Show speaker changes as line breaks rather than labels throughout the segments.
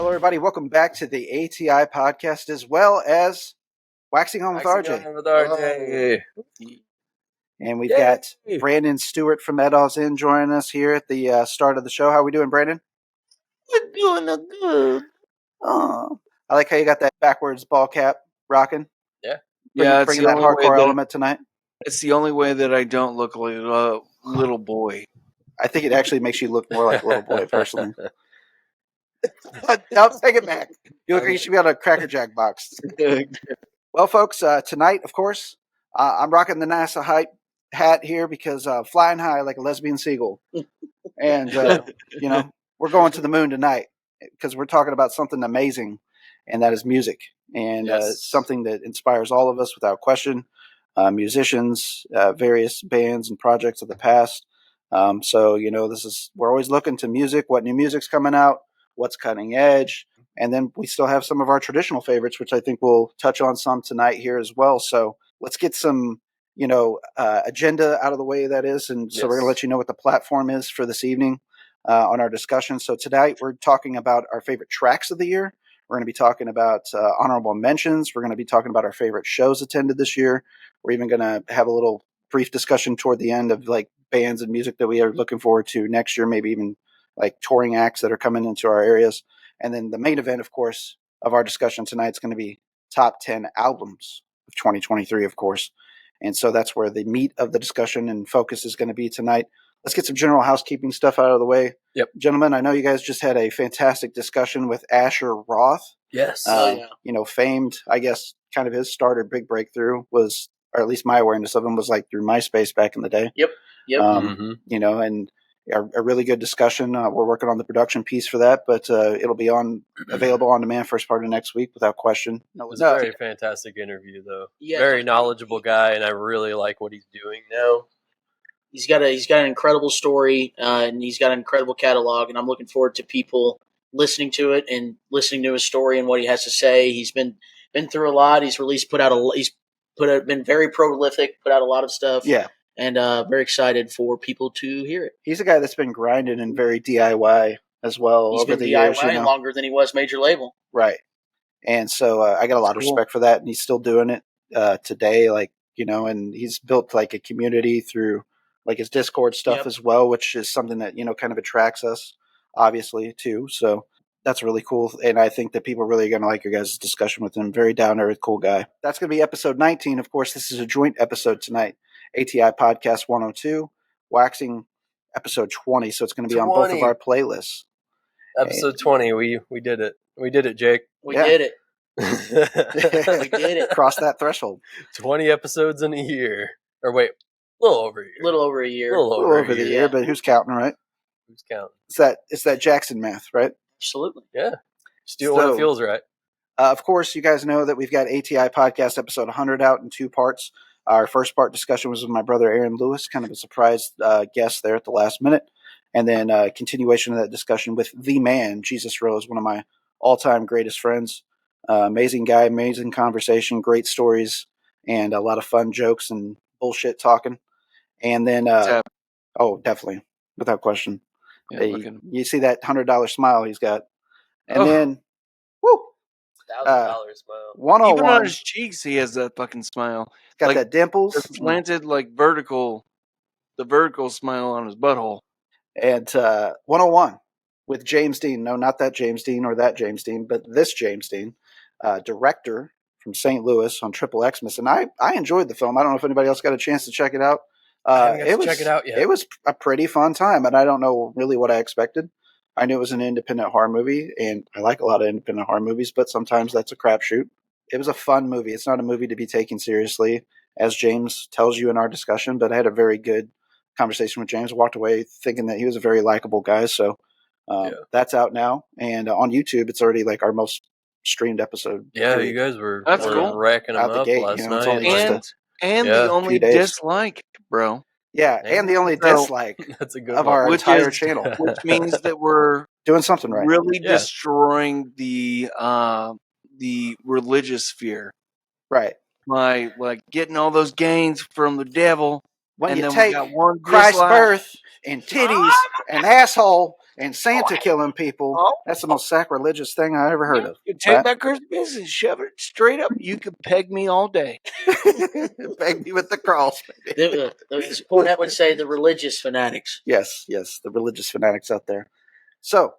Everybody, welcome back to the ATI Podcast as well as Waxing-On with RJ. And we've got Brandon Stewart from Edos in joining us here at the start of the show. How are we doing, Brandon?
We're doing good.
Oh, I like how you got that backwards ball cap rocking.
Yeah.
Bringing that hardcore element tonight.
It's the only way that I don't look like a little boy.
I think it actually makes you look more like a little boy, personally. No, take it back. You look like you should be on a Cracker Jack box. Well, folks, tonight, of course, I'm rocking the NASA hype hat here because flying high like a lesbian seagull. And, you know, we're going to the moon tonight because we're talking about something amazing, and that is music. And something that inspires all of us without question, musicians, various bands and projects of the past. So, you know, we're always looking to music, what new music's coming out, what's cutting edge. And then we still have some of our traditional favorites, which I think we'll touch on some tonight here as well. So let's get some, you know, agenda out of the way, that is. And so we're going to let you know what the platform is for this evening on our discussion. So tonight we're talking about our favorite tracks of the year. We're going to be talking about honorable mentions. We're going to be talking about our favorite shows attended this year. We're even going to have a little brief discussion toward the end of like bands and music that we are looking forward to next year, maybe even like touring acts that are coming into our areas. And then the main event, of course, of our discussion tonight is going to be top 10 albums of 2023, of course. And so that's where the meat of the discussion and focus is going to be tonight. Let's get some general housekeeping stuff out of the way.
Yep.
Gentlemen, I know you guys just had a fantastic discussion with Asher Roth.
Yes.
You know, famed, I guess, kind of his starter big breakthrough was, or at least my awareness of him was like through MySpace back in the day.
Yep.
You know, and a really good discussion. We're working on the production piece for that, but it'll be available on demand first part of next week without question.
It was a very fantastic interview, though. Yeah, very knowledgeable guy, and I really like what he's doing now.
He's got an incredible story, and he's got an incredible catalog, and I'm looking forward to people listening to it and listening to his story and what he has to say. He's been through a lot. He's been very prolific, put out a lot of stuff.
Yeah.
And very excited for people to hear it.
He's a guy that's been grinding and very DIY as well.
He's
over
been
the
DIY
years, you know?
Longer than he was major label.
Right. And so I got a lot of respect for that, and he's still doing it today, like, you know, and he's built like a community through like his Discord stuff as well, which is something that, you know, kind of attracts us, obviously, too. So that's really cool. And I think that people really are going to like your guys' discussion with him. Very down-to-earth, cool guy. That's going to be episode 19. Of course, this is a joint episode tonight. ATI Podcast 102, Waxing episode 20. So it's going to be on both of our playlists.
Episode 20. We did it. We did it, Jake.
We did it. We did it.
Cross that threshold.
20 episodes in a year. Or wait, a little over a year.
A little over a year.
A little over
the year, but who's counting, right?
Who's counting?
It's that Jackson math, right?
Absolutely.
Yeah. Just do it when it feels right.
Of course, you guys know that we've got ATI Podcast episode 100 out in 2 parts. Our first part discussion was with my brother Aaron Lewis, kind of a surprise guest there at the last minute. And then continuation of that discussion with the man, Jesus Rose, one of my all-time greatest friends. Amazing guy, amazing conversation, great stories, and a lot of fun jokes and bullshit talking. And then, definitely, without question.
Yeah,
you see that $100 smile he's got. And then, woo!
$1,000 smile.
101.
Even on his cheeks, he has that fucking smile.
Got
like,
that dimples.
Slanted, like the vertical smile on his butthole.
And 101 with James Dean. No, not that James Dean or that James Dean, but this James Dean, director from St. Louis on Triple Xmas. And I enjoyed the film. I don't know if anybody else got a chance to check it out.
I haven't got to check it out yet.
It was a pretty fun time, and I don't know really what I expected. I knew it was an independent horror movie, and I like a lot of independent horror movies, but sometimes that's a crapshoot. It was a fun movie. It's not a movie to be taken seriously, as James tells you in our discussion, but I had a very good conversation with James. Walked away thinking that he was a very likable guy, so that's out now. And on YouTube, it's already like our most streamed episode.
Yeah, you guys were
cool.
racking them
Out the
up
gate,
last
you know, it's
night.
only
And
Yeah.
the only
Few days.
dislike, bro.
Yeah, and the only dislike
That's a good
of
one.
our
Which
entire
is-
channel.
Which means that we're
Doing something right.
really
Yeah.
destroying the religious sphere
Right.
by like getting all those gains from the devil.
When
and
you
then we
take
got one
Christ's
dislike.
birth and titties and asshole and Santa killing people, that's the most sacrilegious thing I ever heard of.
You take
Right?
my Christmas and shove it straight up. You could peg me all day.
Beg me with the cross.
As Cornette would say, the religious fanatics.
Yes, the religious fanatics out there. So,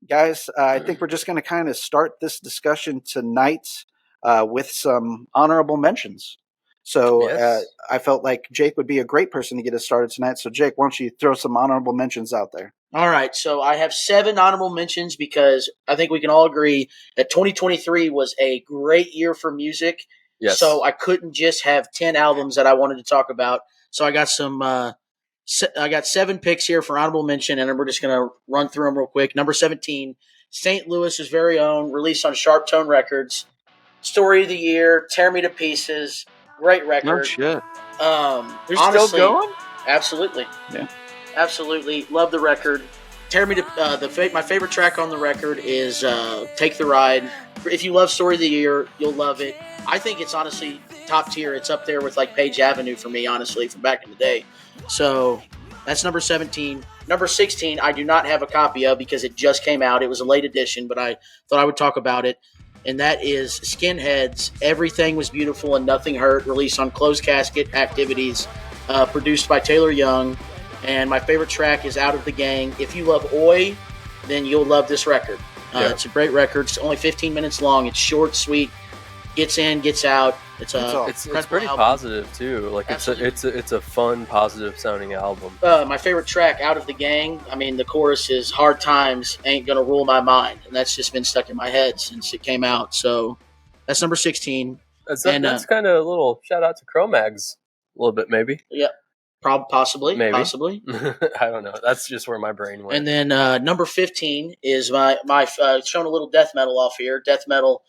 guys, I think we're just going to kind of start this discussion tonight with some honorable mentions. So
Yes.
I felt like Jake would be a great person to get us started tonight. So, Jake, why don't you throw some honorable mentions out there?
All right, so I have 7 honorable mentions because I think we can all agree that 2023 was a great year for music.
Yes.
So I couldn't just have 10 albums that I wanted to talk about. So I got some. I got 7 picks here for honorable mention, and we're just going to run through them real quick. Number 17, St. Louis's very own, released on Sharp Tone Records. Story of the year, Tear Me to Pieces. Great record.
No shit.
They're
still going?
Absolutely.
Yeah.
Absolutely. Love the record. Tear Me to my favorite track on the record is Take the Ride. If you love Story of the Year, you'll love it. I think it's honestly top tier. It's up there with like Page Avenue for me, honestly, from back in the day. So that's number 17. Number 16, I do not have a copy of because it just came out. It was a late edition, but I thought I would talk about it. And that is Skinheads, Everything Was Beautiful and Nothing Hurt, released on Closed Casket Activities, produced by Taylor Young. And my favorite track is Out of the Gang. If you love Oi, then you'll love this record. It's a great record. It's only 15 minutes long. It's short, sweet, gets in, gets out. It's
pretty positive too. Like it's a fun, positive sounding album.
My favorite track, Out of the Gang. I mean, the chorus is "Hard times ain't gonna rule my mind," and that's just been stuck in my head since it came out. So that's number 16.
That's kind of a little shout out to Cro-Mags, a little bit maybe.
Yeah, possibly.
Maybe.
Possibly.
I don't know. That's just where my brain went.
And then number 15 is my showing a little death metal off here. Death metal.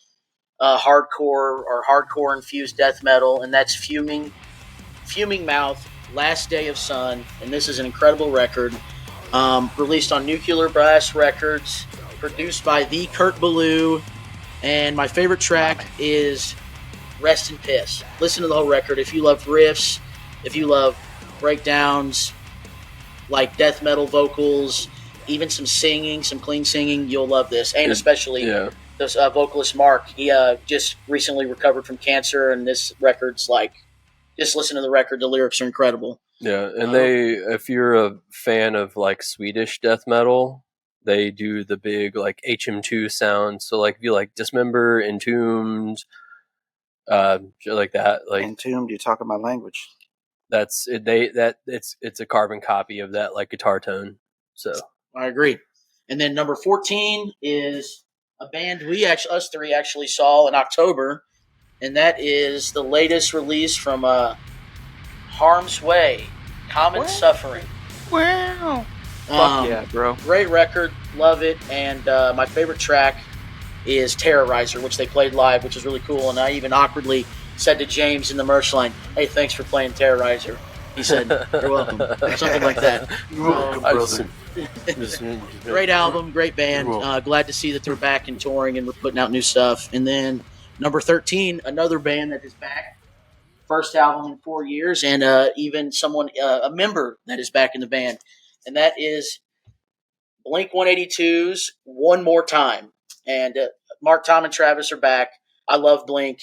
Hardcore or hardcore infused death metal, and that's Fuming Mouth, Last Day of Sun, and this is an incredible record, released on Nuclear Blast Records, produced by the Kurt Ballou, and my favorite track is Rest in Piss. Listen to the whole record. If you love riffs, if you love breakdowns, like death metal vocals, even some singing, some clean singing, you'll love this, and especially this vocalist Mark. He just recently recovered from cancer, and this record's like, just listen to the record. The lyrics are incredible.
Yeah, and if you're a fan of like Swedish death metal, they do the big like HM2 sound. So like if you like Dismember, Entombed, shit like that. Like
Entombed, you're talking my language.
That's it. It's a carbon copy of that like guitar tone. So
I agree. And then number 14 is a band us three actually saw in October, and that is the latest release from Harm's Way, Common Suffering.
Wow. Fuck yeah, bro.
Great record, love it, and my favorite track is Terrorizer, which they played live, which is really cool, and I even awkwardly said to James in the merch line, "Hey, thanks for playing Terrorizer." He said, "You're welcome," or something like that. Great album, great band. Glad to see that they're back and touring and we're putting out new stuff. And then number 13, another band that is back. First album in 4 years, and even a member that is back in the band. And that is Blink-182's One More Time. And Mark, Tom, and Travis are back. I love Blink.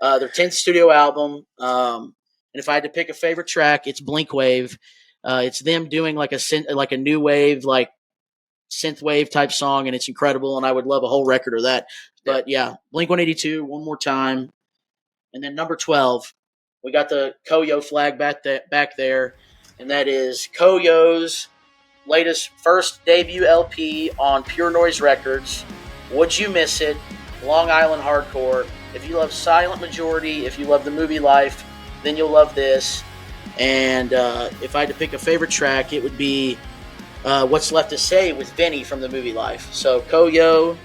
Their 10th studio album. And if I had to pick a favorite track, it's Blink Wave. It's them doing like a new wave, like synth wave type song, and it's incredible. And I would love a whole record of that. But yeah, Blink-182, One More Time, and then number 12, we got the Koyo flag back there, and that is Koyo's latest first debut LP on Pure Noise Records. Would You Miss It? Long Island Hardcore. If you love Silent Majority, if you love the movie Life, then you'll love this. And if I had to pick a favorite track, it would be What's Left to Say with Vinny from the movie Life. So Koyo,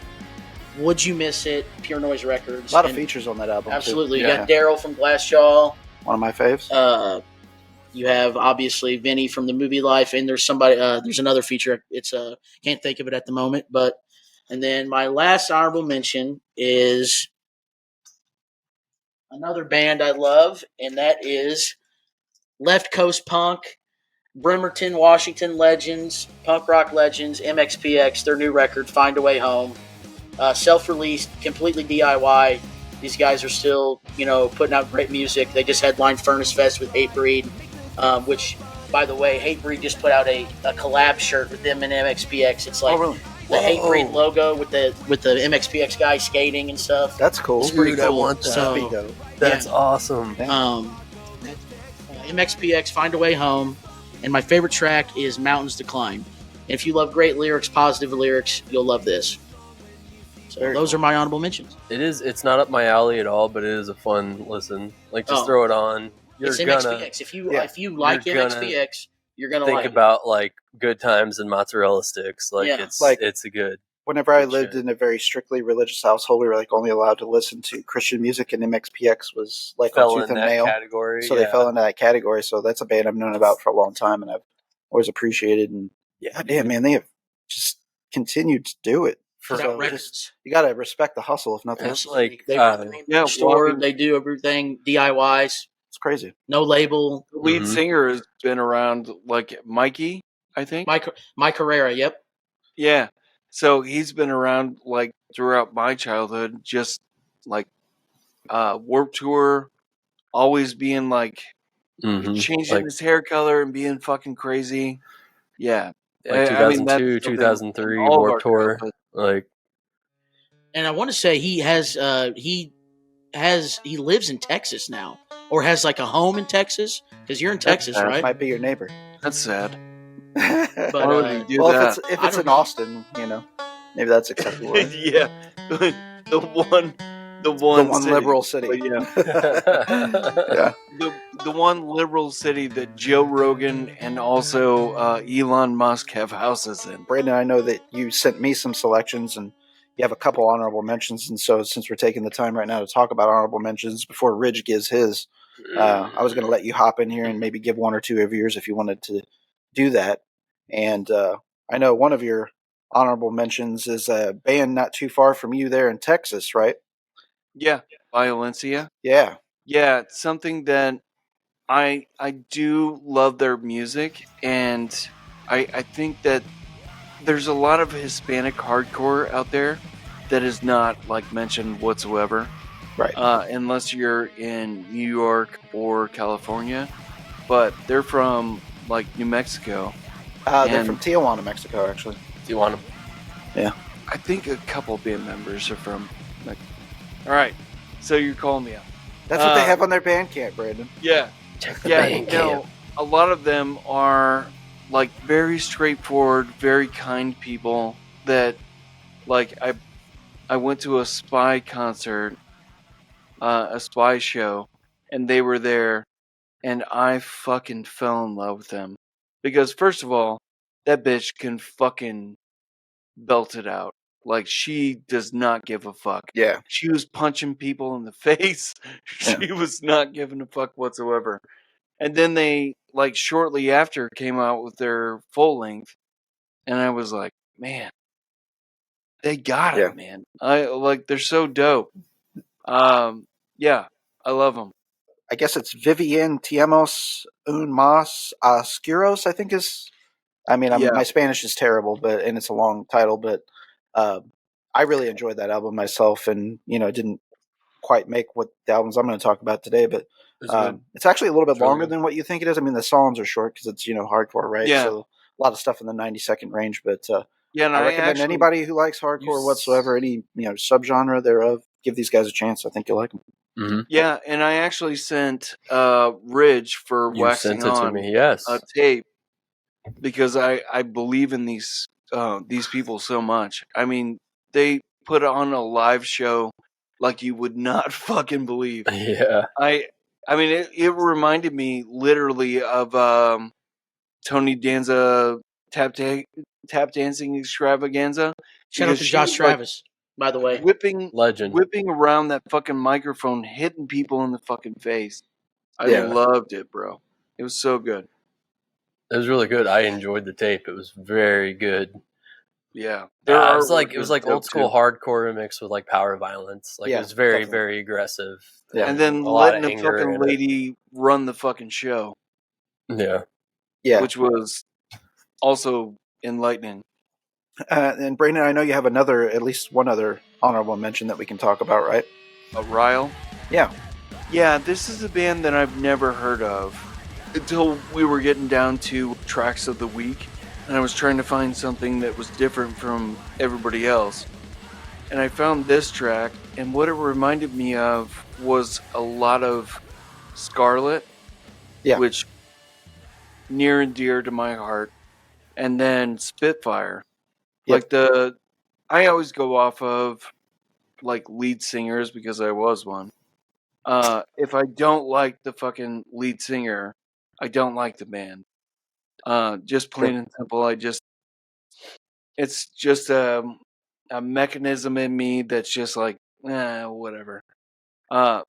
Would You Miss It? Pure Noise Records.
A lot of features on that album.
Absolutely.
Too.
You got Daryl from Glassjaw.
One of my faves.
You have obviously Vinny from the movie Life, and there's somebody. There's another feature. It's can't think of it at the moment, but and then my last honorable mention is another band I love, and that is Left Coast Punk, Bremerton, Washington legends, punk rock legends, MXPX. Their new record, Find a Way Home, self-released, completely DIY. These guys are still, putting out great music. They just headlined Furnace Fest with Hatebreed, which, by the way, Hatebreed just put out a collab shirt with them and MXPX. It's like the Hatebreed logo with the MXPX guy skating and stuff.
That's cool.
It's pretty cool.
I want that.
So,
That's awesome.
MXPX, Find a Way Home, and my favorite track is Mountains to Climb. And if you love great lyrics, positive lyrics, you'll love this. So those are my honorable mentions.
It's not up my alley at all, but it is a fun listen. Like, just throw it on.
It's MXPX. If you like MXPX, you're gonna
think
like
about like Good Times and mozzarella sticks. Like, it's a good.
Whenever I lived in a very strictly religious household, we were like only allowed to listen to Christian music, and MXPX was like
fell
on tooth
in
and
that
nail.
category.
So they fell into that category. So that's a band I've known about for a long time, and I've always appreciated. And damn, man, they have just continued to do it. You got to respect the hustle, if nothing else.
Like they run their own store, they do everything DIYs.
It's crazy.
No label.
The lead singer has been around, like Mikey, I think.
Mike Herrera, yep.
Yeah. So he's been around like throughout my childhood, just like Warped Tour, always being like changing his hair color and being fucking crazy. Yeah.
Like 2002, 2003 Warped Tour. Like,
and I want to say he lives in Texas now, or has like a home in Texas, because you're in Texas, right?
Might be your neighbor.
That's sad.
But
Why would he do
well,
that?
if it's in Austin, maybe that's acceptable.
Yeah, the one city.
Liberal city.
But yeah,
yeah.
The one liberal city that Joe Rogan and also Elon Musk have houses in.
Brandon, I know that you sent me some selections, and you have a couple honorable mentions. And so, since we're taking the time right now to talk about honorable mentions before Ridge gives his, I was going to let you hop in here and maybe give one or two of yours if you wanted to do that. And I know one of your honorable mentions is a band not too far from you there in Texas, right?
Yeah, Violencia.
Yeah.
Yeah, it's something that I do love their music, and I think that there's a lot of Hispanic hardcore out there that is not like mentioned whatsoever.
Right.
Unless you're in New York or California. But they're from like New Mexico.
They're from Tijuana, Mexico, actually.
Tijuana.
Yeah.
I think a couple band members are from Mexico. All right. So you're calling me out.
That's what they have on their Bandcamp, Brandon.
Yeah. A lot of them are like very straightforward, very kind people that like I went to a Spy concert, a Spy show, and they were there, and I fucking fell in love with them. Because first of all, that bitch can fucking belt it out. Like, she does not give a fuck.
Yeah.
She was punching people in the face. She was not giving a fuck whatsoever. And then they, like, shortly after came out with their full length. And I was like, man, they got it, man. They're so dope. Yeah, I love them.
I guess it's Vivian Tiemos un Mas Oscuros, I think is. I mean, my Spanish is terrible, and it's a long title, but I really enjoyed that album myself, and it didn't quite make what the albums I'm going to talk about today, but it's actually a little bit longer than what you think it is. I mean, the songs are short because it's hardcore, right?
Yeah.
So a lot of stuff in the 90-second range, but
and
I recommend anybody who likes hardcore whatsoever, any subgenre thereof, give these guys a chance. I think you'll like them.
Mm-hmm.
Yeah, and I actually sent Ridge for
You
Waxing-On
sent it to me, yes.
a tape because I believe in these people so much. I mean, they put on a live show like you would not fucking believe.
Yeah.
I mean, it reminded me literally of Tony Danza tap dancing extravaganza.
Shout out to Josh Travis, by the way.
Legend.
Whipping around that fucking microphone, hitting people in the fucking face. I loved it, bro. It was so good.
It was really good. I enjoyed the tape. It was very good.
Yeah.
It was like old school hardcore mixed with like power violence. Like it was very, very aggressive.
Yeah. And then letting a fucking lady run the fucking show.
Yeah.
Yeah.
Which was also enlightening.
And Brandon, I know you have at least one other honorable mention that we can talk about, right?
Rile?
Yeah.
Yeah, this is a band that I've never heard of until we were getting down to tracks of the week, and I was trying to find something that was different from everybody else. And I found this track, and what it reminded me of was a lot of Scarlet, which near and dear to my heart, and then Spitfire. Like I always go off of like lead singers because I was one. If I don't like the fucking lead singer, I don't like the band. Just plain and simple. It's just a mechanism in me that's just like, whatever.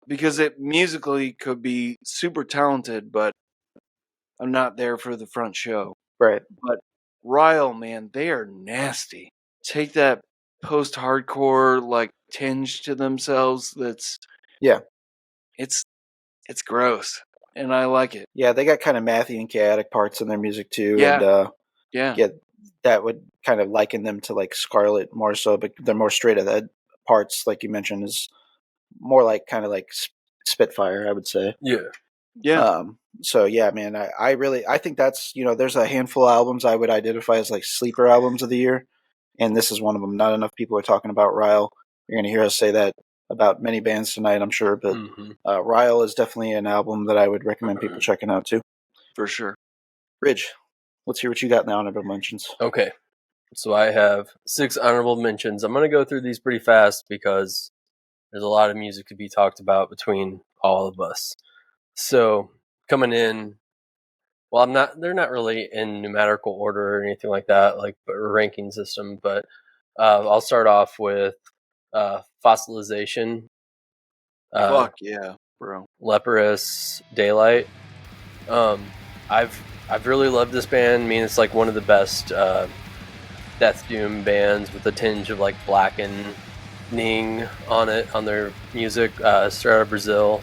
Because it musically could be super talented, but I'm not there for the front show.
Right.
But Rile, man, they are nasty. Take that post-hardcore like tinge to themselves. It's gross, and I like it.
Yeah, they got kind of mathy and chaotic parts in their music too.
Yeah.
And, that would kind of liken them to like Scarlet more so, but they're more straight ahead parts, like you mentioned, is more like kind of like Spitfire, I would say.
Yeah.
So yeah, man, I think that's, there's a handful of albums I would identify as like sleeper albums of the year, and this is one of them. Not enough people are talking about Rile. You're going to hear us say that about many bands tonight, I'm sure, but Rile is definitely an album that I would recommend people checking out too.
For sure.
Ridge, let's hear what you got in the honorable mentions.
Okay, so I have 6 honorable mentions. I'm going to go through these pretty fast because there's a lot of music to be talked about between all of us. So coming in, well, they're not really in numerical order or anything like that, like a ranking system, but I'll start off with Fossilization.
Fuck yeah, bro.
Leprous, Daylight. I've really loved this band. I mean, it's like one of the best death doom bands with a tinge of like blackening on it, on their music. Straight out of Brazil.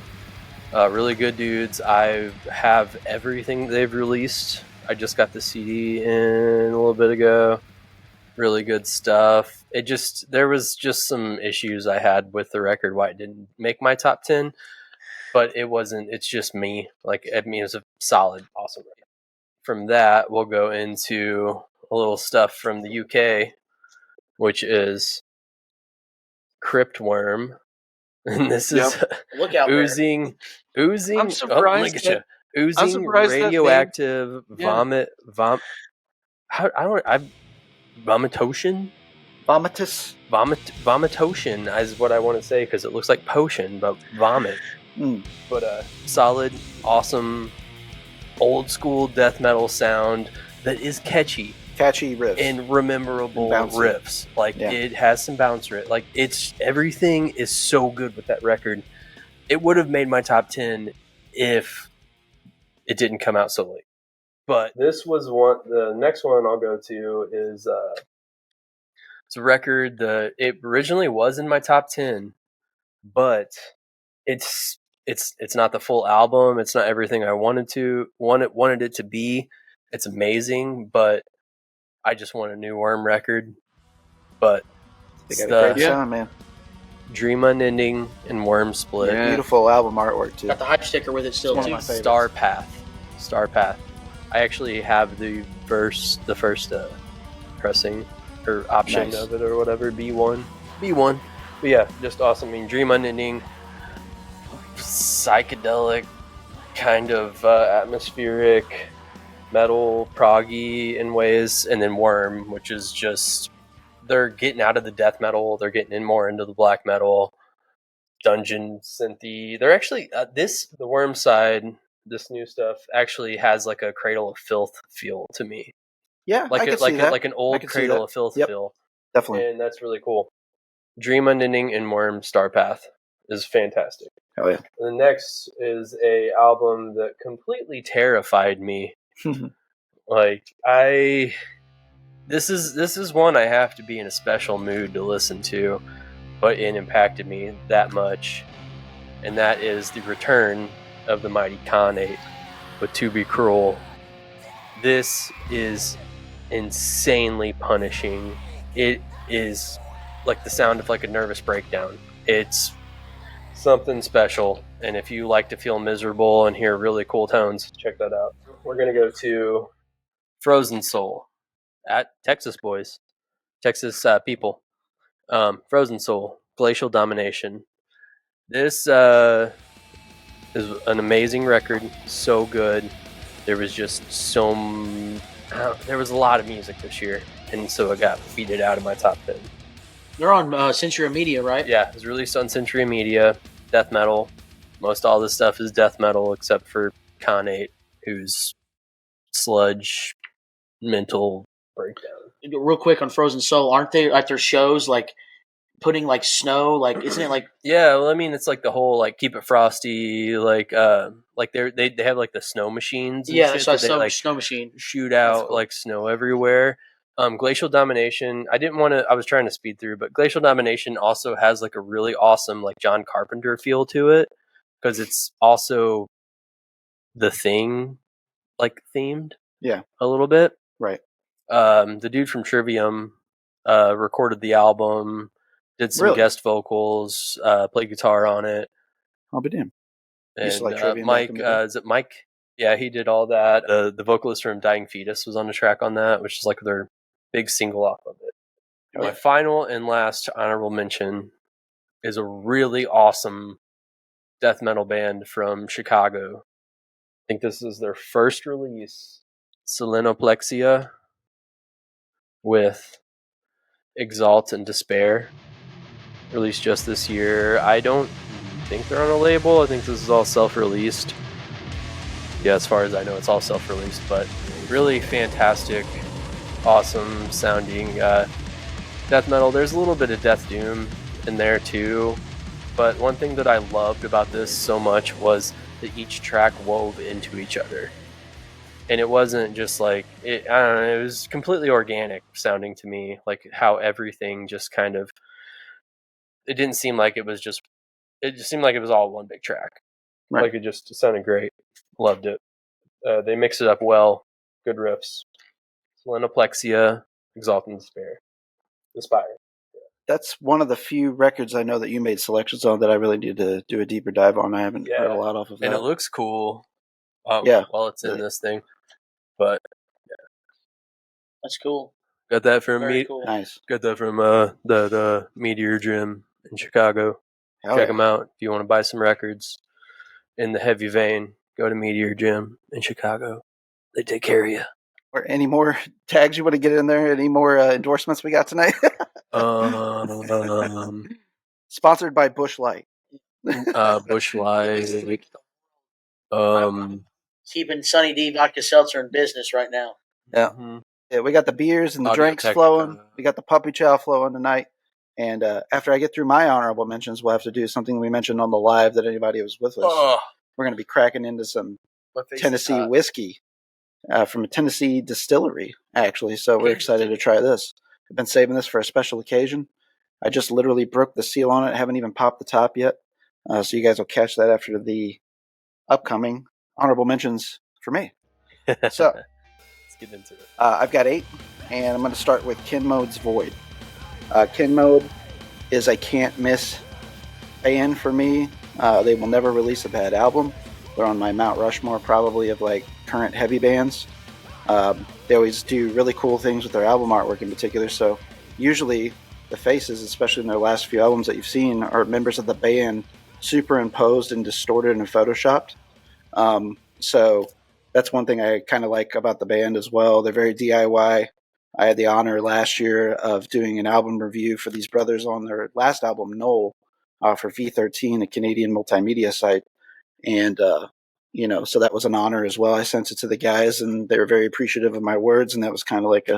Really good dudes. I have everything they've released. I just got the CD in a little bit ago. Really good stuff. There was just some issues I had with the record why it didn't make my top 10, but it's just me. Like, I mean, it was a solid, awesome record. From that, we'll go into a little stuff from the UK, which is Cryptworm. And this is
Look out,
oozing.
I'm surprised
Oozing radioactive vomit. Vomitoshin? Vomitoshin is what I want to say because it looks like potion, but vomit. But a solid, awesome, old school death metal sound that is catchy
riffs
and rememberable riffs. Like it has some bounce rate. Like everything is so good with that record. It would have made my top 10 if it didn't come out so late. But this was one. The next one I'll go to is it's a record that it originally was in my top 10, but it's not the full album. It's not everything I wanted it to be. It's amazing, but I just want a new Worm record. But
they got a great sound, man.
Dream Unending and Worm Split.
Yeah. Beautiful album artwork too.
Got the hype sticker with it still.
Star Path. I actually have the first pressing or option of it or whatever. B1. But yeah, just awesome. I mean, Dream Unending, psychedelic, kind of atmospheric, metal, proggy in ways, and then Worm, which is just they're getting out of the death metal, they're getting in more into the black metal, dungeon synthy. They're actually the Worm side, this new stuff actually has like a Cradle of Filth feel to me.
Yeah,
like
I can see that.
like an old Cradle of Filth feel.
Definitely,
and that's really cool. Dream Unending and Worm Starpath is fantastic.
Oh yeah.
The next is a album that completely terrified me. This is one I have to be in a special mood to listen to, but it impacted me that much, and that is the return of the mighty Khanate with To Be Cruel. This is insanely punishing. It is like the sound of like a nervous breakdown. It's something special, and if you like to feel miserable and hear really cool tones, check that out. We're gonna go to Frozen Soul at Texas boys, Texas people. Frozen Soul, Glacial Domination. This is an amazing record, so good. There was just there was a lot of music this year, and so it got weeded out of my top 10.
They're on Century Media, right?
Yeah, it was released on Century Media, death metal. Most all this stuff is death metal except for Khanate, who's sludge, mental breakdown.
Real quick on Frozen Soul, aren't they at their shows like putting like snow? Like, isn't it like?
Yeah, well, I mean, it's like the whole like keep it frosty, like they have like the snow machines. And
Yeah,
shit
so
that they, like,
snow machine
shoot out
cool.
like snow everywhere. Glacial Domination, I was trying to speed through, but Glacial Domination also has like a really awesome like John Carpenter feel to it, because it's also The Thing like themed.
Yeah.
A little bit.
Right.
The dude from Trivium recorded the album, did some guest vocals, played guitar on it.
I'll be damned.
And Mike, is it Mike? Yeah, he did all that. The vocalist from Dying Fetus was on the track on that, which is like their big single off of it.
Oh,
My final and last honorable mention is a really awesome death metal band from Chicago. I think this is their first release, Selenoplexia, with Exalt and Despair, released just this year. I don't think they're on a label. I think this is all self-released. Yeah, as far as I know, it's all self-released, but really fantastic, awesome sounding death metal. There's a little bit of Death Doom in there too, but one thing that I loved about this so much was that each track wove into each other. And it wasn't just like, I don't know, it was completely organic sounding to me, like how everything just kind of, it didn't seem like it was just, it just seemed like it was all one big track. Right. Like it just sounded great. Loved it. They mix it up well. Good riffs. Selenoplexia, Exalt and Despair. Inspire. Yeah.
That's one of the few records I know that you made selections on that I really need to do a deeper dive on. I haven't heard a lot off of that.
And it looks cool. While it's in this thing. But yeah,
that's cool.
Got that from
cool.
Nice.
Got that from the Meteor Gym in Chicago. Check them out if you want to buy some records in the heavy vein. Go to Meteor Gym in Chicago. They take care of you.
Or any more tags you want to get in there? Any more endorsements we got tonight? Sponsored by Busch Light.
Busch Light.
Keeping Sunny D Vodka Seltzer in business right now.
Yeah. Mm-hmm. Yeah, we got the beers and the drinks flowing. We got the puppy chow flowing tonight. And after I get through my honorable mentions, we'll have to do something we mentioned on the live that anybody was with us. We're going to be cracking into some Tennessee whiskey from a Tennessee distillery, actually. So we're excited to try this. I've been saving this for a special occasion. I just literally broke the seal on it. I haven't even popped the top yet. So you guys will catch that after the upcoming honorable mentions for me. So
let's get into it.
I've got 8, and I'm going to start with Kin Mode's Void. Kin Mode is a can't miss band for me. They will never release a bad album. They're on my Mount Rushmore probably of like current heavy bands. They always do really cool things with their album artwork in particular. So usually the faces, especially in their last few albums that you've seen, are members of the band superimposed and distorted and photoshopped. So that's one thing I kind of like about the band as well. They're very DIY. I had the honor last year of doing an album review for these brothers on their last album, Noel, for V13, a Canadian multimedia site. And, so that was an honor as well. I sent it to the guys, and they were very appreciative of my words, and that was kind of like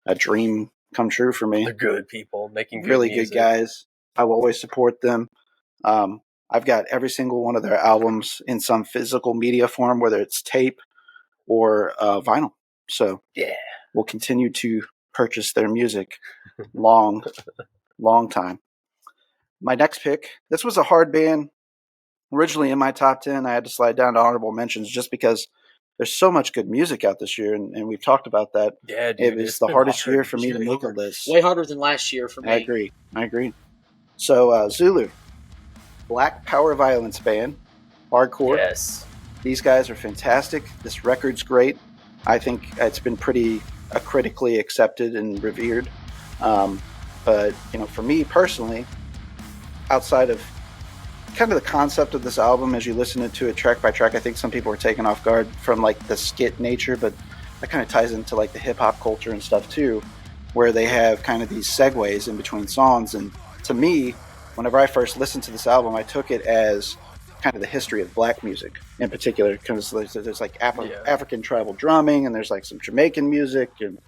a dream come true for me.
They're good people making
really
music.
good guys. I will always support them. I've got every single one of their albums in some physical media form, whether it's tape or vinyl. So
yeah,
we'll continue to purchase their music long time. My next pick, this was a hard band. Originally in my top 10, I had to slide down to honorable mentions just because there's so much good music out this year, and we've talked about that.
Yeah, dude,
it was the hardest year for me to make a list.
Way harder than last year for me.
I agree. So Zulu, Black Power Violence band, hardcore.
Yes.
These guys are fantastic. This record's great. I think it's been pretty critically accepted and revered. But, for me personally, outside of kind of the concept of this album, as you listen to it track by track, I think some people are taken off guard from like the skit nature, but that kind of ties into like the hip hop culture and stuff too, where they have kind of these segues in between songs. And to me, whenever I first listened to this album, I took it as kind of the history of black music in particular, because there's like African tribal drumming, and there's like some Jamaican music, and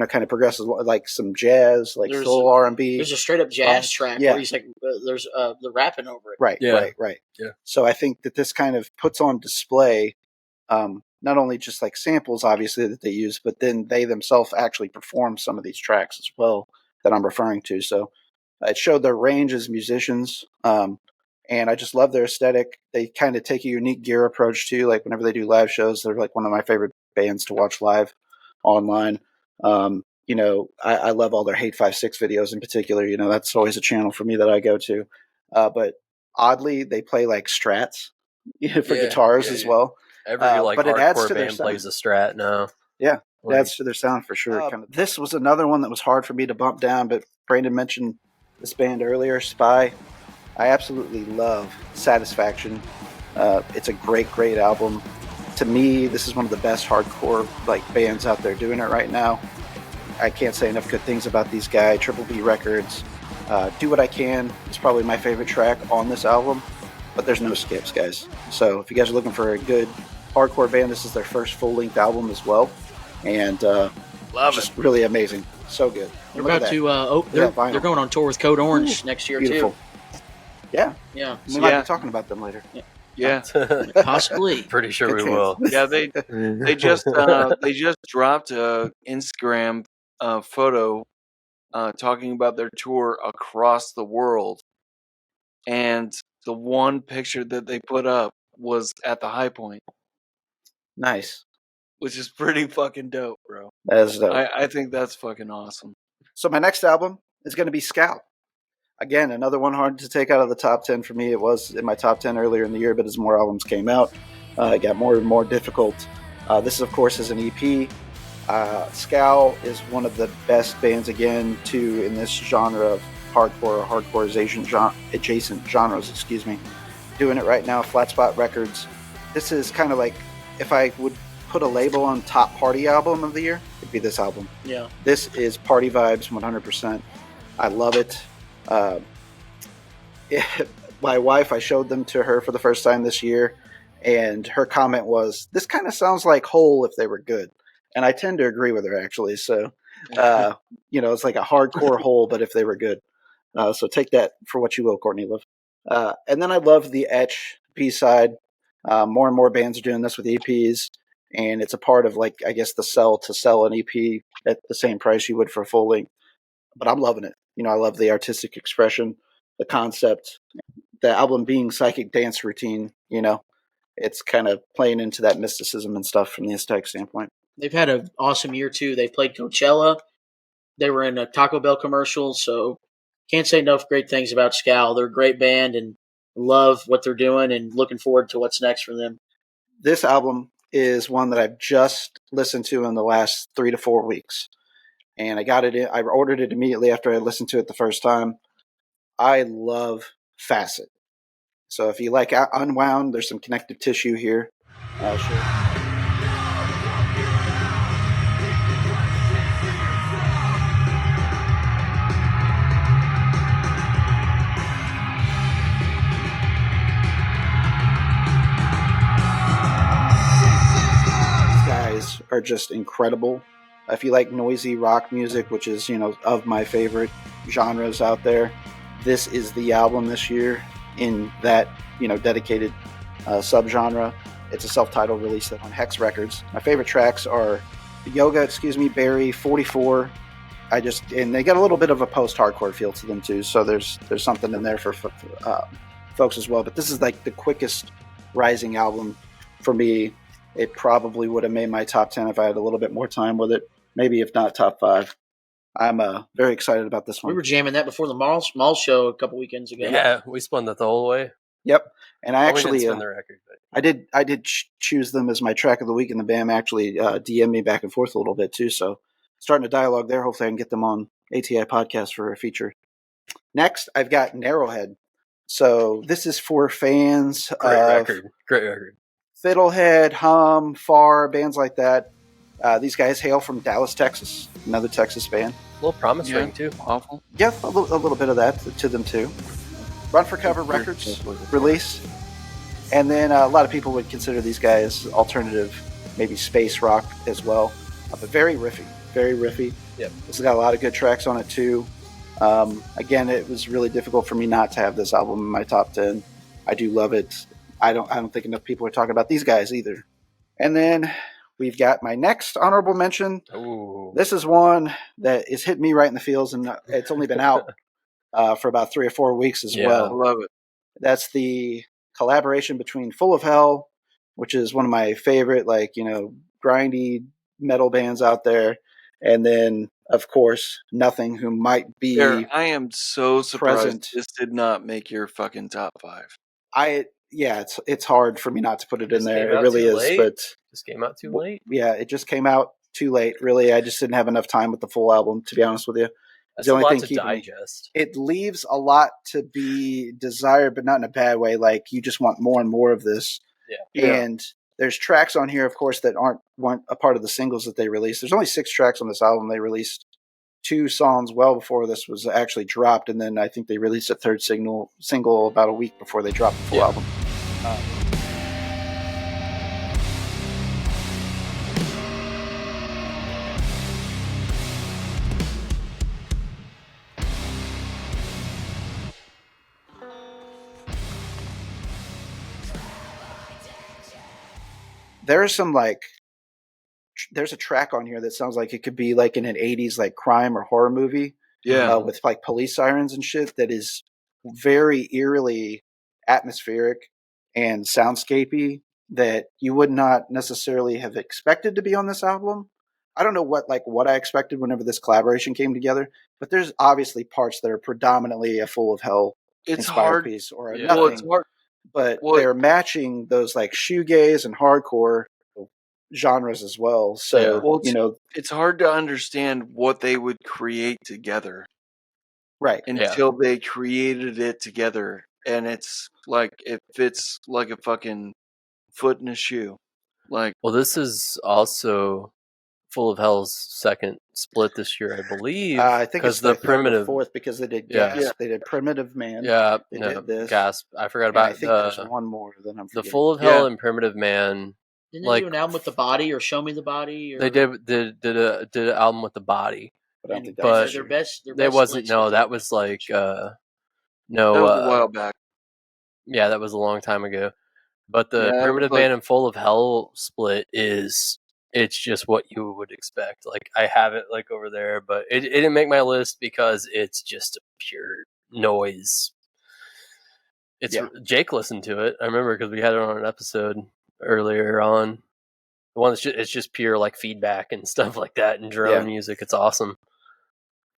kind of progresses like some jazz, like soul R&B.
There's a straight up jazz track where he's like, there's the rapping over it.
Right. Yeah. So I think that this kind of puts on display not only just like samples, obviously, that they use, but then they themselves actually perform some of these tracks as well that I'm referring to. So it showed their range as musicians, and I just love their aesthetic. They kind of take a unique gear approach too. Like whenever they do live shows, they're like one of my favorite bands to watch live online. I love all their Hate 5-6 videos in particular. That's always a channel for me that I go to. But oddly, they play like strats for guitars as well.
Every
but it adds to
hardcore band plays a strat now.
Yeah, it adds to their sound for sure. This was another one that was hard for me to bump down, but Brandon mentioned this band earlier, Spy. I absolutely love Satisfaction. It's a great album. To me, this is one of the best hardcore bands out there doing it right now. I can't say enough good things about these guys. Triple B Records. Do What I Can is probably my favorite track on this album, but there's no skips, guys. So if you guys are looking for a good hardcore band, this is their first full-length album as well, and just really amazing. So good.
They're about to. They're going on tour with Code Orange next year too.
Yeah. We might be talking about them later.
Yeah,
possibly.
Pretty sure we will.
Yeah, they just dropped a Instagram photo talking about their tour across the world, and the one picture that they put up was at the high point.
Nice,
which is pretty fucking dope, bro.
That is dope.
I think that's fucking awesome.
So my next album is going to be Scowl. Again, another one hard to take out of the top 10 for me. It was in my top 10 earlier in the year, but as more albums came out, it got more and more difficult. This, of course, is an EP. Scowl is one of the best bands, again, too, in this genre of hardcore or hardcore-adjacent genres, doing it right now, Flat Spot Records. This is kind of like, if I would put a label on top party album of the year, it'd be this album.
Yeah.
This is party vibes 100%. I love it. My wife, I showed them to her for the first time this year, and her comment was, this kind of sounds like Hole if they were good. And I tend to agree with her, actually. So, it's like a hardcore Hole, but if they were good. So take that for what you will, Courtney Love. And then I love the Etch B-side. More and more bands are doing this with EPs, and it's a part of, the sell to sell an EP at the same price you would for a full length. But I'm loving it. I love the artistic expression, the concept, the album being psychic dance routine. It's kind of playing into that mysticism and stuff from the aesthetic standpoint.
They've had an awesome year too. They played Coachella. They were in a Taco Bell commercial. So can't say enough great things about Scowl. They're a great band and love what they're doing and looking forward to what's next for them.
This album is one that I've just listened to in the last 3 to 4 weeks. And I got it in. I ordered it immediately after I listened to it the first time. I love Facet. So if you like Unwound, there's some connective tissue here. Sure. are just incredible. If you like noisy rock music, which is, of my favorite genres out there, this is the album this year in that, dedicated subgenre. It's a self-titled release on Hex Records. My favorite tracks are Yoga, Barry, 44. And they got a little bit of a post-hardcore feel to them too, so there's something in there for folks as well. But this is like the quickest rising album for me. It probably would have made my top 10 if I had a little bit more time with it. Maybe if not top 5. I'm very excited about this one.
We were jamming that before the Maul show a couple weekends ago.
Yeah, we spun that the whole way.
Yep, and I actually
didn't spin the record, but...
I did choose them as my track of the week, and the band actually DM'd me back and forth a little bit too. So starting a dialogue there. Hopefully, I can get them on ATI Podcast for a feature. Next, I've got Narrowhead. So this is for fans of
Great record.
Fiddlehead, Hum, Far, bands like that. These guys hail from Dallas, Texas. Another Texas band.
A little Promise Ring too.
Awful.
Yeah, a little bit of that to them too. Run for Cover Records release. And then a lot of people would consider these guys alternative, maybe space rock as well. But very riffy. Yep. This has got a lot of good tracks on it too. Again, it was really difficult for me not to have this album in my top 10. I do love it. I don't think enough people are talking about these guys either. And then we've got my next honorable mention.
Ooh.
This is one that is hitting me right in the feels, and it's only been out for about 3 or 4 weeks as well.
I love it.
That's the collaboration between Full of Hell, which is one of my favorite, grindy metal bands out there, and then, of course, Nothing, who might be
I am so surprised
present.
this did not make your fucking top 5.
It's hard for me not to put it in there. It really
too
is,
late?
but
This came out too late.
yeah, it just came out too late. Really, I just didn't have enough time with the full album, to be honest with you.
That's
the only
a lot
thing
to
keeping me-
digest.
It leaves a lot to be desired, but not in a bad way. Like, you just want more and more of this.
Yeah.
And there's tracks on here, of course, that weren't a part of the singles that they released. There's only 6 tracks on this album. They released 2 songs well before this was actually dropped, and then I think they released a third single about a week before they dropped the full album. There's some there's a track on here that sounds like it could be like in an 80s crime or horror movie.
Yeah.
With police sirens and shit, that is very eerily atmospheric and soundscapey that you would not necessarily have expected to be on this album. I don't know what I expected whenever this collaboration came together, but there's obviously parts that are predominantly a Full of Hell
It's
inspired
hard.
piece or
Yeah.
nothing.
Well, it's hard.
But
Well,
they're matching those shoegaze and hardcore genres as well. So,
Yeah. Well, it's hard to understand what they would create together
right.
until they created it together. And it's like, it fits like a fucking foot in a shoe. Like,
Well, this is also Full of Hell's second split this year, I believe.
I think it's
the
the
primitive
fourth because they did
Yeah.
Gasp. They did Primitive Man.
Yeah,
They
no,
did this.
Gasp. I forgot
And I
about
think there's one more that I'm
the
forgetting.
Full of Hell
Yeah.
and Primitive Man.
Didn't they do an album with the Body or Show Me the Body? Or,
They did an album with the Body.
But I don't think that
but
was
their
this year.
best. Their
They
best
wasn't.
splits
No,
with
that
them.
was like
that was a while back.
Yeah, that was a long time ago. But the
Yeah, it
Primitive
was like-
Man and Full of Hell split it's just what you would expect. Like, I have it over there, but it didn't make my list because it's just a pure noise. Jake listened to it. I remember because we had it on an episode earlier on. The one it's just pure feedback and stuff like that and drone music. It's awesome.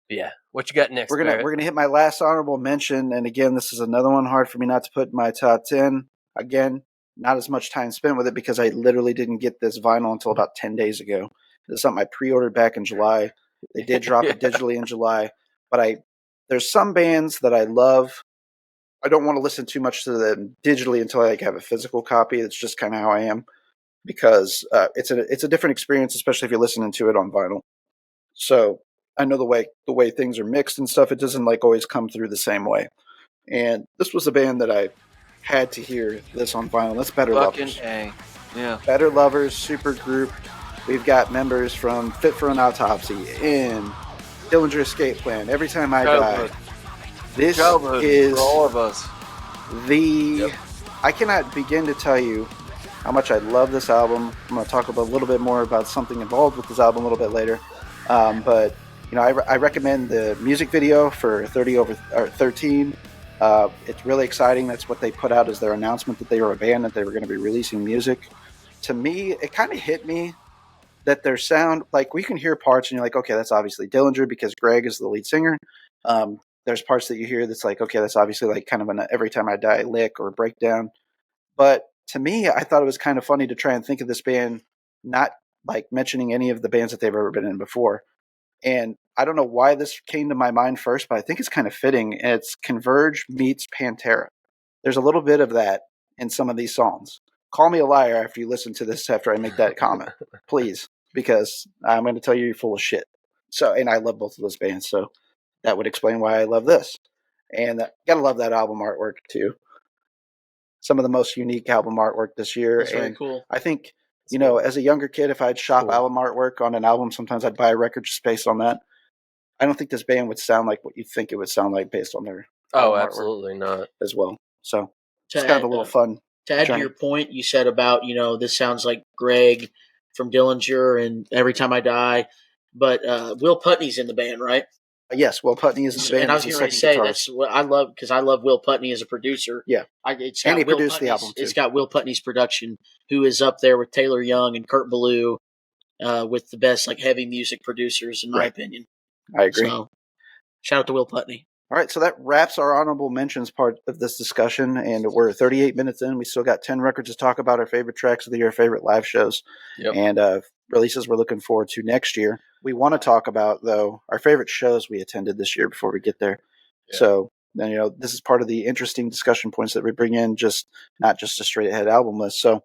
But yeah, what you got next?
We're gonna hit my last honorable mention, and again, this is another one hard for me not to put in my top 10. Again, not as much time spent with it because I literally didn't get this vinyl until about 10 days ago. This is something I pre-ordered back in July. They did drop it digitally in July, but there's some bands that I love. I don't want to listen too much to them digitally until I have a physical copy. It's just kind of how I am because it's a different experience, especially if you're listening to it on vinyl. So I know the way things are mixed and stuff. It doesn't always come through the same way. And this was a band that I had to hear this on vinyl. That's Better
Fucking
Lovers.
A. Yeah.
Better Lovers, super group. We've got members from Fit for an Autopsy and Dillinger Escape Plan. Every Time I Die. This is
for all of us.
I cannot begin to tell you how much I love this album. I'm going to talk a little bit more about something involved with this album a little bit later. But I recommend the music video for 13. It's really exciting. That's what they put out as their announcement that they were a band, that they were going to be releasing music. To me, it kind of hit me that their sound, like, we can hear parts and you're like, okay, that's obviously Dillinger because Greg is the lead singer. There's parts that you hear that's like, okay, that's obviously like kind of an Every Time I Die lick or breakdown. But to me, I thought it was kind of funny to try and think of this band not like mentioning any of the bands that they've ever been in before. And I don't know why this came to my mind first, but I think it's kind of fitting. And it's Converge meets Pantera. There's a little bit of that in some of these songs. Call me a liar after you listen to this, after I make that comment, please, because I'm going to tell you you're full of shit. So, and I love both of those bands, so that would explain why I love this. And gotta love that album artwork too. Some of the most unique album artwork this year.
That's very
and
cool.
I think, as a younger kid, if I'd shop album artwork on an album, sometimes I'd buy a record just based on that. I don't think this band would sound like what you think it would sound like based on their
absolutely not
as well. So it's kind of a little fun.
To add to your point, you said about, this sounds like Greg from Dillinger and Every Time I Die, but Will Putney's in the band, right?
Yes, Will Putney is in the band.
And I was going to say, that's what I love, because I love Will Putney as a producer.
Yeah.
And he
produced the album, too.
It's got Will Putney's production, who is up there with Taylor Young and Kurt Ballou, with the best like heavy music producers, in my opinion.
I agree.
So, shout out to Will Putney.
All right, so that wraps our honorable mentions part of this discussion, and we're 38 minutes in. We still got 10 records to talk about, our favorite tracks of the year, favorite live shows, and releases we're looking forward to next year. We want to talk about, though, our favorite shows we attended this year before we get there. Yeah. So, this is part of the interesting discussion points that we bring in, not just a straight-ahead album list. So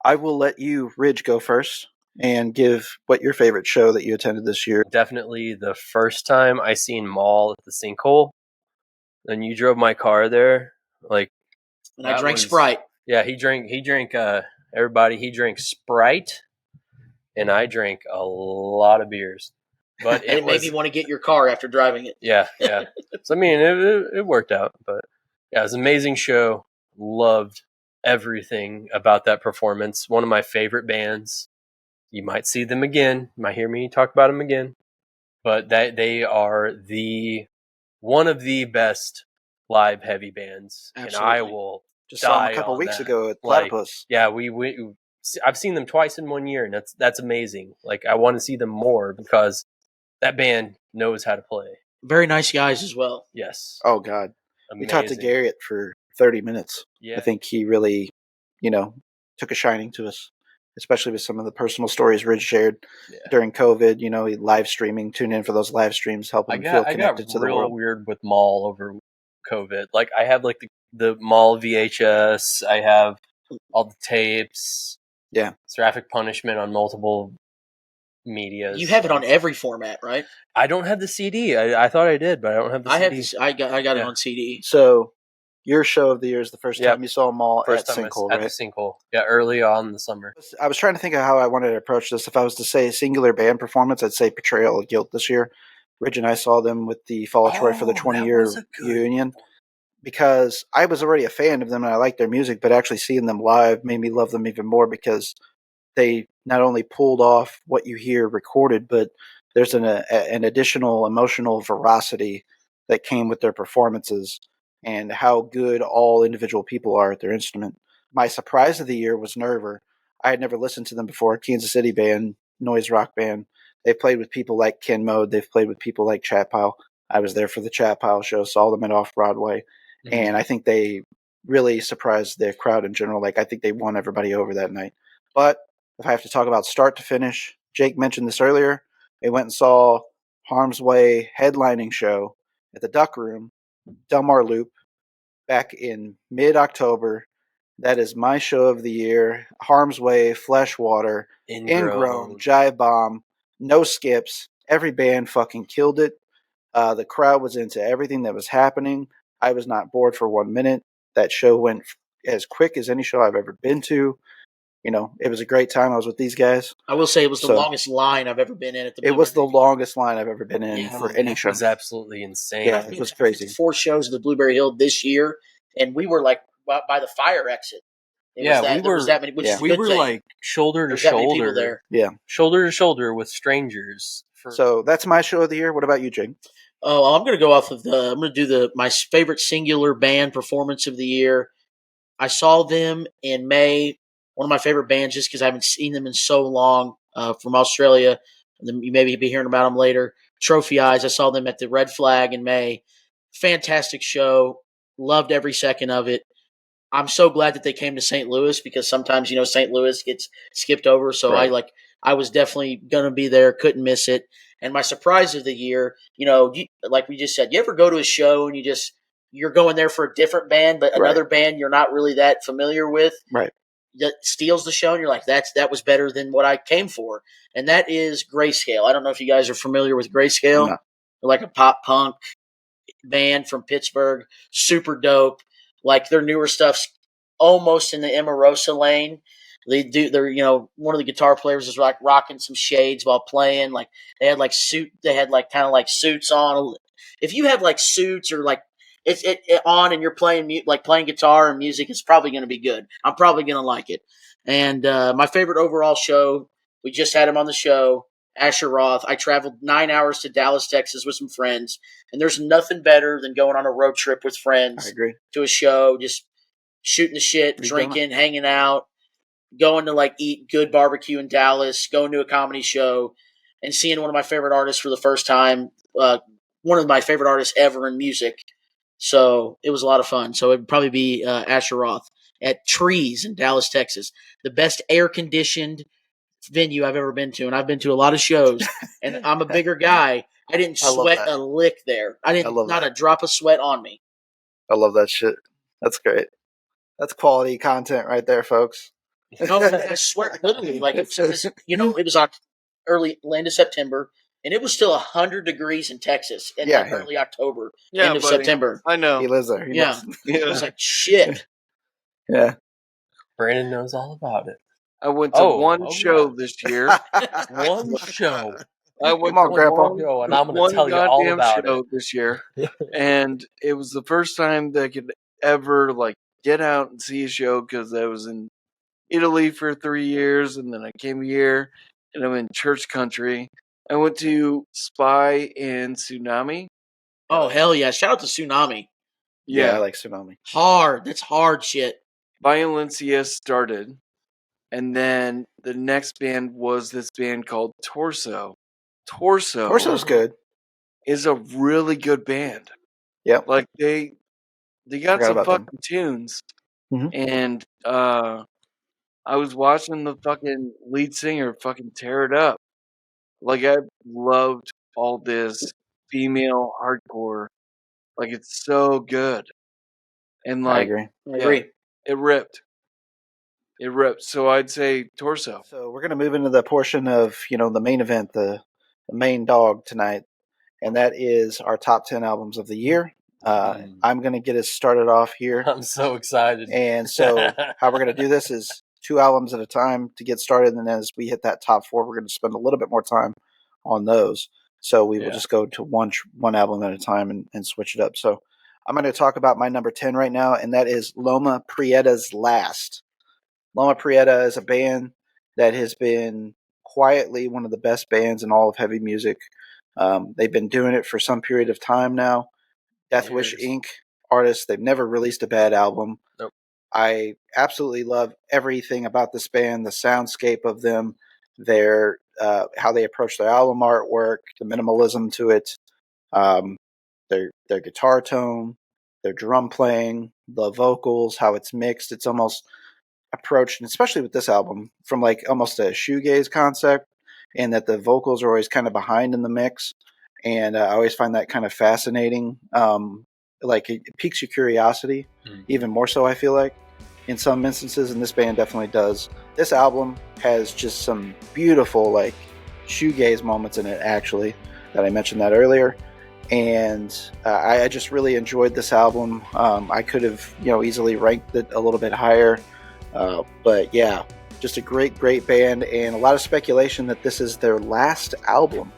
I will let you, Ridge, go first and give what your favorite show that you attended this year.
Definitely the first time I seen Maul at the Sinkhole. Then you drove my car there.
And I drank Sprite.
Yeah, he drank everybody, he drank Sprite, and I drank a lot of beers. But
it made me want to get your car after driving it.
Yeah. So, it worked out. But, yeah, it was an amazing show. Loved everything about that performance. One of my favorite bands. You might see them again. You might hear me talk about them again. But they are one of the best live heavy bands. Absolutely. And I will
just saw them a couple weeks ago at Platypus.
I've seen them twice in 1 year, and that's amazing. I want to see them more because that band knows how to play.
Very nice guys as well.
Yes.
Oh God, amazing. We talked to Garrett for 30 minutes.
Yeah,
I think he really, took a shining to us, especially with some of the personal stories Ridge shared during COVID. He live streaming, tune in for those live streams, helping him feel connected to the world.
I got real weird with Maul over COVID. I have the Maul VHS. I have all the tapes.
Yeah.
Traffic Punishment on multiple medias.
You have it on every format, right?
I don't have the CD. I thought I did, but I don't have the CD.
I got it on CD.
So your show of the year is the first time you saw Maul at Sinkhole, right?
At the Sinkhole. Yeah, early on in the summer.
I was trying to think of how I wanted to approach this. If I was to say a singular band performance, I'd say Betrayal of Guilt this year. Ridge and I saw them with the Fall of Troy for the 20-year reunion. Because I was already a fan of them and I liked their music, but actually seeing them live made me love them even more because they not only pulled off what you hear recorded, but there's an additional emotional veracity that came with their performances and how good all individual people are at their instrument. My surprise of the year was Nerver. I had never listened to them before. Kansas City band, noise rock band. They've played with people like Ken Mode. They've played with people like Chat Pile. I was there for the Chat Pile show, saw them at Off-Broadway. Mm-hmm. And I think they really surprised the crowd in general. I think they won everybody over that night. But if I have to talk about start to finish, Jake mentioned this earlier. They went and saw Harm's Way headlining show at the Duck Room, Delmar Loop, back in mid-October. That is my show of the year. Harm's Way, Fleshwater, Ingrown, Jive Bomb, no skips. Every band fucking killed it. The crowd was into everything that was happening. I was not bored for 1 minute. That show went as quick as any show I've ever been to. It was a great time. I was with these guys.
I will say it was the
So-
longest line I've ever been in at the
It was the
Blueberry.
longest line I've ever been in
Yeah,
for
It
any show.
was absolutely insane.
Yeah, it was crazy.
4 shows at the Blueberry Hill this year, and we were like by the fire exit.
Yeah,
there was that many. Which is a
we
good
were
thing.
like shoulder to
There's that many people
shoulder,
there.
shoulder to shoulder with strangers.
So that's my show of the year. What about you, Jake?
Oh, I'm going to go off of I'm going to do my favorite singular band performance of the year. I saw them in May. One of my favorite bands, just because I haven't seen them in so long, from Australia. And then you maybe be hearing about them later. Trophy Eyes. I saw them at the Red Flag in May. Fantastic show. Loved every second of it. I'm so glad that they came to St. Louis, because sometimes, St. Louis gets skipped over. So
Right.
I was definitely going to be there. Couldn't miss it. And my surprise of the year, like we just said, you ever go to a show and you're going there for a different band, but another band you're not really that familiar with,
Right.
that steals the show, and you're like, that was better than what I came for. And that is Grayscale. I don't know if you guys are familiar with Grayscale.
No.
They're like a pop punk band from Pittsburgh. Super dope. Like, their newer stuff's almost in the Emarosa lane. They're one of the guitar players is like rocking some shades while playing. Like, they had kind of like suits on. If you have like suits or like it on and you're playing playing guitar and music, it's probably going to be good. I'm probably going to like it. And my favorite overall show, we just had him on the show, Asher Roth. I traveled 9 hours to Dallas, Texas with some friends, and there's nothing better than going on a road trip with
I
friends
agree.
to a show, just shooting the shit,
We've
drinking, hanging out, going to like eat good barbecue in Dallas, going to a comedy show, and seeing one of my favorite artists for the first time, one of my favorite artists ever in music. So it was a lot of fun. So it'd probably be Asher Roth at Trees in Dallas, Texas, the best air-conditioned venue I've ever been to. And I've been to a lot of shows, and I'm a bigger guy. I didn't
I love
sweat
that.
a lick there.
love
Not
that.
a drop of sweat on me.
I love that shit. That's great. That's quality content right there, folks.
No, I swear, literally, like it was early end of September, and it was still 100 degrees in Texas in
Yeah,
early October,
Yeah,
end of
buddy.
September.
I know.
He lives there. He
Yeah,
knows.
it was like shit.
Yeah.
Brandon knows all about it.
I went to one show this year.
One show.
I went
Come on,
to
Grandpa.
one,
Yo, and I'm going
one
to tell you all
goddamn
about
show
it.
this year, and it was the first time that I could ever like get out and see a show, because I was in Italy for 3 years, and then I came here, and I'm in church country. I went to Spy and Tsunami.
Oh hell yeah! Shout out to Tsunami.
Yeah, I like Tsunami.
Hard. That's hard shit.
Violencia started, and then the next band was this band called Torso.
Torso's good.
is a really good band.
Yep.
Like they got
Forgot
some
about them.
fucking tunes,
Mhm.
and I was watching the fucking lead singer fucking tear it up. Like, I loved all this female hardcore. Like, it's so good, and
I
like
agree.
I
Yeah.
agree.
it ripped. It ripped. So I'd say Torso.
So we're going to move into the portion of, the main event, the main dog tonight, and that is our top 10 albums of the year. I'm going to get us started off here.
I'm so excited.
And so how we're going to do this is 2 albums at a time to get started, and then as we hit that top 4, we're going to spend a little bit more time on those. So we will just go to one album at a time and switch it up. So I'm going to talk about my number 10 right now, and that is Loma Prieta's Last. Loma Prieta is a band that has been quietly one of the best bands in all of heavy music. They've been doing it for some period of time now. Death Wish Inc. artists, they've never released a bad album.
Nope.
I absolutely love everything about this band, the soundscape of them, their how they approach their album artwork, the minimalism to it, their guitar tone, their drum playing, the vocals, how it's mixed. It's almost approached, and especially with this album, from like almost a shoegaze concept, and that the vocals are always kind of behind in the mix. And I always find that kind of fascinating. Like it piques your curiosity, even more so, I feel like, in some instances, and this band definitely does. This album has just some beautiful, like, shoegaze moments in it, actually, that I mentioned that earlier. And I just really enjoyed this album. I could have, easily ranked it a little bit higher. But yeah, Just a great, great band, and a lot of speculation that this is their last album,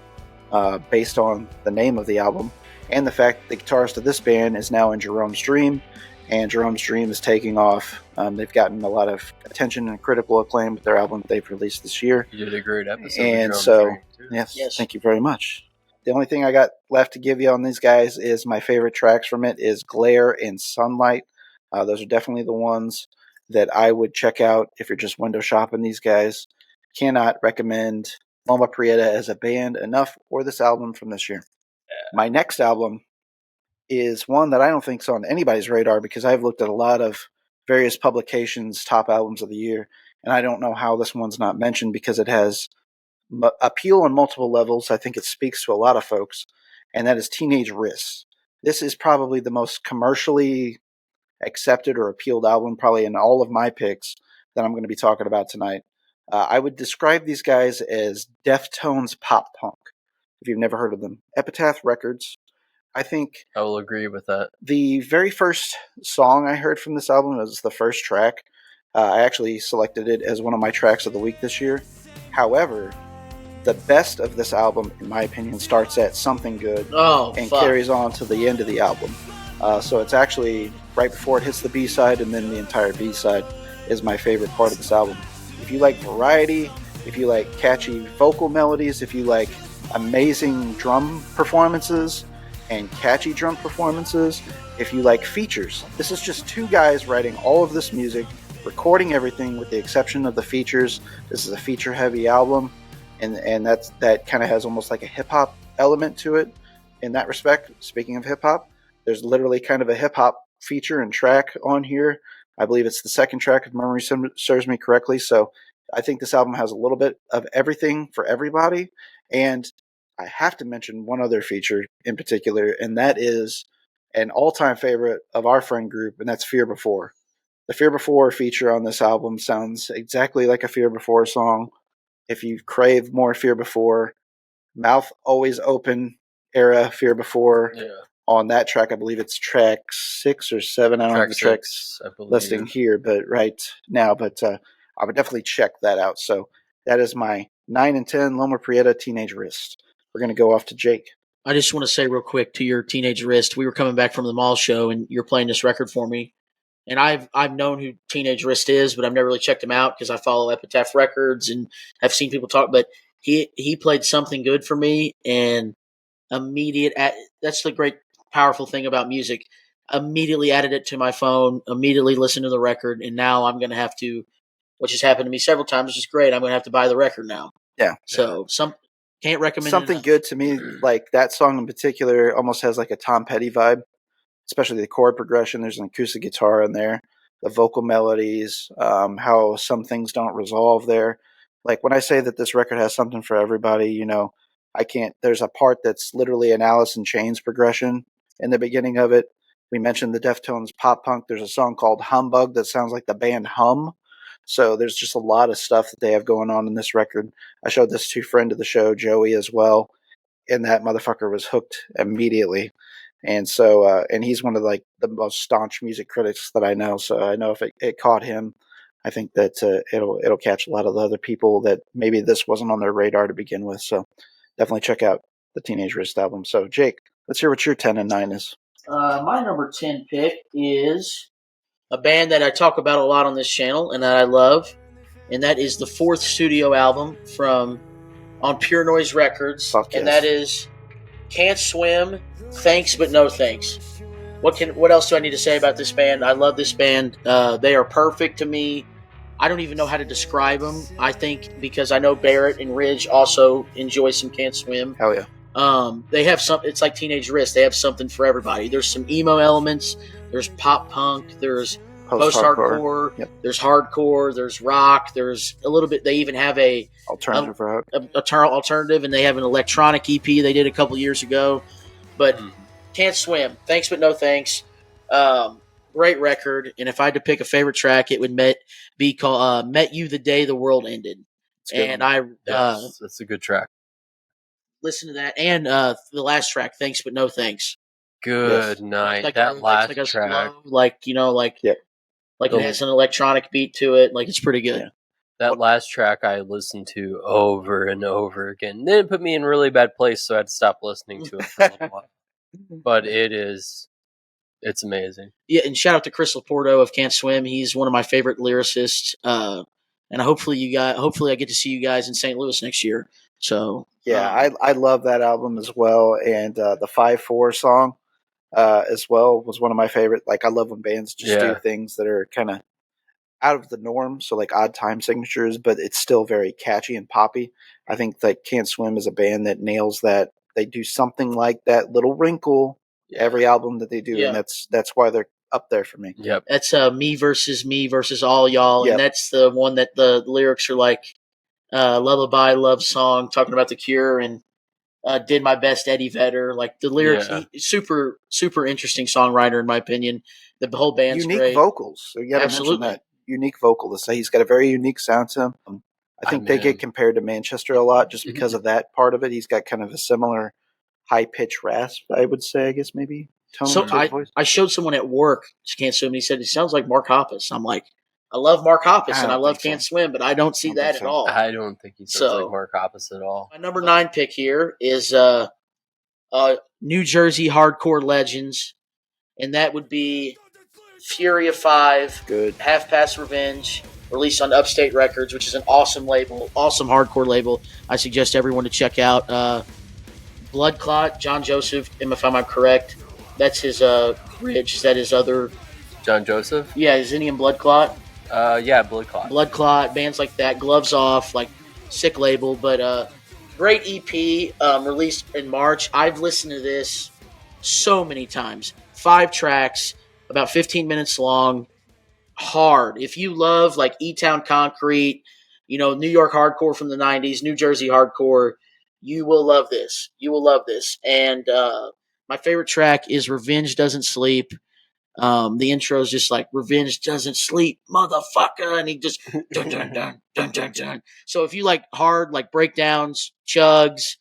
based on the name of the album, and the fact that the guitarist of this band is now in Jerome's Dream, and Jerome's Dream is taking off. They've gotten a lot of attention and critical acclaim with their album that they've released this year.
You did a great episode.
And
with
so,
Dream, too.
yes, thank you very much. The only thing I got left to give you on these guys is my favorite tracks from it is Glare and Sunlight. Those are definitely the ones that I would check out if you're just window shopping these guys. Cannot recommend Loma Prieta as a band enough, or this album from this year. My next album is one that I don't think is on anybody's radar, because I've looked at a lot of various publications' top albums of the year, and I don't know how this one's not mentioned, because it has appeal on multiple levels. I think it speaks to a lot of folks, and that is Teenage Wrist. This is probably the most commercially accepted or appealed album probably in all of my picks that I'm going to be talking about tonight. I would describe these guys as Deftones pop punk, if you've never heard of them. Epitaph Records. I think
I will agree with that.
the very first song I heard from this album was the first track. I actually selected it as one of my tracks of the week this year. However, the best of this album, in my opinion, starts at Something Good and carries on to the end of the album. So it's actually right before it hits the B-side, and then the entire B-side is my favorite part of this album. If you like variety, if you like catchy vocal melodies, if you like amazing drum performances and catchy drum performances, if you like features, this is just two guys writing all of this music, recording everything with the exception of the features. This is a feature-heavy album, and that kind of has almost like a hip-hop element to it in that respect. Speaking of hip-hop, there's literally kind of a hip-hop feature and track on here. I believe it's the second track, if memory serves me correctly. So I think this album has a little bit of everything for everybody. And I have to mention one other feature in particular, and that is an all-time favorite of our friend group, and that's Fear Before. The Fear Before feature on this album sounds exactly like a Fear Before song. If you crave more Fear Before, Mouth Always Open era Fear Before.
Yeah.
On that track, I believe it's track 6 or 7. I don't have the track listing here, but right now. But I would definitely check that out. So that is my 9 and 10 Loma Prieta Teenage Wrist. We're going to go off to Jake.
I just want to say real quick to your Teenage Wrist, we were coming back from the Maul show, and you're playing this record for me. And I've known who Teenage Wrist is, but I've never really checked him out because I follow Epitaph Records and have seen people talk. But he played Something Good for me, and that's the great, powerful thing about music. Immediately added it to my phone, immediately listened to the record, and now I'm going to have to, which has happened to me several times, which is great, I'm going to have to buy the record now.
Yeah.
So can't recommend
Something Good to me, like that song in particular, almost has like a Tom Petty vibe, especially the chord progression. There's an acoustic guitar in there, the vocal melodies, how some things don't resolve there. Like when I say that this record has something for everybody, there's a part that's literally an Alice in Chains progression in the beginning of it. We mentioned the Deftones pop punk. There's a song called Humbug that sounds like the band Hum. So there's just a lot of stuff that they have going on in this record. I showed this to a friend of the show, Joey, as well, and that motherfucker was hooked immediately. And so, and he's one of the most staunch music critics that I know. So I know if it caught him, I think that it'll catch a lot of the other people that maybe this wasn't on their radar to begin with. So definitely check out the Teenage Wrist album. So Jake, let's hear what your 10 and 9 is.
My number 10 pick is a band that I talk about a lot on this channel and that I love, and that is the 4th studio album on Pure Noise Records, and that is Can't Swim, Thanks But No Thanks. What else do I need to say about this band? I love this band. They are perfect to me. I don't even know how to describe them. I think because I know Barrett and Ridgee also enjoy some Can't Swim.
Hell yeah.
They have it's like Teenage Wrist. They have something for everybody. There's some emo elements. There's pop punk. There's post-hardcore. Yep. There's hardcore. There's rock. There's a little bit. They even have alternative rock. Alternative, and they have an electronic EP they did a couple years ago. But Can't Swim. Thanks But No Thanks. Great record. And if I had to pick a favorite track, it would be called Met You the Day the World Ended. And
that's a good track.
Listen to that, and the last track, Thanks But No Thanks.
Good night. Like that last track,
slow, it has an electronic beat to it. Like it's pretty good.
That last track I listened to over and over again. Then it put me in a really bad place, so I had to stop listening to it for a little while. But it's amazing.
Yeah, and shout out to Chris Laporto of Can't Swim. He's one of my favorite lyricists. And hopefully I get to see you guys in St. Louis next year. So
yeah, I love that album as well, and the 5-4 song as well was one of my favorite. Like, I love when bands just do things that are kind of out of the norm, so like odd time signatures, but it's still very catchy and poppy. I think that Can't Swim is a band that nails that. They do something like that little wrinkle every album that they do, and that's why they're up there for me.
Yep.
That's me versus all y'all, and that's the one that the lyrics are like lullaby love song talking about the Cure and did my best Eddie Vedder. Like the lyrics, super interesting songwriter in my opinion. The whole band's
unique
great.
vocals. So you got to mention that unique vocalist. He's got a very unique sound to him. I think they get compared to Manchester a lot just because of that part of it. He's got kind of a similar high pitch rasp, I would say. I guess maybe tone to his voice.
I showed someone at work Can't Swim, and he said it sounds like Mark Hoppus. I'm like, I love Mark Hoppus and I love Can't Swim, but I don't see that at all.
I don't think he sounds like Mark Hoppus at all.
My number 9 pick here is New Jersey hardcore legends, and that would be Fury of 5,
good
Half Past Revenge, released on Upstate Records, which is an awesome label, awesome hardcore label. I suggest everyone to check out. Blood Clot, John Joseph, if I'm correct, that's his bridge. Is that his other?
John Joseph?
Yeah, isn't he in Blood Clot?
Yeah, Blood Clot.
Blood Clot, bands like that, Gloves Off, like sick label, but great EP released in March. I've listened to this so many times. 5 tracks, about 15 minutes long, hard. If you love like E-Town Concrete, New York hardcore from the 90s, New Jersey hardcore, you will love this. You will love this. And my favorite track is Revenge Doesn't Sleep. The intro is just like, Revenge doesn't sleep, motherfucker. And he just, dun, dun, dun, dun, dun, dun. So if you like hard, like breakdowns, chugs,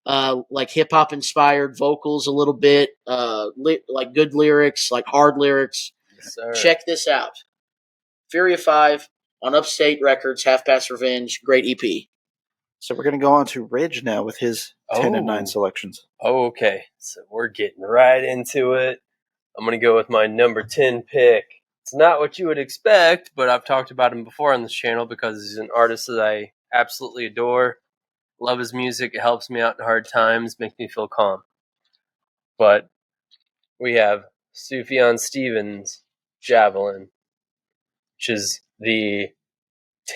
like hip hop inspired vocals a little bit, like good lyrics, like hard lyrics, check this out. Fury of 5 on Upstate Records, Half Past Revenge, great EP.
So we're going to go on to Ridge now with his 10 and 9 selections.
Okay, so we're getting right into it. I'm going to go with my number 10 pick. It's not what you would expect, but I've talked about him before on this channel because he's an artist that I absolutely adore. Love his music. It helps me out in hard times, makes me feel calm. But we have Sufjan Stevens' Javelin, which is the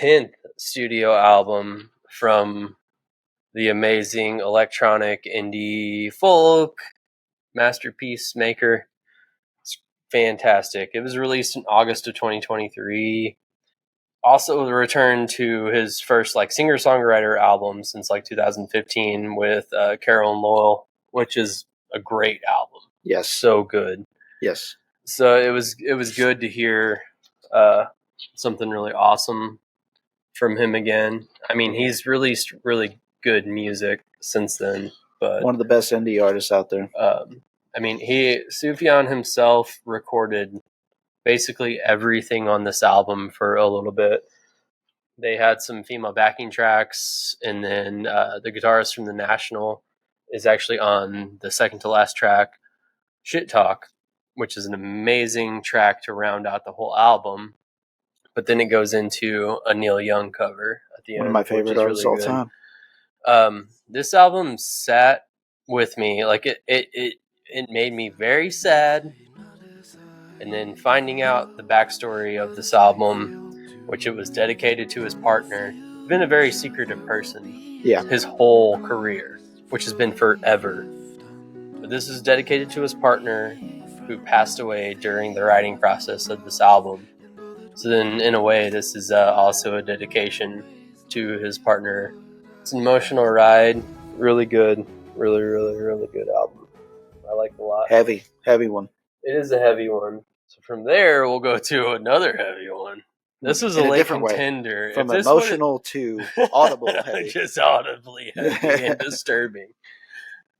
10th studio album from the amazing electronic indie folk masterpiece maker. It's fantastic. It was released in August of 2023. Also the return to his first like singer-songwriter album since like 2015 with Carol and Loyal, which is a great album.
Yes.
So good.
Yes.
So it was good to hear something really awesome from him again. I mean, he's released really good music since then, but
one of the best indie artists out there.
I mean, Sufjan himself recorded basically everything on this album for a little bit. They had some female backing tracks, and then the guitarist from The National is actually on the second to last track, Shit Talk, which is an amazing track to round out the whole album. But then it goes into a Neil Young cover at the end.
One of my favorite artists of all
time. This album sat with me. Like it made me very sad. And then finding out the backstory of this album, which it was dedicated to his partner, he's been a very secretive person.
Yeah.
His whole career, which has been forever. But this is dedicated to his partner who passed away during the writing process of this album. So then, in a way, this is also a dedication to his partner. It's an emotional ride. Really good. Really, really, really good album. I like it a lot.
Heavy one.
It is a heavy one. So from there, we'll go to another heavy one. This is a late contender.
From emotional to audible heavy.
Just audibly heavy and disturbing.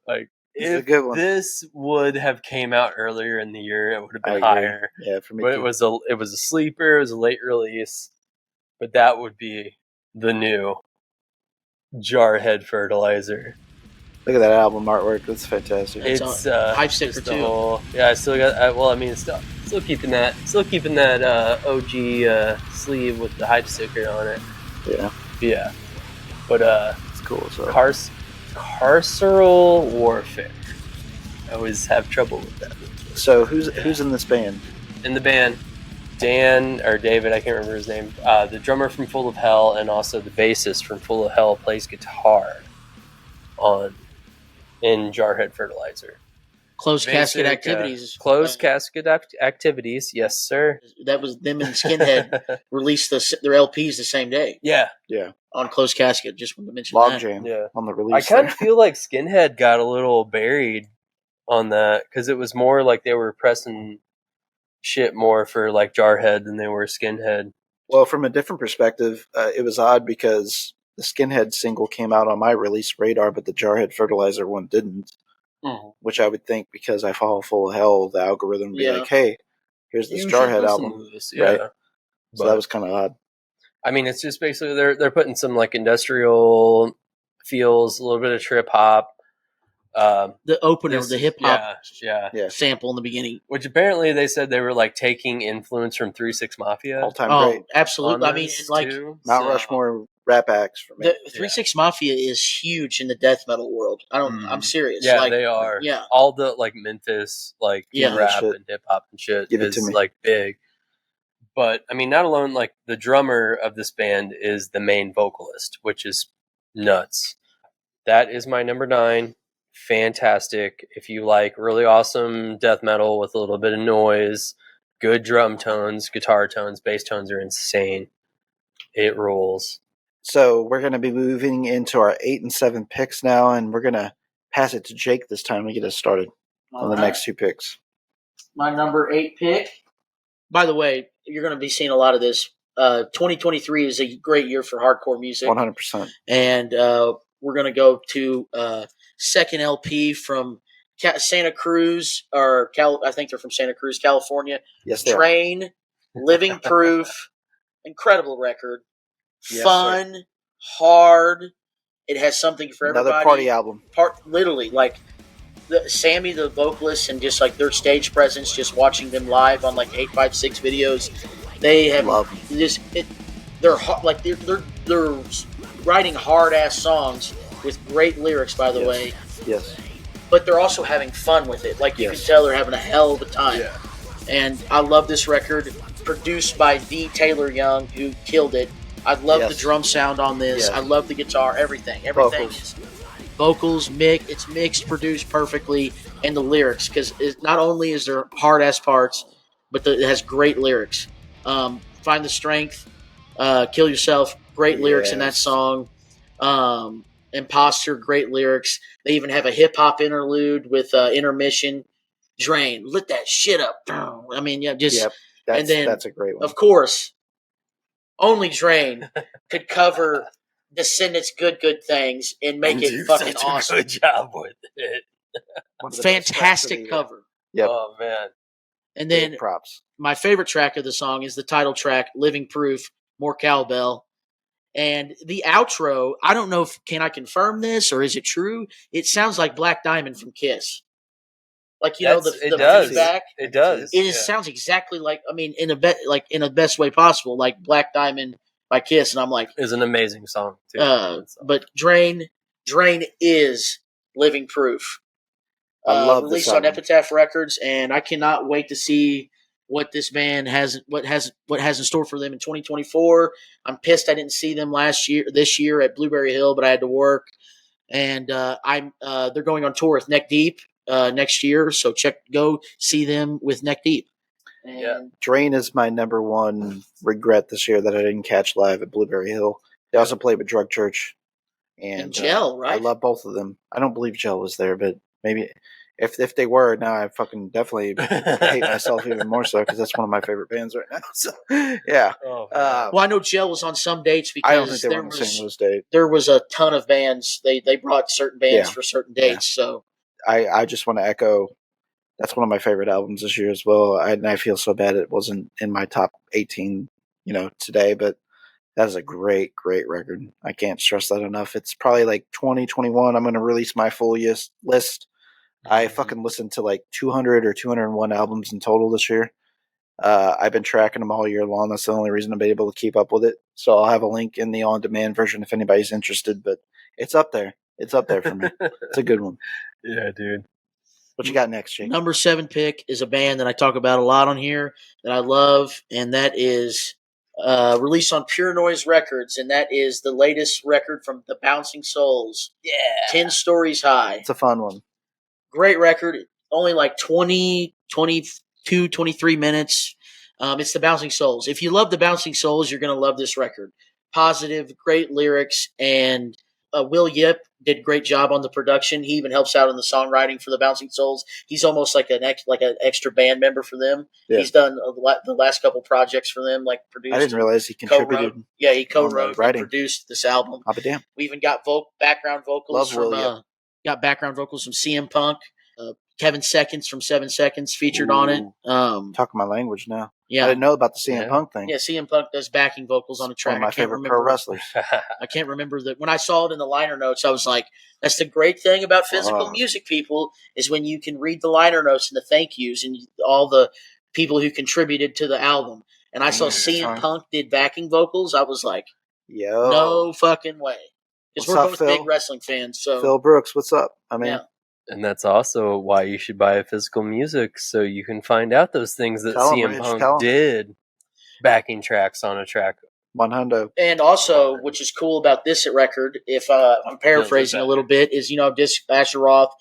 Like, if this would have came out earlier in the year, it would have been higher.
Yeah, for me
but
too.
It was a sleeper. It was a late release. but that would be the new Jarhead Fertilizer.
Look at that album artwork. That's fantastic.
It's hype sticker too.
I still got. Well, I mean, still keeping that OG sleeve with the hype sticker on it. Yeah. But
it's cool. So
carceral warfare. I always have trouble with that.
So who's in this band?
In the band, Dan or David, I can't remember his name. The drummer from Full of Hell and also the bassist from Full of Hell plays guitar in Jarhead Fertilizer.
Closed casket activities.
Closed casket activities, yes, sir.
That was them and Skinhead released their LPs the same day.
Yeah.
On Closed Casket. Just wanted to mention
Log
that.
Jam.
Yeah.
On the release.
I kind of feel like Skinhead got a little buried on that because it was more like they were pressing shit more for like Jarhead than they were Skinhead.
Well, from a different perspective, it was odd because the Skinhead single came out on my release radar, but the Jarhead Fertilizer one didn't. Mm-hmm. Which I would think because I follow Full of Hell, the algorithm would be like, hey, here's this Jarhead album. Right? So that was kind of odd.
I mean, it's just basically they're putting some like industrial feels, a little bit of trip hop.
The opener, the hip hop
yeah,
sample in the beginning.
Which apparently they said they were like taking influence from 3-6 Mafia.
All time great.
Absolutely. I mean, like
Mount Rushmore rap acts for me.
The 3-6 Mafia is huge in the death metal world. I'm serious.
Yeah,
like,
they are.
Yeah.
All the like Memphis rap and hip hop and shit is like big. But I mean, not alone like the drummer of this band is the main vocalist, which is nuts. That is my number 9. Fantastic. If you like really awesome death metal with a little bit of noise, good drum tones, guitar tones, bass tones are insane. It rules.
So we're going to be moving into our 8 and 7 picks now, and we're going to pass it to Jake this time to get us started on the next 2 picks.
My number 8 pick. By the way, you're going to be seeing a lot of this. 2023 is a great year for hardcore music.
100%.
And we're going to go to second LP from Santa Cruz, I think they're from Santa Cruz, California.
Yes,
Train, Living Proof, incredible record.
Yes,
fun, hard. It has something for everybody.
Another party album.
Literally, like Sammy, the vocalist, and just like their stage presence, just watching them live on like 856 videos. They have just they're writing hard ass songs with great lyrics, by the way.
Yes.
But they're also having fun with it. Like you can tell they're having a hell of a time.
Yeah.
And I love this record, produced by D. Taylor Young, who killed it. I love the drum sound on this. I love the guitar, everything. Vocals, it's mixed, produced perfectly, and the lyrics, because not only is there hard ass parts, but it has great lyrics. Find the Strength, Kill Yourself, great lyrics in that song. Imposter, great lyrics. They even have a hip hop interlude with intermission. Drain, lit that shit up. I mean, that's a great one. Of course, only Drain could cover Descendants' Good Things and make it fucking awesome.
Good job with it.
Fantastic cover.
Yep.
Oh man.
And then
props.
My favorite track of the song is the title track, Living Proof, more cowbell. And the outro, I don't know can I confirm this or is it true? It sounds like Black Diamond from Kiss. Like, you know, the feedback.
It does.
It sounds exactly like, I mean, in the best way possible, like Black Diamond by Kiss. And I'm like,
it's an amazing song too.
But Drain is Living Proof.
I love
released on Epitaph Records, and I cannot wait to see what this band has in store for them in 2024. I'm pissed I didn't see them this year at Blueberry Hill, but I had to work. And they're going on tour with Neck Deep next year, so go see them with Neck Deep. And
Drain is my number 1 regret this year that I didn't catch live at Blueberry Hill. They also played with Drug Church and
Gel, right?
I love both of them. I don't believe Gel was there, but maybe if they were, now I fucking definitely hate myself even more so because that's one of my favorite bands right now. So yeah.
Well, I know Gel was on some dates because
I don't think they were on the same those dates.
There was a ton of bands. They brought certain bands for certain dates. So
I just want to echo. That's one of my favorite albums this year as well. And I feel so bad it wasn't in my top 18, today, but That is a great, great record. I can't stress that enough. It's probably like 2021. I'm going to release my full list. I fucking listened to like 200 or 201 albums in total this year. I've been tracking them all year long. That's the only reason I've been able to keep up with it. So I'll have a link in the on-demand version if anybody's interested. But it's up there. It's up there for me. It's a good one.
Yeah, dude.
What you got next, Jake?
Number 7 pick is a band that I talk about a lot on here that I love, and that is released on Pure Noise Records, and that is the latest record from the Bouncing Souls.
Yeah.
10 Stories High.
It's a fun one.
Great record. Only like 20, 22, 23 minutes. It's the Bouncing Souls. If you love the Bouncing Souls, you're going to love this record. Positive, great lyrics, and Will Yip did a great job on the production. He even helps out in the songwriting for the Bouncing Souls. He's almost like an extra band member for them. Yeah. He's done the last couple projects for them, like produced.
I didn't realize he contributed.
Co-wrote. Yeah, he co-wrote and produced this album.
I'll be damned.
We even got background vocals from CM Punk. Kevin Seconds from 7 Seconds featured on it.
Talking my language now.
Yeah.
I didn't know about the CM Punk thing.
Yeah, CM Punk does backing vocals on a track.
One of my favorite pro wrestlers.
I can't remember that. When I saw it in the liner notes, I was like, that's the great thing about physical music, people, is when you can read the liner notes and the thank yous and all the people who contributed to the album. And I saw CM Punk did backing vocals. I was like, no fucking way. Because we're both big wrestling fans. So
Phil Brooks, what's up? I mean,
and that's also why you should buy physical music, so you can find out those things that CM Punk did, backing tracks on a track.
100.
And also, which is cool about this record, if I'm paraphrasing a little bit, is, Asheroth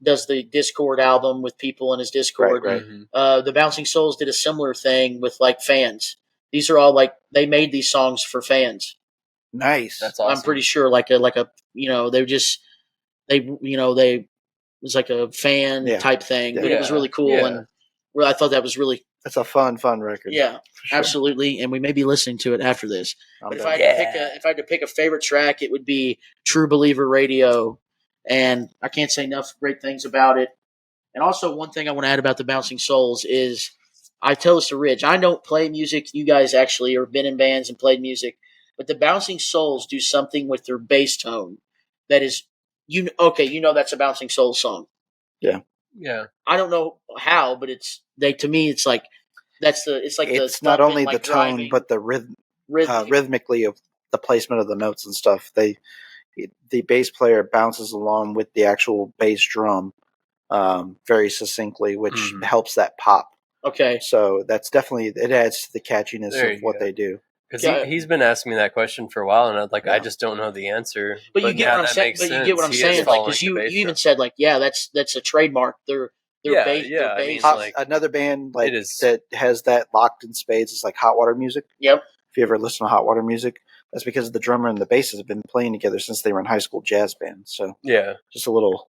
does the Discord album with people in his Discord.
Right.
The Bouncing Souls did a similar thing with like fans. These are all like, they made these songs for fans.
Nice.
That's awesome.
I'm pretty sure it was like a fan type thing, but it was really cool. Yeah. And I thought that was really...
That's a fun record.
Yeah, sure. Absolutely. And we may be listening to it after this. But if I had to pick a favorite track, it would be True Believer Radio. And I can't say enough great things about it. And also, one thing I want to add about the Bouncing Souls is, I tell this to Ridge, I don't play music. You guys actually have been in bands and played music. But the Bouncing Souls do something with their bass tone that is... that's a Bouncing Souls song.
Yeah.
Yeah.
I don't know how, but it's like
it's not only the tone, driving, but the rhythmically of the placement of the notes and stuff. The bass player bounces along with the actual bass drum very succinctly, which helps that pop.
Okay.
So that's definitely, it adds to the catchiness of what they do.
Because he's been asking me that question for a while, and I just don't know the answer.
But you get what I'm saying. But you get what I'm saying, like, because you even said, like, that's a trademark. Their bass.
I mean,
another band that has that locked in spades is like Hot Water Music.
Yep.
If you ever listen to Hot Water Music, that's because the drummer and the bassist have been playing together since they were in high school jazz bands. So just a little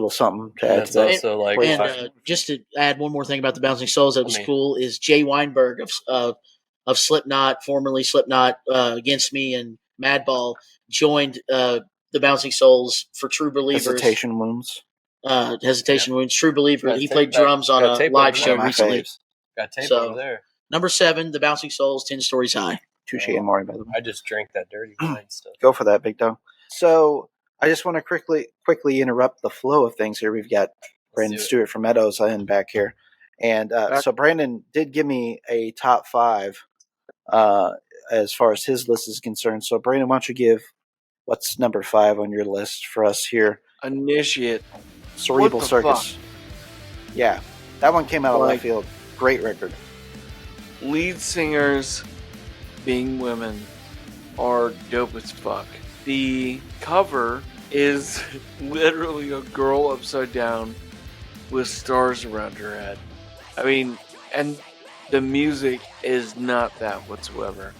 something to add to that.
Also
and just to add one more thing about the Bouncing Souls that was cool is Jay Weinberg of Slipknot, formerly Slipknot, Against Me and Madball, joined the Bouncing Souls for True Believers.
Hesitation Wounds.
Wounds. True Believer. He played drums on a live show recently.
Got tape over there.
Number 7, the Bouncing Souls, 10 Stories High.
Touche and Maury, by the way.
I just drank that dirty wine stuff.
Go for that, big dog. So I just want to quickly interrupt the flow of things here. We've got Brandon Stewart from Meadows in back here. And so Brandon did give me a top 5 as far as his list is concerned. So Brandon, why don't you give what's number 5 on your list for us here?
Initiate.
Cerebral Circus.
Fuck?
Yeah. That one came out of left field. Great record.
Lead singers being women are dope as fuck. The cover is literally a girl upside down with stars around her head. I mean, and the music is not that whatsoever.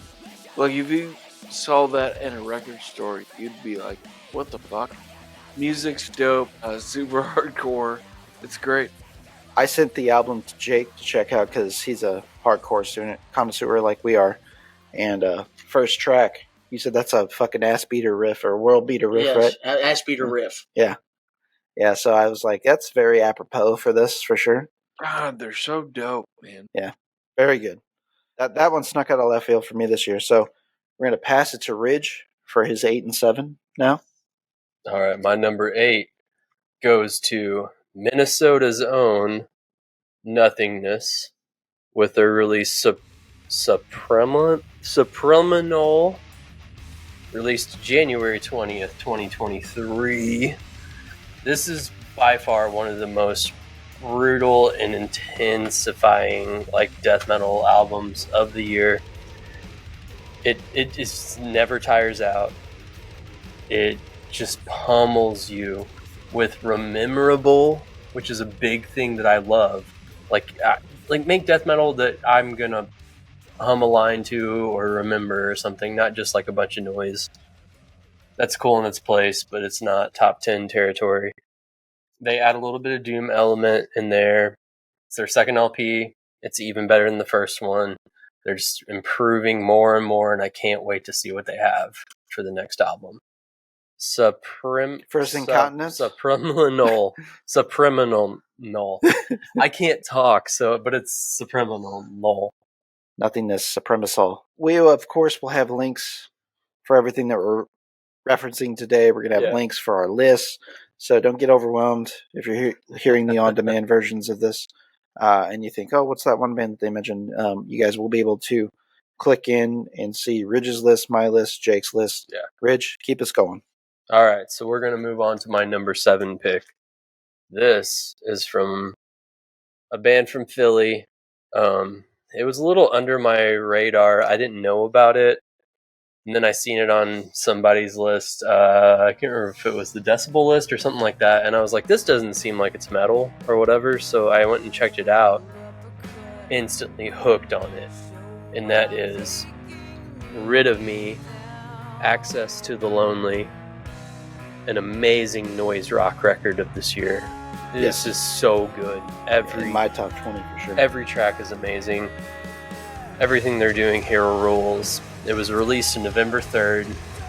Like, if you saw that in a record store, you'd be like, what the fuck? Music's dope, super hardcore. It's great.
I sent the album to Jake to check out because he's a hardcore student, connoisseur like we are. And first track, you said that's a fucking ass beater riff or world beater riff, right?
Ass beater riff.
Yeah. Yeah, so I was like, that's very apropos for this, for sure.
God, they're so dope, man.
Yeah, very good. That one snuck out of left field for me this year. So We're going to pass it to Ridge for his 8 and 7 now.
All right, my number 8 goes to Minnesota's own Nothingness with their release Subliminal, released January 20th, 2023. This is by far one of the most brutal and intensifying death metal albums of the year. It just never tires out. It just pummels you with rememberable, which is a big thing that I love. Make death metal that I'm gonna hum a line to or remember or something, not just a bunch of noise. That's cool in its place, but it's not top 10 territory. They add a little bit of doom element in there. It's their second LP. It's even better than the first one. They're just improving more and more, and I can't wait to see what they have for the next album.
First Incontinence?
Subliminal. I can't talk, but it's subliminal.
Nothingness, Supremasol. We, of course, will have links for everything that we're referencing today. We're going to have links for our lists, so don't get overwhelmed if you're hearing the on-demand versions of this and you think, oh, what's that one band that they mentioned? You guys will be able to click in and see Ridge's list, my list, Jake's list.
Yeah.
Ridge, keep us going.
All right, so we're going to move on to my number 7 pick. This is from a band from Philly. It was a little under my radar. I didn't know about it. And then I seen it on somebody's list. I can't remember if it was the Decibel list or something like that. And I was like, this doesn't seem like it's metal or whatever. So I went and checked it out. Instantly hooked on it. And that is Rid of Me, Access to the Lonely. An amazing noise rock record of this year. This is so good.
In my top 20 for sure.
Every track is amazing. Everything they're doing here rules. It was released on November 3rd,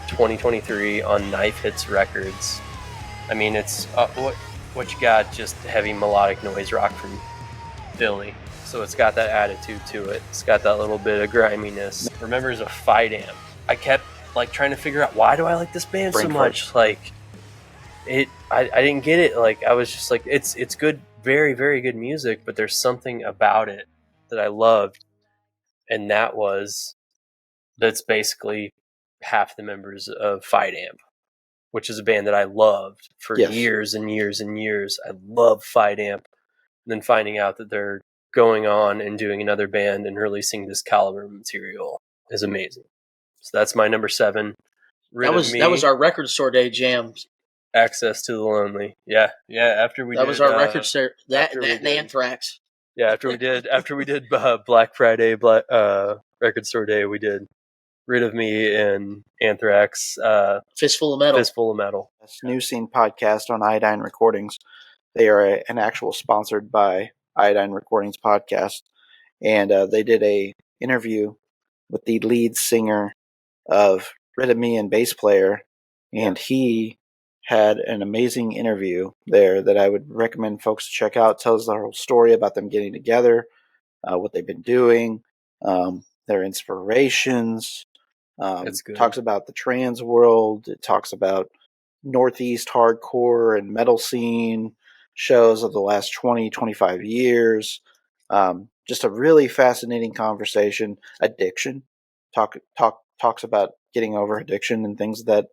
2023 on Knife Hits Records. I mean, it's what you got, just heavy melodic noise rock from Philly. So it's got that attitude to it. It's got that little bit of griminess. Remember, it's a fight amp. I kept trying to figure out, why do I like this band so much? I didn't get it. I was just it's good, very, very good music, but there's something about it that I loved. And that's basically half the members of Fight Amp, which is a band that I loved for years and years and years. I love Fight Amp. And then finding out that they're going on and doing another band and releasing this caliber material is amazing. So that's my number 7.
That was our record store day jam.
Access to the Lonely. Yeah. After we
that was our record store. That and Anthrax.
Yeah, after we did Black Friday, record store day, we did Rid of Me and Anthrax.
Fistful of Metal.
That's New Scene podcast on Iodine Recordings. They are an actual sponsored by Iodine Recordings podcast, and they did a interview with the lead singer of Rid of Me and bass player, and he had an amazing interview there that I would recommend folks to check out. It tells the whole story about them getting together, what they've been doing, their inspirations. Talks about the trans world. It talks about Northeast hardcore and metal scene shows of the last 20, 25 years. Just a really fascinating conversation. Addiction. Talks about getting over addiction and things of that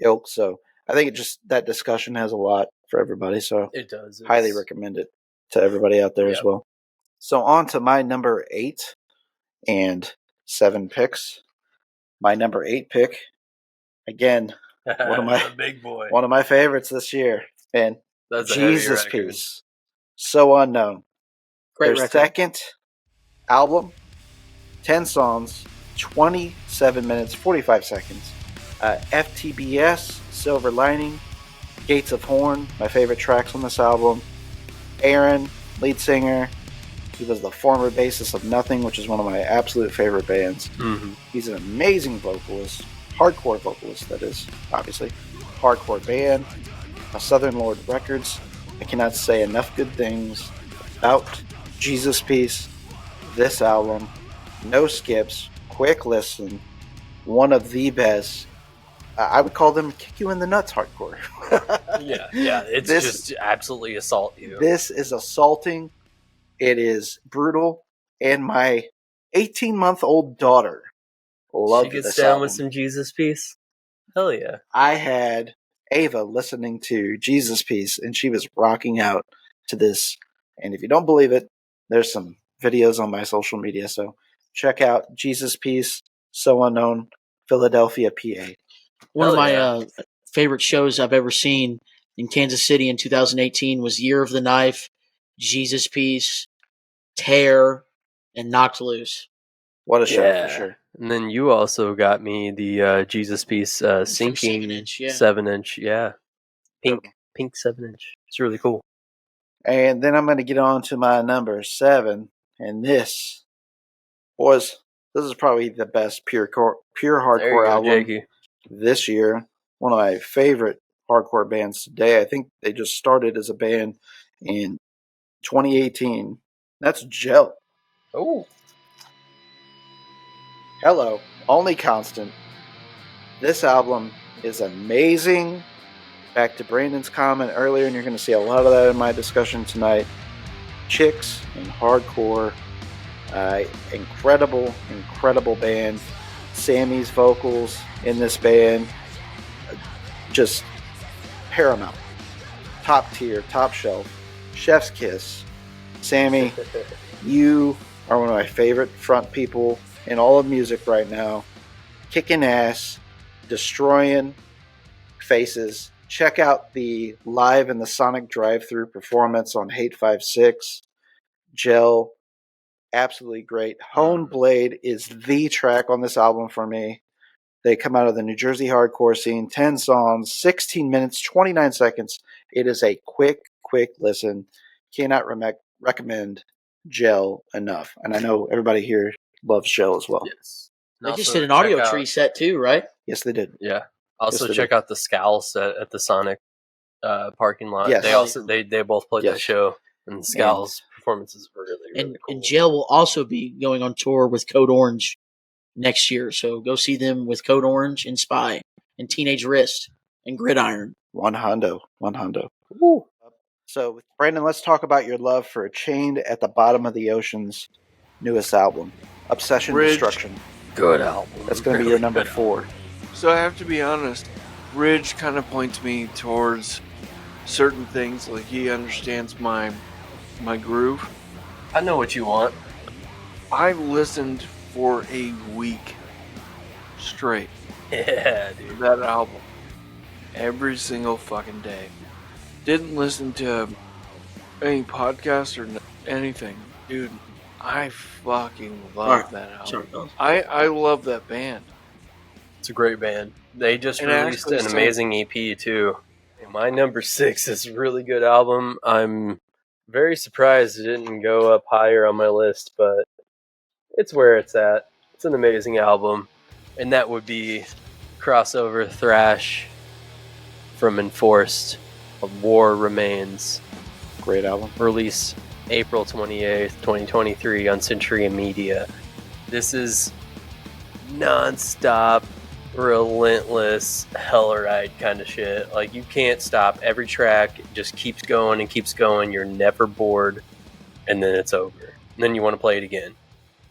ilk. So I think that discussion has a lot for everybody. So
it does.
Highly recommend it to everybody out there as well. So on to my number 8 and 7 picks. My number 8 pick, again, one of my favorites this year, and Jesus Piece. So Unknown.
Great
Their
record.
second album, 10 songs, 27 minutes, 45 seconds. FTBS, Silver Lining, Gates of Horn, my favorite tracks on this album. Aaron, lead singer. He was the former bassist of Nothing, which is one of my absolute favorite bands.
Mm-hmm.
He's an amazing vocalist, hardcore vocalist, that is, obviously. Hardcore band, Southern Lord Records. I cannot say enough good things about Jesus Piece, this album. No skips, quick listen. one of the best. I would call them kick you in the nuts hardcore.
Yeah, it's just absolutely assault you.
This is assaulting. It is brutal, and my 18-month-old daughter loved
she gets
this
down
album.
with some Jesus Piece. Hell yeah!
I had Ava listening to Jesus Piece, and she was rocking out to this. And if you don't believe it, there's some videos on my social media. So check out Jesus Piece, So Unknown, Philadelphia, PA.
One of my favorite shows I've ever seen in Kansas City in 2018 was Year of the Knife, Jesus Piece, Tear, and Knocked Loose.
What a show, for sure.
And then you also got me the Jesus Piece sinking
7-inch, yeah.
7-inch, yeah. Pink 7-inch. It's really cool.
And then I'm going to get on to my number 7, and this is probably the best pure hardcore album
Jakey.
this year. One of my favorite hardcore bands today. I think they just started as a band in 2018. That's Gel.
Oh.
Hello, Only Constant. This album is amazing. Back to Brandon's comment earlier, and you're going to see a lot of that in my discussion tonight. Chicks and hardcore. Incredible band. Sammy's vocals in this band, just paramount. Top tier, top shelf. Chef's kiss. Sammy, you are one of my favorite front people in all of music right now. Kicking ass, destroying faces. Check out the live in the Sonic drive-thru performance on Hate 5-6. Gel, absolutely great. Hone Blade is the track on this album for me. They come out of the New Jersey hardcore scene. 10 songs, 16 minutes, 29 seconds. It is a quick listen. Cannot recommend Gel enough. And I know everybody here loves Gel as well.
Yes.
They just did an audio tree set too, right?
Yes, they did.
Yeah. Also
Yes,
check out the Scowl set at the Sonic parking lot.
Yes.
They both played that show, and Scowl's performances were really cool.
And Gel will also be going on tour with Code Orange next year, so go see them with Code Orange and Spy and Teenage Wrist and Gridiron.
One hundo.
Woo.
So, Brandon, let's talk about your love for Chained at the Bottom of the Ocean's newest album, Obsession
Ridge.
Destruction.
Good album.
That's going to be your number 4.
So I have to be honest, Ridge kind of points me towards certain things, like he understands my groove.
I know what you want.
I listened for a week straight
Yeah,
to
dude.
that album. Every single fucking day. Didn't listen to any podcast or anything. Dude, I fucking love that album.
Sorry,
I love that band.
It's a great band. They just
And
released
actually
an
some-
amazing EP too. And my number 6 is a really good album. I'm very surprised it didn't go up higher on my list, but it's where it's at. It's an amazing album. And that would be crossover thrash from Enforced of War Remains.
Great album.
Release April 28th, 2023 on Century Media. This is non-stop, relentless hell ride kind of shit. Like, you can't stop. Every track just keeps going and keeps going. You're never bored, and then it's over. And then you want to play it again.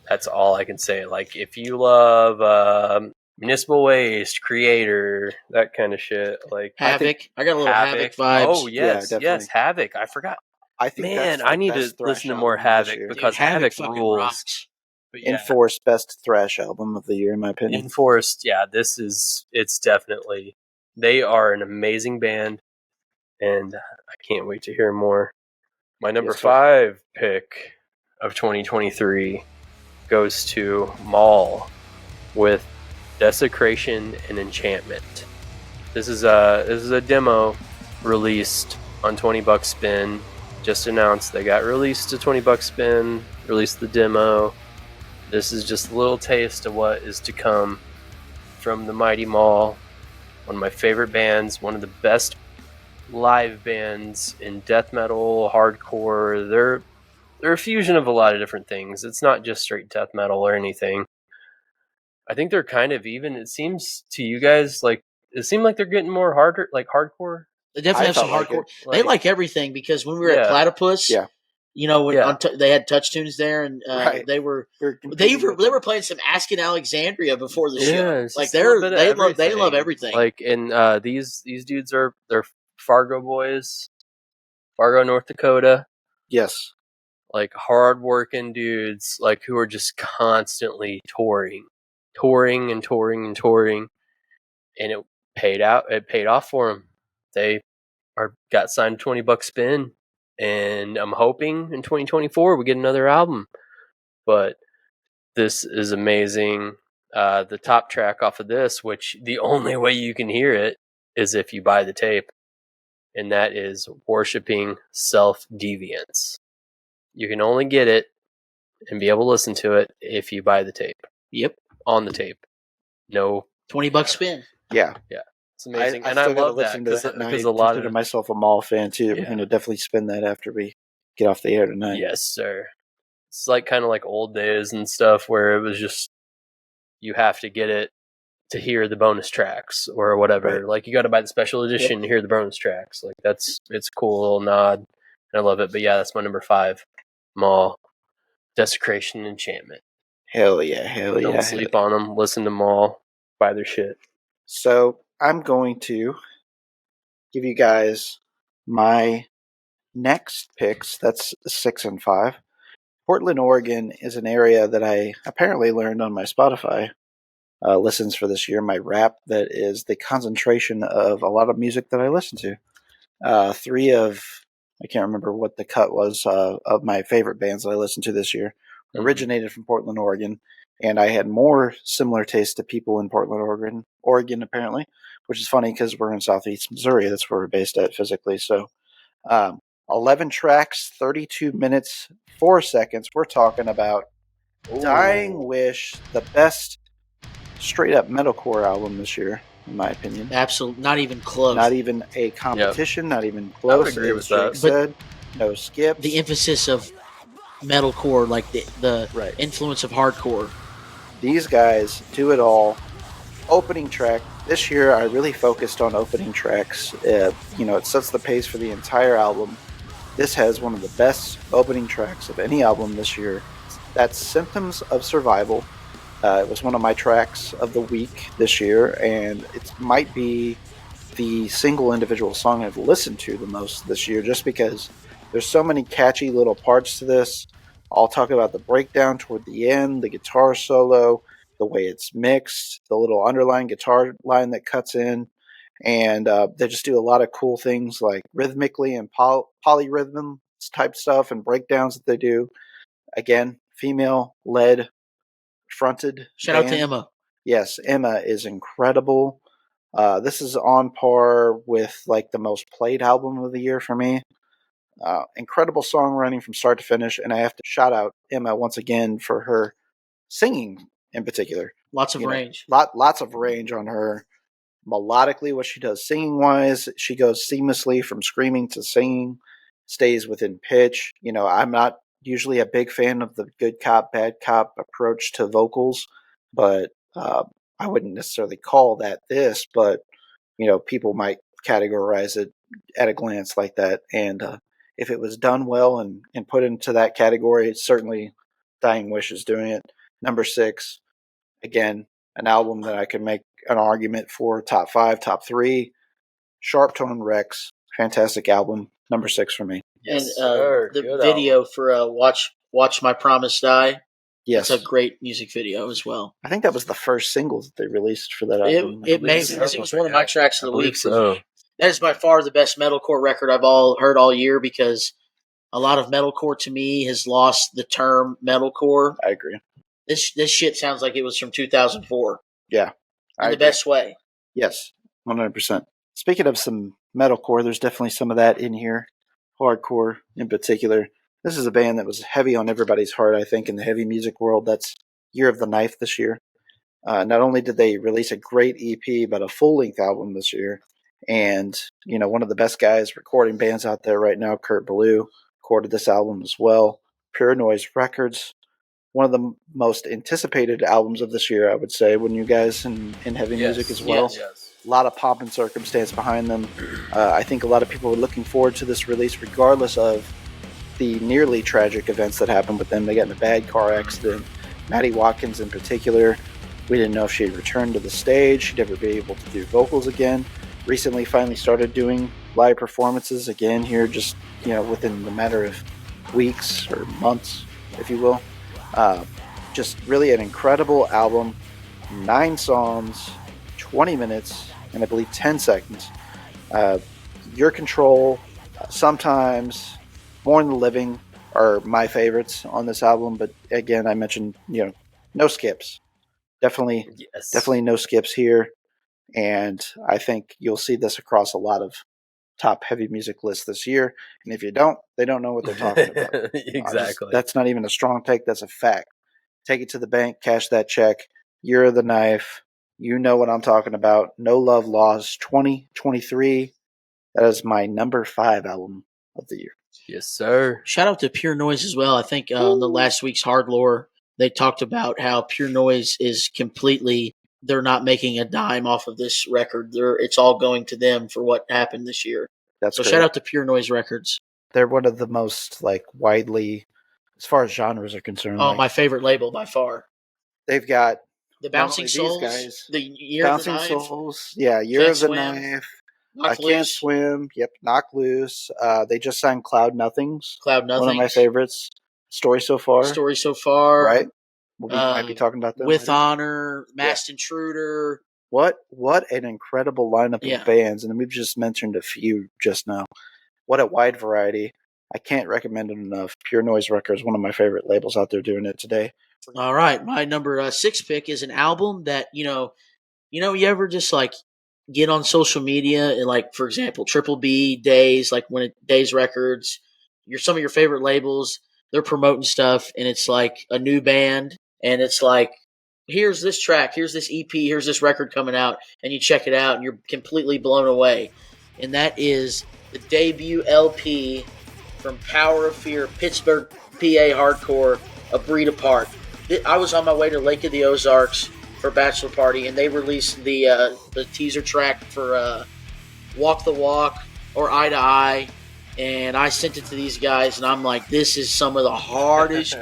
That's all I can say. Like, if you love Municipal Waste, Creator, that kind of shit, like
Havoc. I got a little Havoc vibes.
Oh yes,
Yeah,
yes, Havoc. I forgot.
I think
Man,
that's the
I need to
best thrash
listen to more
album this
Havoc
year.
because
Dude,
Havoc
fucking
rules.
rocks.
But yeah,
Enforced best thrash album of the year, in my opinion.
Enforced, yeah, it's definitely, they are an amazing band, and I can't wait to hear more. My number
Yes, sir.
5 pick of 2023 goes to Maul with Desecration and Enchantment. This is a demo released on $20 Spin. Just announced they got released to $20 Spin, released the demo. This is just a little taste of what is to come from the mighty Maul. One of my favorite bands, one of the best live bands in death metal, hardcore. They're a fusion of a lot of different things. It's not just straight death metal or anything. I think they're kind of even. It seems to you guys like it seemed like they're getting more harder, like hardcore.
They definitely have some hardcore. They like everything because when we were at Platypus, you know, when they had touch tunes there, and they were playing some Askin Alexandria before the show. Like they love everything.
Like and these dudes they're Fargo boys, Fargo, North Dakota.
Yes,
like hardworking dudes, like who are just constantly touring, and it paid out. It paid off for them. They got signed $20 spin, and I'm hoping in 2024 we get another album. But this is amazing. The top track off of this, which the only way you can hear it is if you buy the tape, and that is Worshipping Self-Deviance. You can only get it and be able to listen to it if you buy the tape.
Yep.
On the tape. No.
$20 spin.
Yeah.
Yeah. It's amazing.
I love that because a lot of myself a Maul fan too. We're going to definitely spin that after we get off the air tonight.
Yes, sir. It's like kind of like old days and stuff where it was just you have to get it to hear the bonus tracks or whatever. Right. Like you got to buy the special edition to hear the bonus tracks. Like it's a cool little nod. And I love it. But yeah, that's my number 5. Maul. Desecration Enchantment.
Hell yeah.
Don't sleep on them. Listen to Maul. Buy their shit.
So I'm going to give you guys my next picks. That's 6 and 5. Portland, Oregon is an area that I apparently learned on my Spotify listens for this year. My rap, that is the concentration of a lot of music that I listen to. 3 of, I can't remember what the cut was, of my favorite bands that I listened to this year originated from Portland, Oregon. And I had more similar taste to people in Portland, Oregon apparently, which is funny because we're in Southeast Missouri. That's where we're based at physically. So 11 tracks, 32 minutes, 4 seconds. We're talking about Dying Wish, the best straight up metalcore album this year, in my opinion.
Absolutely. Not even close.
Not even a competition, not even close.
I would agree with that.
Said, no skips.
The emphasis of metalcore, like the influence of hardcore.
These guys do it all. Opening track. This year, I really focused on opening tracks. It sets the pace for the entire album. This has one of the best opening tracks of any album this year. That's Symptoms of Survival. It was one of my tracks of the week this year, and it might be the single individual song I've listened to the most this year, just because there's so many catchy little parts to this. I'll talk about the breakdown toward the end, the guitar solo, the way it's mixed, the little underlying guitar line that cuts in, and they just do a lot of cool things like rhythmically and polyrhythm type stuff and breakdowns that they do. Again, female-led, fronted.
Shout out to Emma.
Yes, Emma is incredible. This is on par with like the most played album of the year for me. Incredible songwriting from start to finish, and I have to shout out Emma once again for her singing in particular.
Lots of range.
Lots of range on her. Melodically, what she does singing-wise, she goes seamlessly from screaming to singing, stays within pitch. I'm not usually a big fan of the good cop, bad cop approach to vocals, but I wouldn't necessarily call that this, but people might categorize it at a glance like that. And if it was done well and put into that category, it's certainly Dying Wish is doing it. Number 6, again, an album that I could make an argument for top 5, top 3. Sharp Tone Rex, fantastic album. Number 6 for me.
Yes, and the video album for Watch My Promise Die.
Yes,
it's a great music video as well.
I think that was the first single that they released for that album.
It was one of my tracks of the week.
So.
That is by far the best metalcore record I've heard all year, because a lot of metalcore to me has lost the term metalcore.
I agree.
This shit sounds like it was from 2004.
Yeah,
in the best way.
Yes, 100%. Speaking of some metalcore, there's definitely some of that in here. Hardcore in particular. This is a band that was heavy on everybody's heart, I think, in the heavy music world. That's Year of the Knife this year. Not only did they release a great EP, but a full-length album this year. And, one of the best guys recording bands out there right now, Kurt Ballou, recorded this album as well. Pure Noise Records. one of the most anticipated albums of this year, I would say, when you guys in heavy music as well.
Yes.
A lot of pomp and circumstance behind them. I think a lot of people were looking forward to this release regardless of the nearly tragic events that happened with them. They got in a bad car accident. Maddie Watkins in particular, we didn't know if she had returned to the stage. She'd ever be able to do vocals again. Recently finally started doing live performances again here, just within the matter of weeks or months, if you will. Just really an incredible album. 9 songs, 20 minutes, and I believe 10 seconds. Your Control, Sometimes, More Than the Living are my favorites on this album, but again, I mentioned, no skips. Definitely no skips here. And I think you'll see this across a lot of top heavy music lists this year. And if you don't, they don't know what they're talking about.
Exactly.
That's not even a strong take. That's a fact. Take it to the bank, cash that check. Year of the Knife. You know what I'm talking about. No Love Lost 2023. That is my number 5 album of the year.
Yes, sir.
Shout out to Pure Noise as well. I think on the last week's Hard Lore, they talked about how Pure Noise is completely, they're not making a dime off of this record. It's all going to them for what happened this year.
That's
so
great.
Shout out to Pure Noise Records.
They're one of the most widely, as far as genres are concerned.
Oh, my favorite label by far.
They've got
the Bouncing Souls,
guys,
the Year
Bouncing
of the Knife.
Souls, Year
Can't
of the
Swim.
Knife.
Knock
I Can't Swim. Yep, Knock Loose. They just signed Cloud Nothings.
Cloud Nothings.
One of my favorites. Story So Far.
Right.
We might be talking about that.
With later. Honor, Masked Intruder.
What an incredible lineup of bands. And we've just mentioned a few just now. What a wide variety. I can't recommend it enough. Pure Noise Records, one of my favorite labels out there doing it today.
All right. My number 6 pick is an album that, you ever just get on social media and for example, Triple B, Days, Days Records, some of your favorite labels, they're promoting stuff and it's a new band and it's here's this track, here's this EP, here's this record coming out, and you check it out and you're completely blown away. And that is the debut LP from Power of Fear, Pittsburgh, PA hardcore, A Breed Apart. I was on my way to Lake of the Ozarks for a bachelor party, and they released the teaser track for Walk the Walk or Eye to Eye, and I sent it to these guys, and I'm like, this is some of the hardest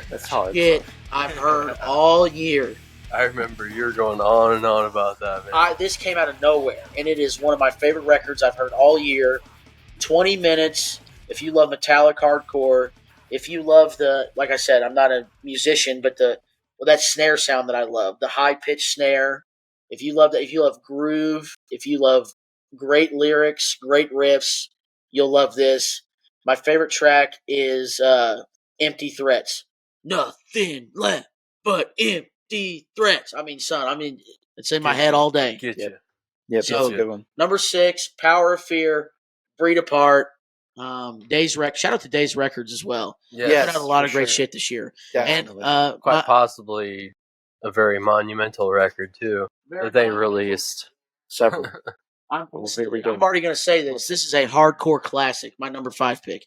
shit I've heard all year.
I remember you're going on and on about that, man.
This came out of nowhere, and it is one of my favorite records I've heard all year. 20 minutes, if you love metallic hardcore, if you love like I said, I'm not a musician, but that snare sound that I love, the high-pitched snare. If you love that, if you love groove, if you love great lyrics, great riffs, you'll love this. My favorite track is Empty Threats. Nothing left but empty threats. It's in my head all day.
Get you.
Yep,
So,
that's a good one.
Number 6, Power of Fear, Breed Apart. Shout out to Days Records as well.
Yes,
put out a lot of great shit this year.
Definitely.
And
quite possibly a very monumental record too that they released.
Several.
I'm already going to say this. This is a hardcore classic. My number 5 pick,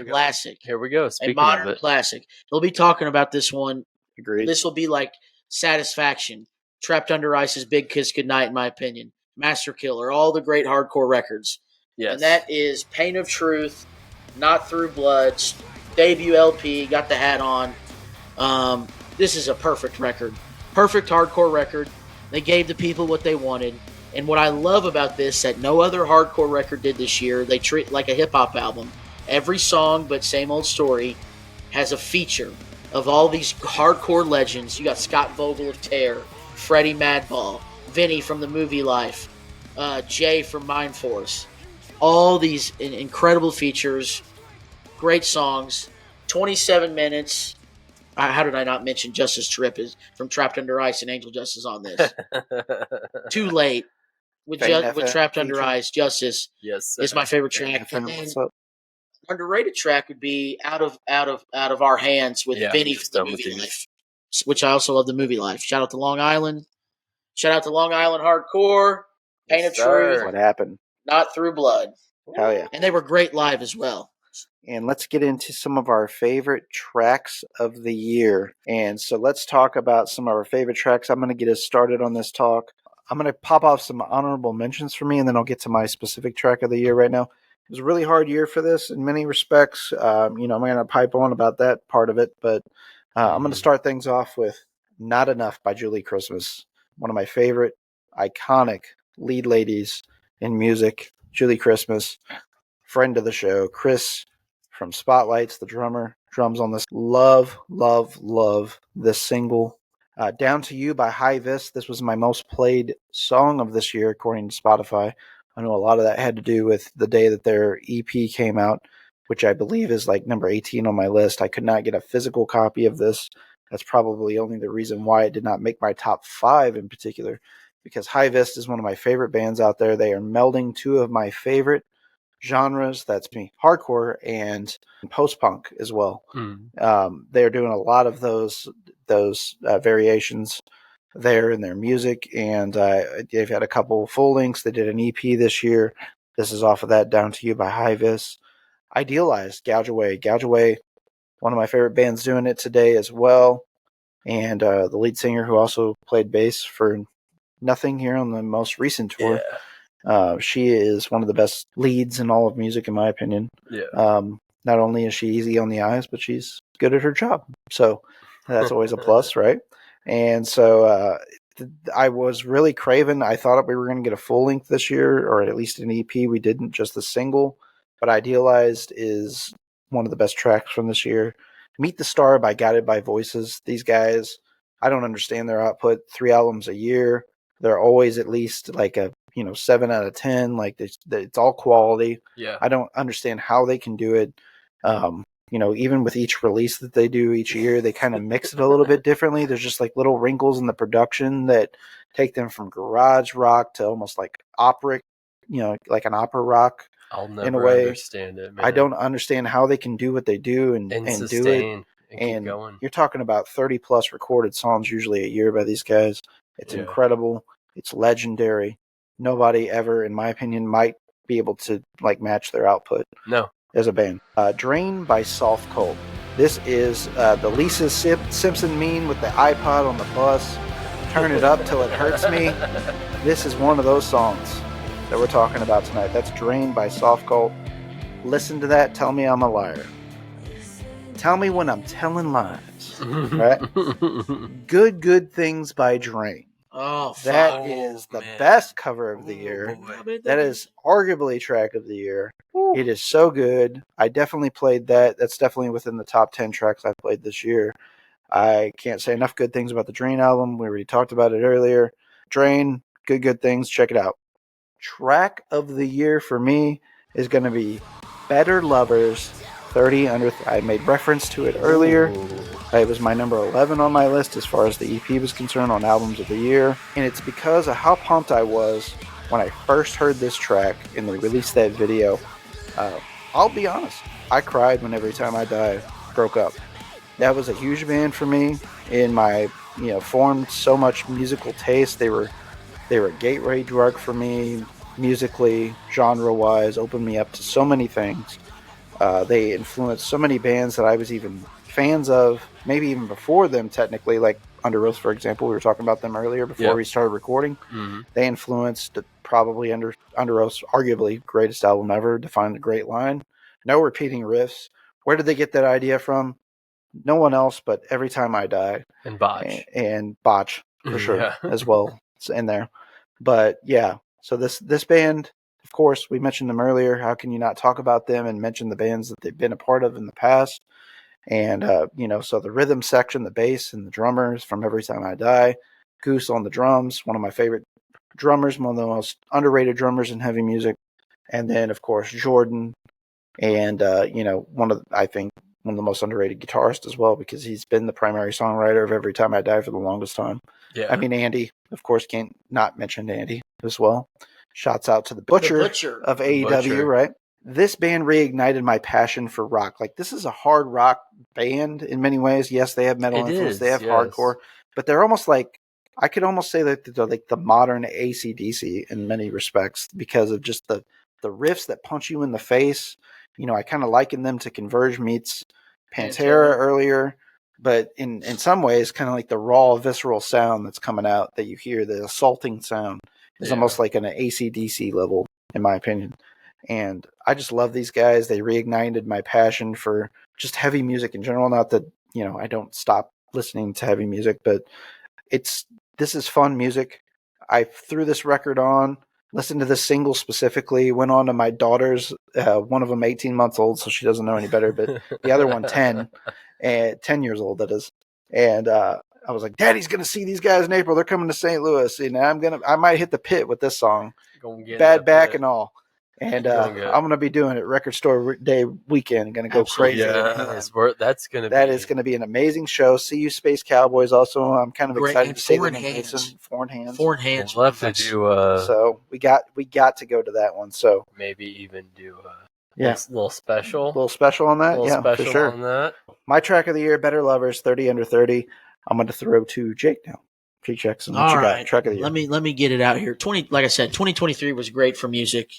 classic.
Here we go. Speaking
a modern
of it,
classic. They'll be talking about this one.
Agreed.
This will be like Satisfaction, Trapped Under Ice's Big Kiss Goodnight, in my opinion. Master Killer, all the great hardcore records.
yes,
And that is Pain of Truth, Not Through Blood, debut LP, got the hat on. This is a perfect record. Perfect hardcore record. They gave the people what they wanted. And what I love about this that no other hardcore record did this year, they treat it like a hip-hop album. Every song, but same old story, has a feature of all these hardcore legends. You got Scott Vogel of Tear, Freddie Madball, Vinny from the Movie Life, Jay from Mind Force. All these incredible features, great songs, 27 minutes. How did I not mention Justice Trip is from Trapped Under Ice and Angel Justice on this? Too late with Trapped Under Ice. Justice is my favorite track. And then underrated track would be Out of Our Hands with Vinny from the Movie Life, which I also love the Movie Life. Shout out to Long Island. Shout out to Long Island Hardcore. Pain of Truth.
What happened?
Not Through Blood.
Hell yeah.
And they were great live as well.
and let's get into some of our favorite tracks of the year. And so let's talk about some of our favorite tracks. I'm going to get us started on this talk. I'm going to pop off some honorable mentions for me, and then I'll get to my specific track of the year right now. It was a really hard year for this in many respects. I'm going to pipe on about that part of it, but I'm going to start things off with Not Enough by Julie Christmas, one of my favorite iconic lead ladies in music. Julie Christmas, friend of the show. Chris from Spotlights, the drums on this. Love this single. Down to You by High Vis. This was my most played song of this year, according to Spotify. I know a lot of that had to do with the day that their EP came out, which I believe is like number 18 on my list. I could not get a physical copy of this. That's probably only the reason why it did not make my top 5 in particular, because High Vis is one of my favorite bands out there. They are melding two of my favorite genres. That's me, hardcore and post-punk as well. They're doing a lot of those variations there in their music, and they've had a couple full lengths. They did an EP this year. This is off of that, Down to You by High Vis. Idealized, Gouge Away, one of my favorite bands doing it today as well, and the lead singer who also played bass for Nothing here on the most recent tour. She is one of the best leads in all of music, in my opinion. Not only is she easy on the eyes, but she's good at her job, so that's always a plus, right? And so I was really craving. I thought we were going to get a full length this year, or at least an EP. We didn't, just the single. But Idealized is one of the best tracks from this year. Meet the Star by Guided by Voices. These guys, I don't understand their output. 3 albums a year. They're always at least like a 7 out of 10. Like it's all quality.
Yeah.
I don't understand how they can do it. Even with each release that they do each year, they kind of mix it a little bit differently. There's just like little wrinkles in the production that take them from garage rock to almost like opera, like an opera rock.
I'll never
in a way.
Understand it, man.
I don't understand how they can do what they do and
sustain
do it.
and keep going.
You're talking about 30 plus recorded songs usually a year by these guys. It's incredible. It's legendary. Nobody ever, in my opinion, might be able to like match their output.
No.
As a band. Drain by Soft Cult. This is the Lisa Simpson meme with the iPod on the bus. Turn it up till it hurts me. This is one of those songs that we're talking about tonight. That's Drain by Soft Cult. Listen to that. Tell me I'm a liar. Tell me when I'm telling lies. Right? Good Things by Drain.
Oh,
that is the best cover of the year. That is arguably track of the year. It is so good. I definitely played that. That's definitely within the top 10 tracks I played this year. I can't say enough good things about the Drain album. We already talked about it earlier. Drain, good things. Check it out. Track of the year for me is going to be Better Lovers 30 Under. I made reference to it earlier. It was my number 11 on my list as far as the EP was concerned on albums of the year. And it's because of how pumped I was when I first heard this track and they released that video. I'll be honest, I cried when Every Time I Die broke up. That was a huge band for me. In my, formed so much musical taste. They were a gateway drug for me, musically, genre-wise, opened me up to so many things. They influenced so many bands that I was even fans of, maybe even before them technically, like Under Oath, for example. We were talking about them earlier before we started recording. Mm-hmm. They influenced probably Under Oath's arguably greatest album ever, Define the Great Line. No repeating riffs. Where did they get that idea from? No one else but Every Time I Die.
And Botch.
And Botch, for sure, as well. It's in there. But yeah, so this band, of course, we mentioned them earlier. How can you not talk about them and mention the bands that they've been a part of in the past? And, so the rhythm section, the bass and the drummers from Every Time I Die. Goose on the drums, one of my favorite drummers, one of the most underrated drummers in heavy music. And then, of course, Jordan. And, one of the most underrated guitarists as well, because he's been the primary songwriter of Every Time I Die for the longest time. Yeah. I mean, Andy, of course, can't not mention Andy as well. Shouts out to the Butcher of AEW, right? This band reignited my passion for rock. Like, this is a hard rock band in many ways. Yes, they have metal influence. They have hardcore. But they're almost like, I could almost say that they're like the modern AC/DC in many respects, because of just the riffs that punch you in the face. I kind of liken them to Converge meets Pantera earlier, but in some ways, kind of like the raw, visceral sound that's coming out that you hear, the assaulting sound is almost like an AC/DC level, in my opinion. And I just love these guys. They reignited my passion for just heavy music in general. Not that, I don't stop listening to heavy music, but this is fun music. I threw this record on, listened to this single specifically, went on to my daughter's, one of them 18 months old, so she doesn't know any better, but the other one 10 years old, that is. And I was like, Daddy's going to see these guys in April. They're coming to St. Louis. I might hit the pit with this song. Bad back and all. And I'm going to be doing it Record Store Day weekend. Going to go crazy.
Yeah, that
is going to be an amazing show. See you, Space Cowboys. Also, I'm kind of excited to see them in Mason. Foreign Hands.
We'll have to do.
So we got to go to that one. So
maybe even do a little special.
On that. For sure.
On that.
My track of the year, Better Lovers, 30 Under 30. I'm going to throw to Jake now. Jake Jackson. All right. Track of the year.
Let me get it out here. Like I said, 2023 was great for music.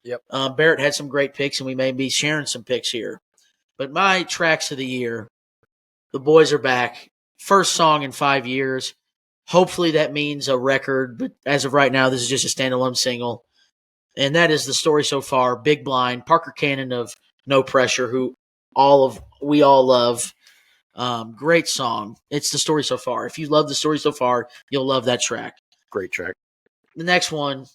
Yep.
Barrett had some great picks, and we may be sharing some picks here. But my tracks of the year, the boys are back. First song in 5 years. Hopefully that means a record, but as of right now, this is just a standalone single. And that is The Story So Far, Big Blind, Parker Cannon of No Pressure, who we all love. Great song. It's The Story So Far. If you love The Story So Far, you'll love that track.
Great track.
The next one,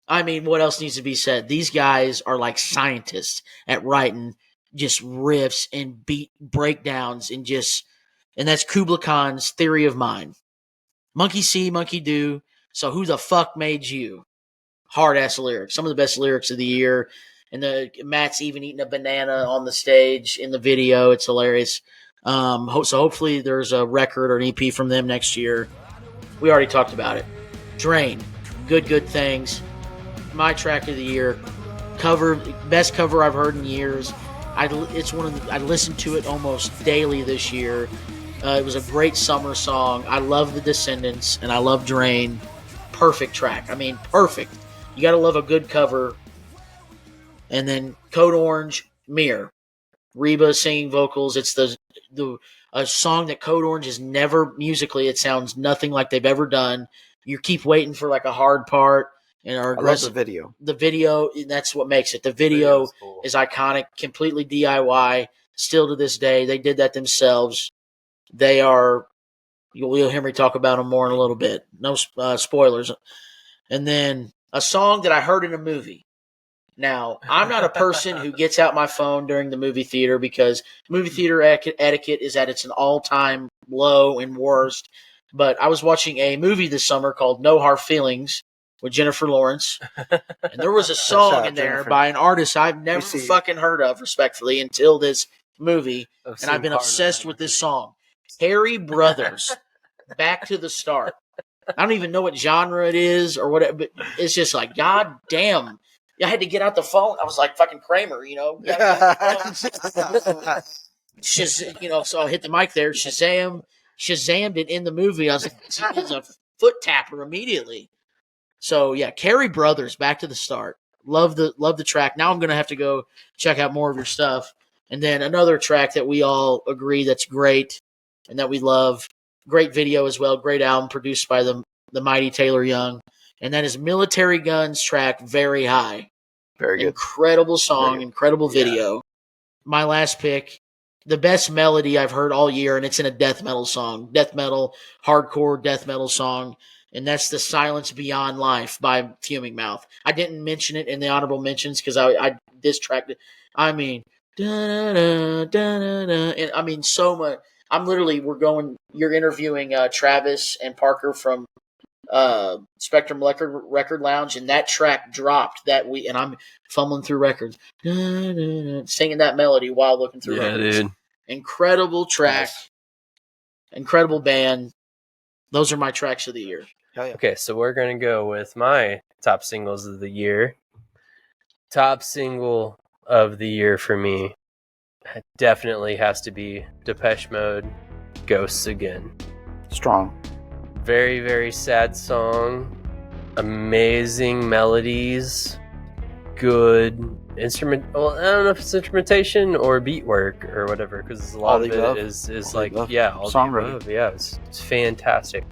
what else needs to be said? These guys are like scientists at writing just riffs and beat breakdowns and that's Kubla Khan's Theory of Mind. Monkey see, monkey do. So who the fuck made you? Hard ass lyrics. Some of the best lyrics of the year. And Matt's even eating a banana on the stage in the video. It's hilarious. So hopefully there's a record or an EP from them next year. We already talked about it. Drain. Good things. My track of the year, best cover I've heard in years. I listened to it almost daily this year. It was a great summer song. I love The Descendants and I love Drain. Perfect track. Perfect. You got to love a good cover. And then Code Orange, Mirror. Reba singing vocals. It's a song that Code Orange is never musically. It sounds nothing like they've ever done. You keep waiting for like a hard part. And our aggressive
video.
The video, that's what makes it. The video cool. Is iconic, completely DIY. Still to this day, they did that themselves. They are. You'll hear me talk about them more in a little bit. No spoilers. And then a song that I heard in a movie. Now, I'm not a person who gets out my phone during the movie theater because movie theater etiquette is at its all-time low and worst. But I was watching a movie this summer called No Hard Feelings with Jennifer Lawrence. And there was a song in there Jennifer. By an artist I've never fucking heard of, respectfully, until this movie. And I've been obsessed with this song. Harry Brothers, Back to the Start. I don't even know what genre it is or whatever, but it's just like, God damn. I had to get out the phone. I was like fucking Kramer, so I hit the mic there. Shazammed it in the movie. I was like, it's a foot tapper immediately. So yeah, Carey Brothers, Back to the Start. Love the track. Now I'm gonna have to go check out more of your stuff. And then another track that we all agree that's great and that we love. Great video as well. Great album produced by the mighty Taylor Young. And that is Military Guns track, Very High.
Very good.
Incredible song, incredible video. My last pick, the best melody I've heard all year, and it's in a death metal song. Death metal, hardcore death metal song. And that's The Silence Beyond Life by Fuming Mouth. I didn't mention it in the honorable mentions because I distracted. And so much. You're interviewing Travis and Parker from Spectrum Record Lounge, and that track dropped that week, and I'm fumbling through records, singing that melody while looking through records. Dude. Incredible track, nice. Incredible band. Those are my tracks of the year.
Okay, so we're going to go with my top singles of the year. Top single of the year for me definitely has to be Depeche Mode, Ghosts Again.
Strong.
Very, very sad song. Amazing melodies. good instrument. Well, I don't know if it's instrumentation or beat work or whatever, because a lot of it is like all
songwriting.
Yeah, it's fantastic.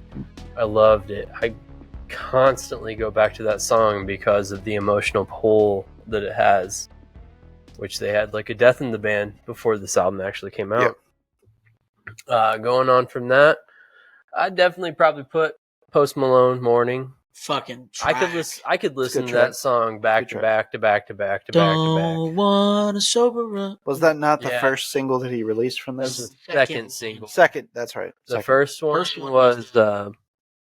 I loved it. I constantly go back to that song because of the emotional pull that it has, which they had like a death in the band before this album actually came out. Yep. Going on from that, I'd definitely probably put Post Malone "Morning."
Fucking track.
I could listen to that song back to back to back to back to back to back.
Don't wanna sober up.
Was that not the first single that he released from this?
That was the second single.
Second, that's right.
The first one was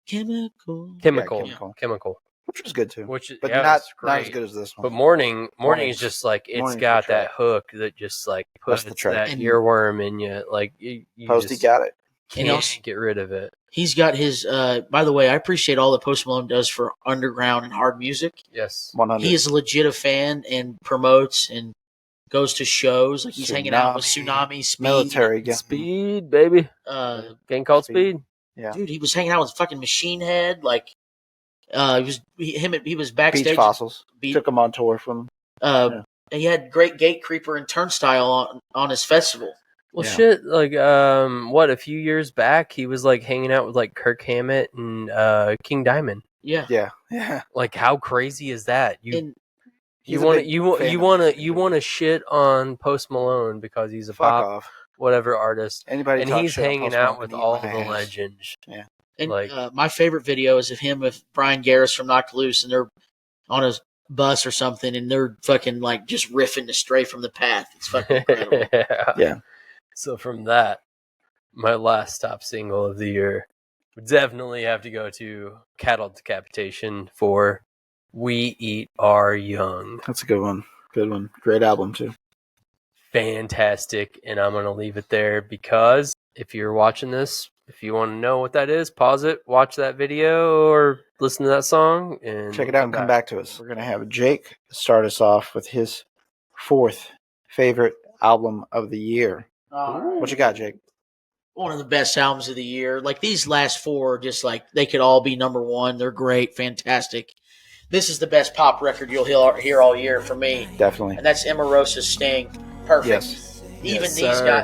Chemical.
Which was good too.
But
not as good as this one.
But Morning is just like, it's got that hook that just like puts that earworm in you. Like
Posty got it.
Can't get rid of it.
He's got his. By the way, I appreciate all that Post Malone does for underground and hard music.
Yes,
100.
He is legit a fan and promotes and goes to shows. Like he's hanging out with Tsunami, Speed,
Military,
Speed, baby. Gang called Speed.
Yeah,
dude, he was hanging out with fucking Machine Head. Like, he was backstage.
Beach Fossils. Took him on tour from.
And he had Great Gate Creeper and Turnstile on his festival.
Well, shit, like, a few years back, he was, like, hanging out with, like, Kirk Hammett and King Diamond.
Yeah.
Like, how crazy is that? You want to shit on Post Malone because he's a pop whatever artist, and he's hanging out with all the legends.
Yeah.
And my favorite video is of him with Brian Garris from Knocked Loose, and they're on a bus or something, and they're fucking, like, just riffing to Stray from the Path. It's fucking incredible.
Yeah.
So from that, my last top single of the year would definitely have to go to Cattle Decapitation for We Eat Our Young.
That's a good one. Good one. Great album, too.
Fantastic. And I'm going to leave it there because if you're watching this, if you want to know what that is, pause it, watch that video, or listen to that song. And
check it out and come back to us. We're going to have Jake start us off with his fourth favorite album of the year. What you got, Jake?
One of the best albums of the year. Like, these last four are just like, they could all be number one. They're great, fantastic. This is the best pop record you'll hear all year for me.
Definitely.
And that's Emarosa's Sting. Perfect.
Yes.
Even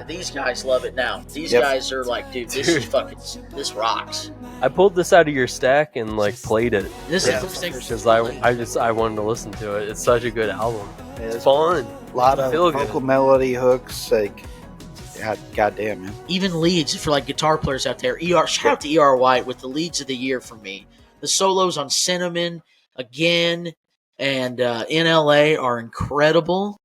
these guys love it now. These guys are like, dude, this rocks.
I pulled this out of your stack and like played it.
This is
because I wanted to listen to it. It's such a good album. It's fun.
A lot of vocal melody hooks, like. God damn, man.
Even leads for like guitar players out there. Shout out to E.R. White with the leads of the year for me. The solos on Cinnamon, Again, and In L.A. are incredible.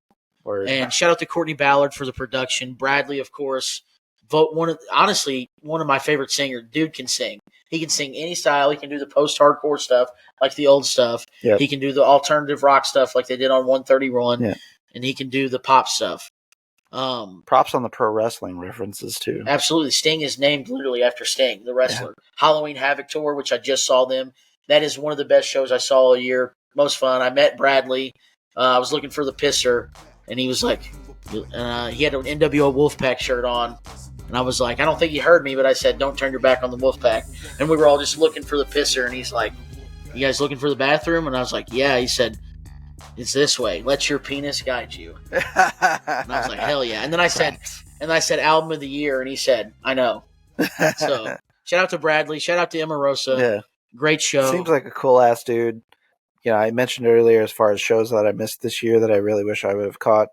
And shout out to Courtney Ballard for the production. Bradley, of course. One of my favorite singers. Dude can sing. He can sing any style. He can do the post-hardcore stuff like the old stuff.
Yep.
He can do the alternative rock stuff like they did on 131.
Yeah.
And he can do the pop stuff.
Props on the pro wrestling references too.
Absolutely. Sting is named literally after Sting, the wrestler. Yeah. Halloween Havoc Tour, which I just saw them. That is one of the best shows I saw all year. Most fun. I met Bradley. I was looking for the pisser, and he was like, he had an NWO Wolfpack shirt on. And I was like, I don't think he heard me, but I said, don't turn your back on the Wolfpack. And we were all just looking for the pisser, and he's like, you guys looking for the bathroom? And I was like, yeah. He said, it's this way. Let your penis guide you. And I was like, hell yeah. And then I said, album of the year. And he said, I know. So shout out to Bradley. Shout out to Emarosa.
Yeah.
Great show.
Seems like a cool ass dude. You know, I mentioned earlier as far as shows that I missed this year that I really wish I would have caught.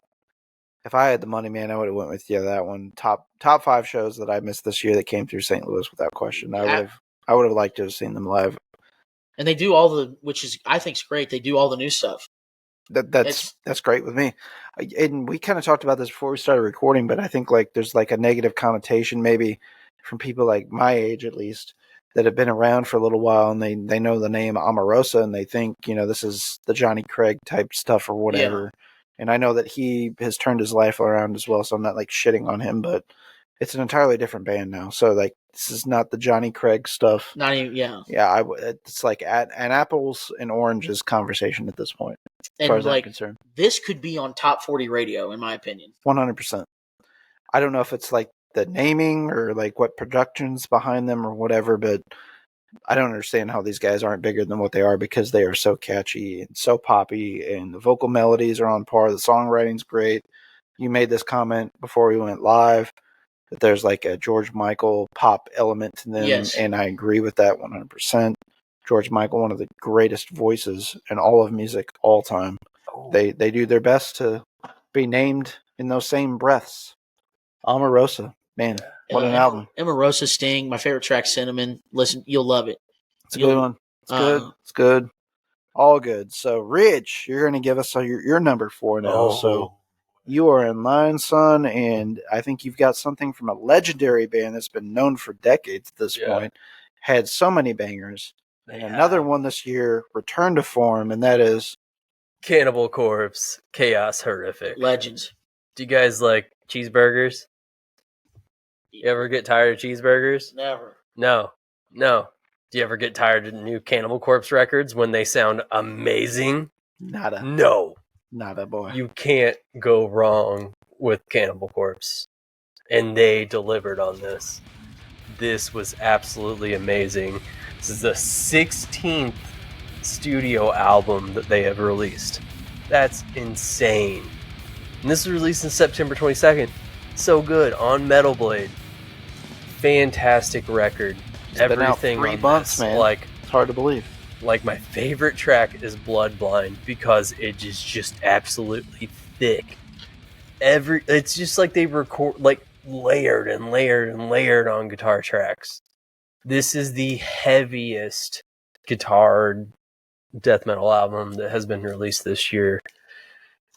If I had the money, man, I would have went with that one. Top 5 shows that I missed this year that came through St. Louis without question. I would have liked to have seen them live.
And they do all which is I think is great. They do all the new stuff.
That's great with me. And we kind of talked about this before we started recording, but I think like there's like a negative connotation maybe from people like my age at least that have been around for a little while and they know the name Emarosa and they think, this is the Johnny Craig type stuff or whatever. Yeah. And I know that he has turned his life around as well, so I'm not like shitting on him, but it's an entirely different band now. So like this is not the Johnny Craig stuff.
Not even, yeah.
Yeah, it's like an apples and oranges conversation at this point. As far as I'm concerned.
This could be on top 40 radio, in my opinion.
100%. I don't know if it's like the naming or like what production's behind them or whatever, but I don't understand how these guys aren't bigger than what they are, because they are so catchy and so poppy, and the vocal melodies are on par. The songwriting's great. You made this comment before we went live that there's like a George Michael pop element to them,
Yes.
and I agree with that 100%. George Michael, one of the greatest voices in all of music, all time.
Oh.
They do their best to be named in those same breaths. Emarosa, man, what an album!
Emarosa, Sting, my favorite track, Cinnamon. Listen, you'll love it.
It's a good one. It's good. It's good. All good. So, Ridge, you're going to give us your number 4 now.
Oh.
So, you are in line, son, and I think you've got something from a legendary band that's been known for decades at this point. Had so many bangers. And another one this year returned to form, and that is
Cannibal Corpse, Chaos Horrific.
Legends.
Do you guys like cheeseburgers? You ever get tired of cheeseburgers?
Never.
No. Do you ever get tired of new Cannibal Corpse records when they sound amazing?
Nada.
No.
Nada, boy.
You can't go wrong with Cannibal Corpse. And they delivered on this. This was absolutely amazing. This is the 16th studio album that they have released. That's insane. And this was released on September 22nd. So good. On Metal Blade. Fantastic record.
It's been out 3 months, man.
Like,
it's hard to believe.
Like, my favorite track is Bloodblind because it is just absolutely thick. It's just like they record, like, layered and layered and layered on guitar tracks. This is the heaviest guitar death metal album that has been released this year,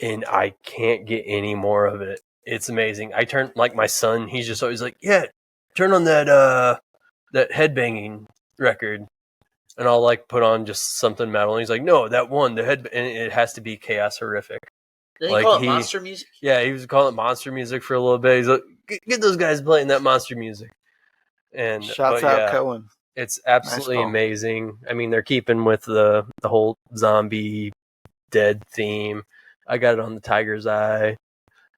and I can't get any more of it. It's amazing. I turn, like, my son, he's just always like, yeah, turn on that headbanging record, and I'll like put on just something metal, and he's like, no, that one, the head, and it has to be Chaos Horrific.
Did they call it monster music?
Yeah, he was calling it monster music for a little bit. He's like, get those guys playing that monster music. And
shouts out Cohen.
It's absolutely amazing. I mean, they're keeping with the whole zombie dead theme. I got it on the Tiger's Eye.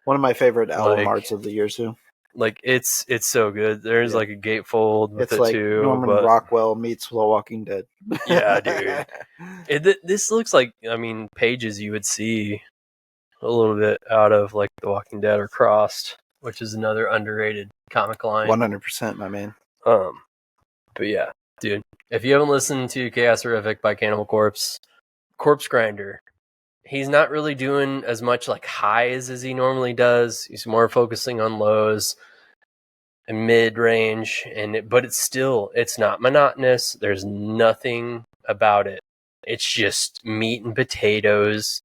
One of my favorite album arts of the year too.
Like, it's so good. There's like a gatefold with
it's like
too.
Norman Rockwell meets The Walking Dead.
Yeah, dude. This looks like, I mean, pages you would see a little bit out of like The Walking Dead or Crossed, which is another underrated comic line.
100%, my man.
But yeah, dude, if you haven't listened to Chaos Horrific by Cannibal Corpse, Corpse Grinder, he's not really doing as much like highs as he normally does. He's more focusing on lows and mid-range, but it's not monotonous. There's nothing about it. It's just meat and potatoes,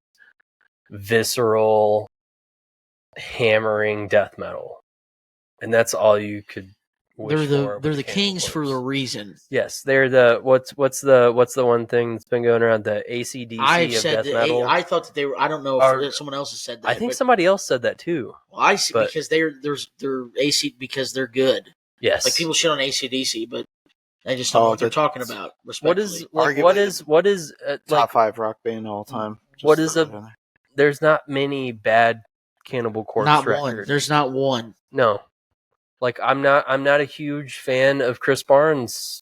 visceral, hammering death metal, and that's all you could wish for.
They're the Kings for a reason.
Yes, they're the what's the one thing that's been going around, the ACDC of death metal.
I thought that they were. I don't know if someone else has said that.
I think somebody else said that too.
Well, I see, because they're AC because they're good.
Yes,
like people shit on ACDC, but I just don't know what they're talking about.
What is
top 5 rock band of all time?
What is There's not many bad Cannibal Corpse records.
One. There's not one.
No. Like, I'm not a huge fan of Chris Barnes.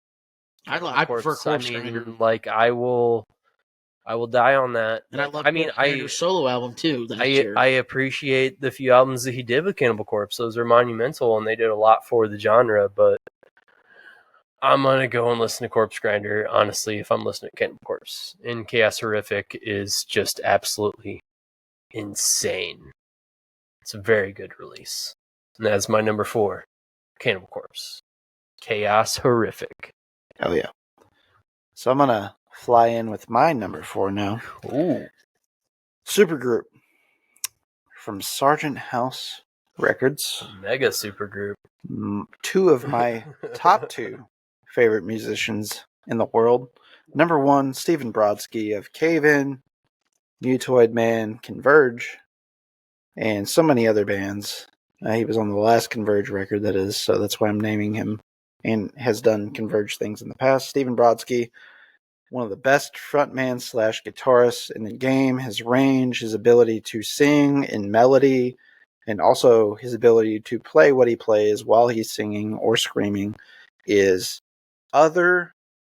I prefer Corpse Grinder.
Like, I will die on that.
And I love Grinder's solo album too.
I appreciate the few albums that he did with Cannibal Corpse. Those are monumental, and they did a lot for the genre. But I'm gonna go and listen to Corpse Grinder, honestly, if I'm listening to Cannibal Corpse. And Chaos Horrific is just absolutely insane. It's a very good release. And that's my number 4, Cannibal Corpse. Chaos Horrific.
Hell yeah. So I'm going to fly in with my number 4 now.
Ooh.
Supergroup. From Sargent House Records.
Mega supergroup.
2 of my top 2 favorite musicians in the world. Number 1, Stephen Brodsky of Cave In, Mutoid Man, Converge, and so many other bands. He was on the last Converge record, that is, so that's why I'm naming him, and has done Converge things in the past. Stephen Brodsky, one of the best frontman / guitarists in the game. His range, his ability to sing in melody, and also his ability to play what he plays while he's singing or screaming is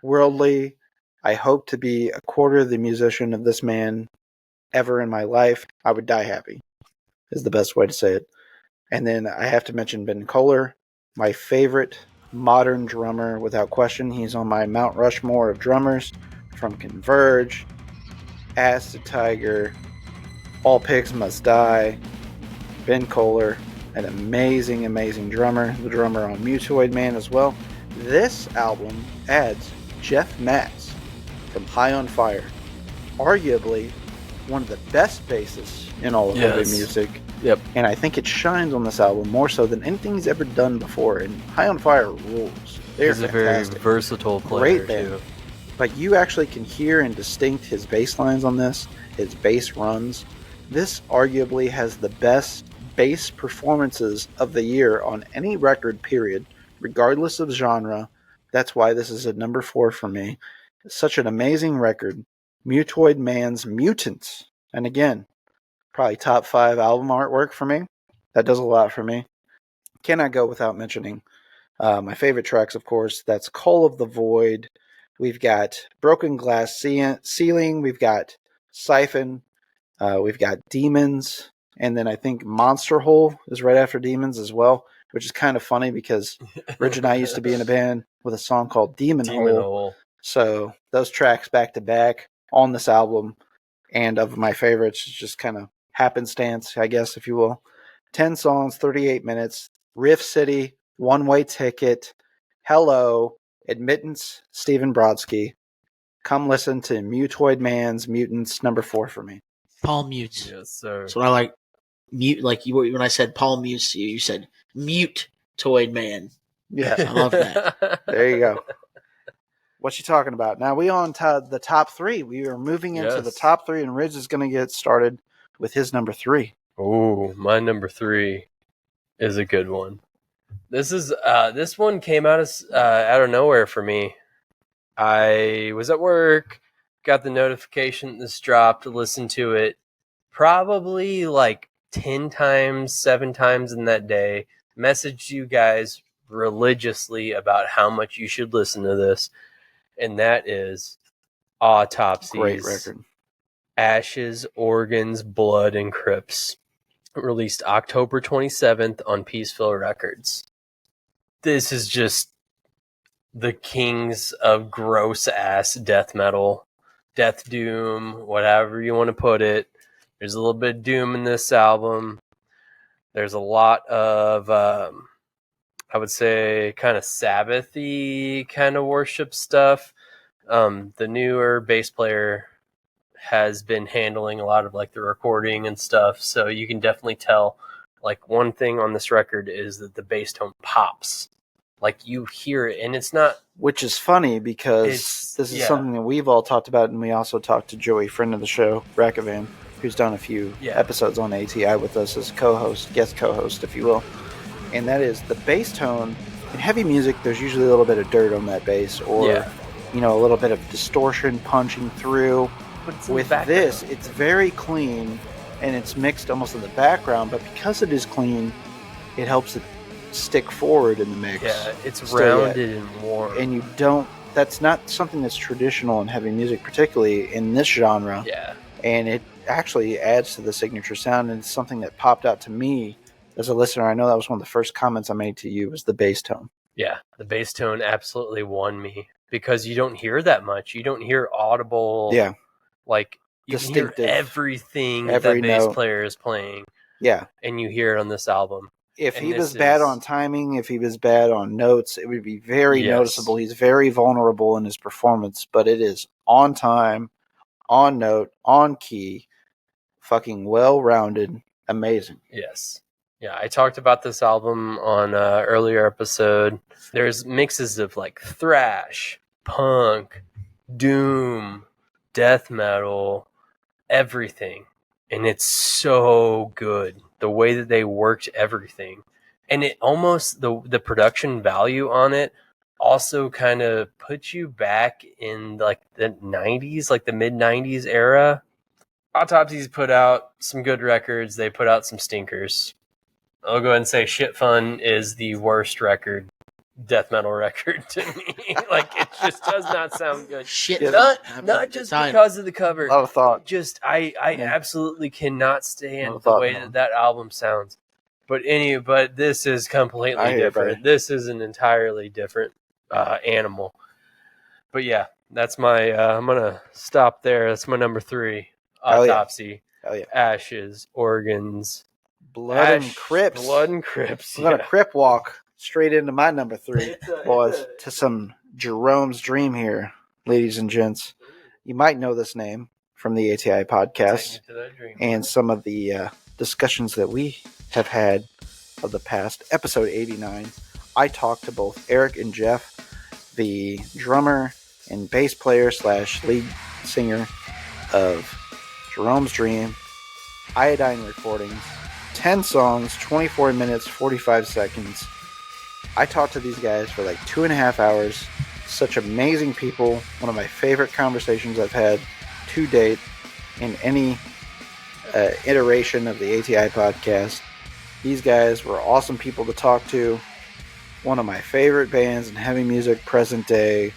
worldly. I hope to be a quarter the musician of this man ever in my life. I would die happy, is the best way to say it. And then I have to mention Ben Kohler, my favorite modern drummer without question. He's on my Mount Rushmore of drummers, from Converge, Ass to Tiger, All Pigs Must Die. Ben Kohler, an amazing, amazing drummer. The drummer on Mutoid Man as well. This album adds Jeff Matz from High on Fire, arguably one of the best bassists in all of heavy music.
Yep.
And I think it shines on this album more so than anything he's ever done before. And High on Fire rules. They're
He's a
fantastic.
very versatile player,
Great band.
too.
But you actually can hear and distinct his bass lines on this, his bass runs. This arguably has the best bass performances of the year on any record, period, regardless of genre. That's why this is at number 4 for me. It's such an amazing record. Mutoid Man's Mutants. And again, probably top 5 album artwork for me. That does a lot for me. Cannot go without mentioning my favorite tracks, of course. That's Call of the Void. We've got Broken Glass Ceiling. We've got Siphon. We've got Demons. And then I think Monster Hole is right after Demons as well, which is kind of funny because Ridgee and I used to be in a band with a song called Demon Hole. So those tracks back to back on this album, and of my favorites, just kind of happenstance, I guess, if you will. 10 songs, 38 minutes. Riff City, One Way Ticket, Hello, Admittance, Stephen Brodsky. Come listen to Mutoid Man's Mutants, number 4 for me.
Paul Mutes.
Yes, sir.
That's what I like. Mute, like you, when I said Paul Mutes to you, you said Mute Toid Man.
Yeah,
I love that.
there you go. What you talking about? Now we on to the top 3. We are moving into the top 3, and Ridge is going to get started with his number 3.
Oh, my number 3 is a good one. This one came out of nowhere for me. I was at work, got the notification this dropped, listened to it probably like 10 times, 7 times in that day, messaged you guys religiously about how much you should listen to this, and that is Autopsy's
Great record.
Ashes, Organs, Blood, and Crypts, released October 27th on Peaceville Records. This is just the kings of gross-ass death metal, death doom, whatever you want to put it. There's a little bit of doom in this album. There's a lot of, I would say, kind of Sabbath-y kind of worship stuff. The newer bass player has been handling a lot of like the recording and stuff, so you can definitely tell. Like, one thing on this record is that the bass tone pops. Like, you hear it, and it's not...
Which is funny because this is something that we've all talked about, and we also talked to Joey, friend of the show, Rackavan, who's done a few episodes on ATI with us as co-host, guest co-host, if you will. And that is the bass tone. In heavy music, there's usually a little bit of dirt on that bass, or you know, a little bit of distortion punching through. With this, it's very clean, and it's mixed almost in the background, but because it is clean, it helps it stick forward in the mix.
Yeah, it's rounded and warm.
And you don't... That's not something that's traditional in heavy music, particularly in this genre.
Yeah.
And it actually adds to the signature sound, and it's something that popped out to me as a listener. I know that was one of the first comments I made to you, was the bass tone.
Yeah, the bass tone absolutely won me, because you don't hear that much. You don't hear audible... Yeah. Like, you
distinctive,
can hear everything that bass player is playing.
Yeah.
And you hear it on this album.
If he was bad on timing, if he was bad on notes, it would be very noticeable. He's very vulnerable in his performance, but it is on time, on note, on key, fucking well-rounded, amazing.
Yes. Yeah, I talked about this album on an earlier episode. There's mixes of like thrash, punk, doom, death metal, everything. And it's so good. The way that they worked everything. And it almost, the production value on it also kind of puts you back in like the 90s, like the mid-90s era. Autopsy's put out some good records. They put out some stinkers. I'll go ahead and say Shit Fun is the worst record death metal record to me. Like, it just does not sound good.
Shit.
Not just because of the cover.
A lot of thought.
Just I absolutely cannot stand the way
man.
that album sounds. But this is completely different. This is an entirely different animal. But yeah, that's my. I'm gonna stop there. That's my number 3. Autopsy.
Hell yeah.
Ashes, organs,
Blood and Crips.
Blood and Crips.
I'm gonna Crip walk straight into my number 3, boys, to some Jerome's Dream here, ladies and gents. You might know this name from the ATI podcast and some of the discussions that we have had of the past. Episode 89, I talked to both Eric and Jeff, the drummer and bass player / lead singer of Jerome's Dream, Iodine Recordings, 10 songs, 24 minutes, 45 seconds. I talked to these guys for like 2.5 hours. Such amazing people. One of my favorite conversations I've had to date in any iteration of the ATI podcast. These guys were awesome people to talk to. One of my favorite bands in heavy music present day.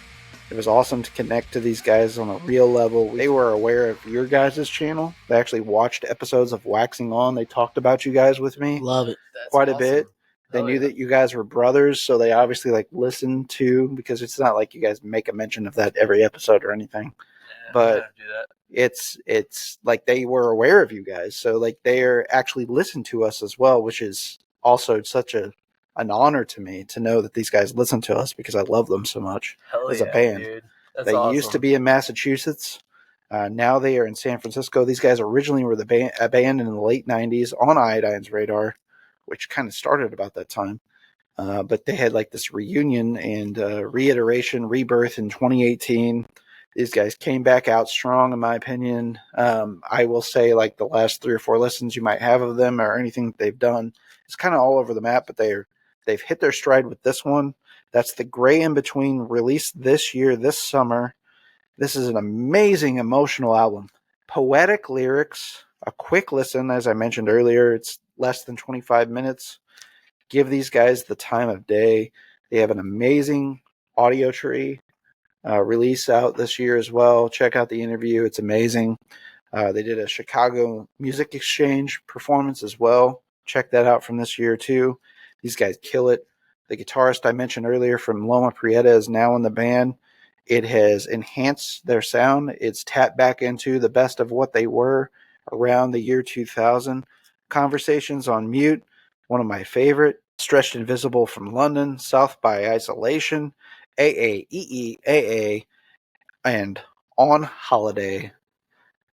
It was awesome to connect to these guys on a real level. They were aware of your guys' channel. They actually watched episodes of Waxing-On. They talked about you guys with me.
Love it.
Quite a bit. They knew that you guys were brothers, so they obviously like listened to, because it's not like you guys make a mention of that every episode or anything. But it's like they were aware of you guys, so like they're actually listened to us as well, which is also such an honor to me to know that these guys listen to us, because I love them so much as a band.
Dude.
They used to be in Massachusetts. Now they are in San Francisco. These guys originally were a band in the late 90s on Iodine's radar, which kind of started about that time. But they had like this reunion and reiteration, rebirth in 2018. These guys came back out strong, in my opinion. I will say, like, the last 3 or 4 listens you might have of them or anything that they've done, it's kind of all over the map, but they've hit their stride with this one. That's the Gray in Between, released this year, this summer. This is an amazing emotional album. Poetic lyrics, a quick listen, as I mentioned earlier. It's less than 25 minutes. Give these guys the time of day. They have an amazing audio tree release out this year as well. Check out the interview. It's amazing. They did a Chicago Music Exchange performance as well. Check that out from this year too. These guys kill it. The guitarist I mentioned earlier from Loma Prieta is now in the band. It has enhanced their sound. It's tapped back into the best of what they were around the year 2000. Conversations on Mute, one of my favorite. Stretched Invisible from London, South by Isolation, AAEEAA, and On Holiday.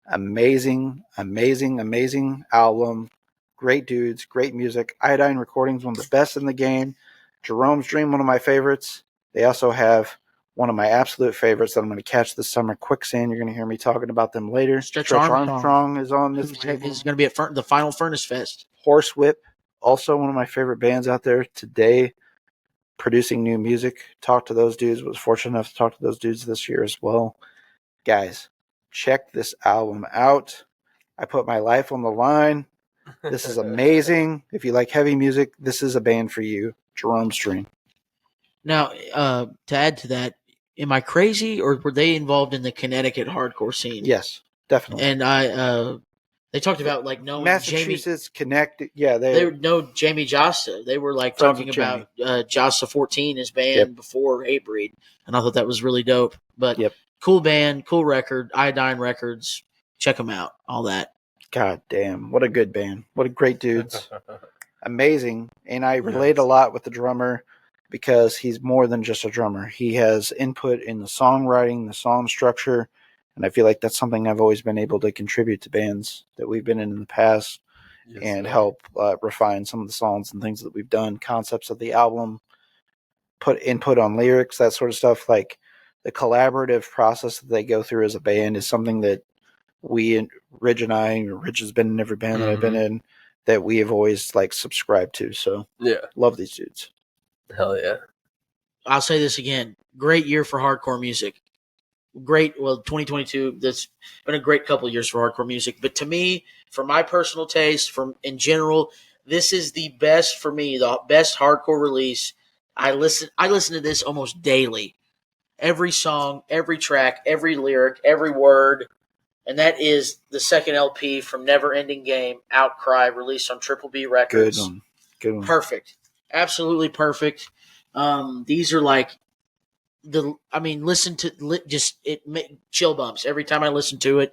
Amazing, amazing, amazing album. Great dudes, great music. Iodine Recordings, one of the best in the game. Jerome's Dream, one of my favorites. They also have one of my absolute favorites that I'm going to catch this summer, Quicksand. You're going to hear me talking about them later.
Stretch Armstrong
is on this.
He's going to be at the final Furnace Fest.
Horsewhip, also one of my favorite bands out there today, producing new music. Talked to those dudes. Was fortunate enough to talk to those dudes this year as well. Guys, check this album out. I put my life on the line. This is amazing. If you like heavy music, this is a band for you. Jerome's Dream.
Now, to add to that, am I crazy, or were they involved in the Connecticut hardcore scene?
Yes, definitely.
And they talked about like knowing
Massachusetts, connected. Yeah,
they know Jamie Josta. They were like talking about Josta 14, his band before Hatebreed, and I thought that was really dope. But cool band, cool record, Iodine Records. Check them out. All that. God damn, what a good band! What a great dudes. Amazing, and I relate a lot with the drummer because he's more than just a drummer. He has input in the songwriting, the song structure, and I feel like that's something I've always been able to contribute to bands that we've been in the past and help refine some of the songs and things that we've done, concepts of the album, put input on lyrics, that sort of stuff. Like the collaborative process that they go through as a band is something that Ridge has been in every band that I've been in, that we have always like subscribed to. So love these dudes.
Hell yeah.
I'll say this again. Great year for hardcore music. Great. Well, 2022, that's been a great couple of years for hardcore music. But to me, for my personal taste, in general, this is the best for me, the best hardcore release I listen to this almost daily. Every song, every track, every lyric, every word. And that is the second LP from Never Ending Game, Outcry, released on Triple B Records.
Good one.
Perfect. Absolutely perfect. These are like listen to chill bumps every time I listen to it.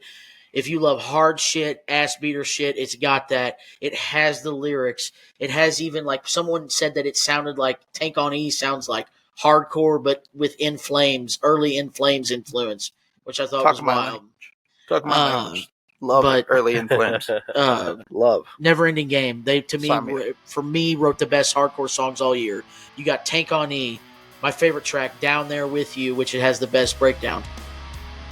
If you love hard shit, ass beater shit, it's got that. It has the lyrics. It has even like someone said that it sounded like Tank on E sounds like hardcore, but with In Flames, early In Flames influence, which I thought was wild.
Talk my language. Love early In Flames. Love.
Never Ending Game. They, to me, for me, wrote the best hardcore songs all year. You got Tank on E, my favorite track, Down There With You, which it has the best breakdown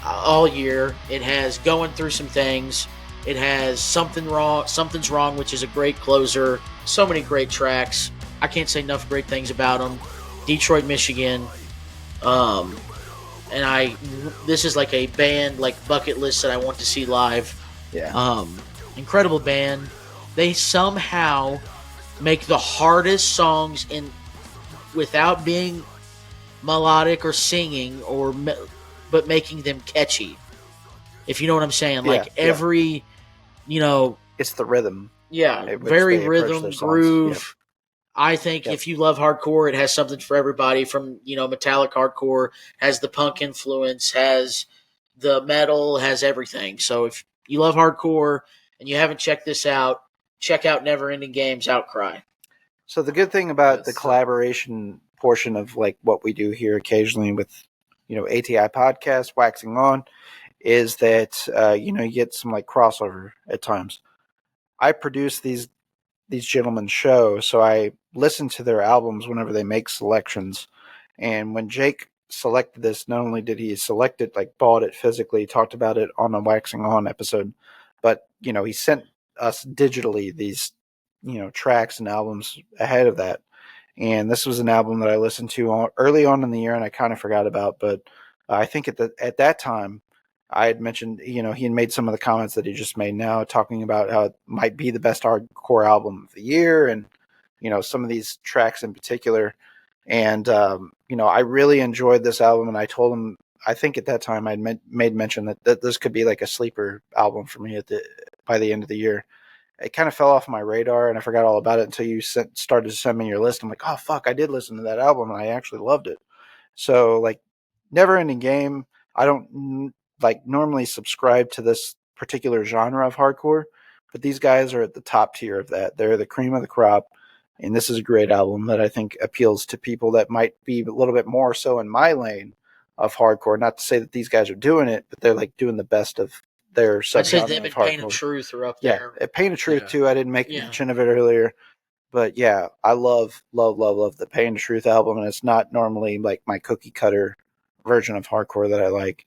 all year. It has Going Through Some Things. It has Something's Wrong, which is a great closer. So many great tracks. I can't say enough great things about them. Detroit, Michigan. And this is like a band, like bucket list that I want to see live.
Yeah.
Incredible band. They somehow make the hardest songs without being melodic or singing, but making them catchy. If you know what I'm saying, like every,
it's the rhythm.
Yeah, very rhythm, groove. Yep. I think if you love hardcore, it has something for everybody. From metallic hardcore, has the punk influence, has the metal, has everything. So if you love hardcore and you haven't checked this out, check out Never Ending Game's Outcry.
So the good thing about the collaboration portion of like what we do here occasionally with ATI Podcast, Waxing-On, is that you get some like crossover at times. I produce these gentlemen's show, so I listen to their albums whenever they make selections. And when Jake selected this, not only did he select it, like bought it physically, talked about it on a Waxing-On episode, but he sent us digitally these tracks and albums ahead of that. And this was an album that I listened to early on in the year and I kind of forgot about, but I think at that time I had mentioned, he had made some of the comments that he just made now, talking about how it might be the best hardcore album of the year, and some of these tracks in particular. And I really enjoyed this album, and I told him, I think at that time I'd made mention that this could be like a sleeper album for me by the end of the year. It kind of fell off my radar, and I forgot all about it until you started to send me your list. I'm like, oh fuck, I did listen to that album, and I actually loved it. So like, Never Ending Game, I don't normally subscribe to this particular genre of hardcore, but these guys are at the top tier of that. They're the cream of the crop, and this is a great album that I think appeals to people that might be a little bit more so in my lane of hardcore. Not to say that these guys are doing it, but they're like doing the best of their subgenre.
I'd say them and Pain of Truth are up there.
Yeah, Pain of Truth too. I didn't make mention of it earlier, but yeah, I love the Pain of Truth album, and it's not normally like my cookie cutter version of hardcore that I like.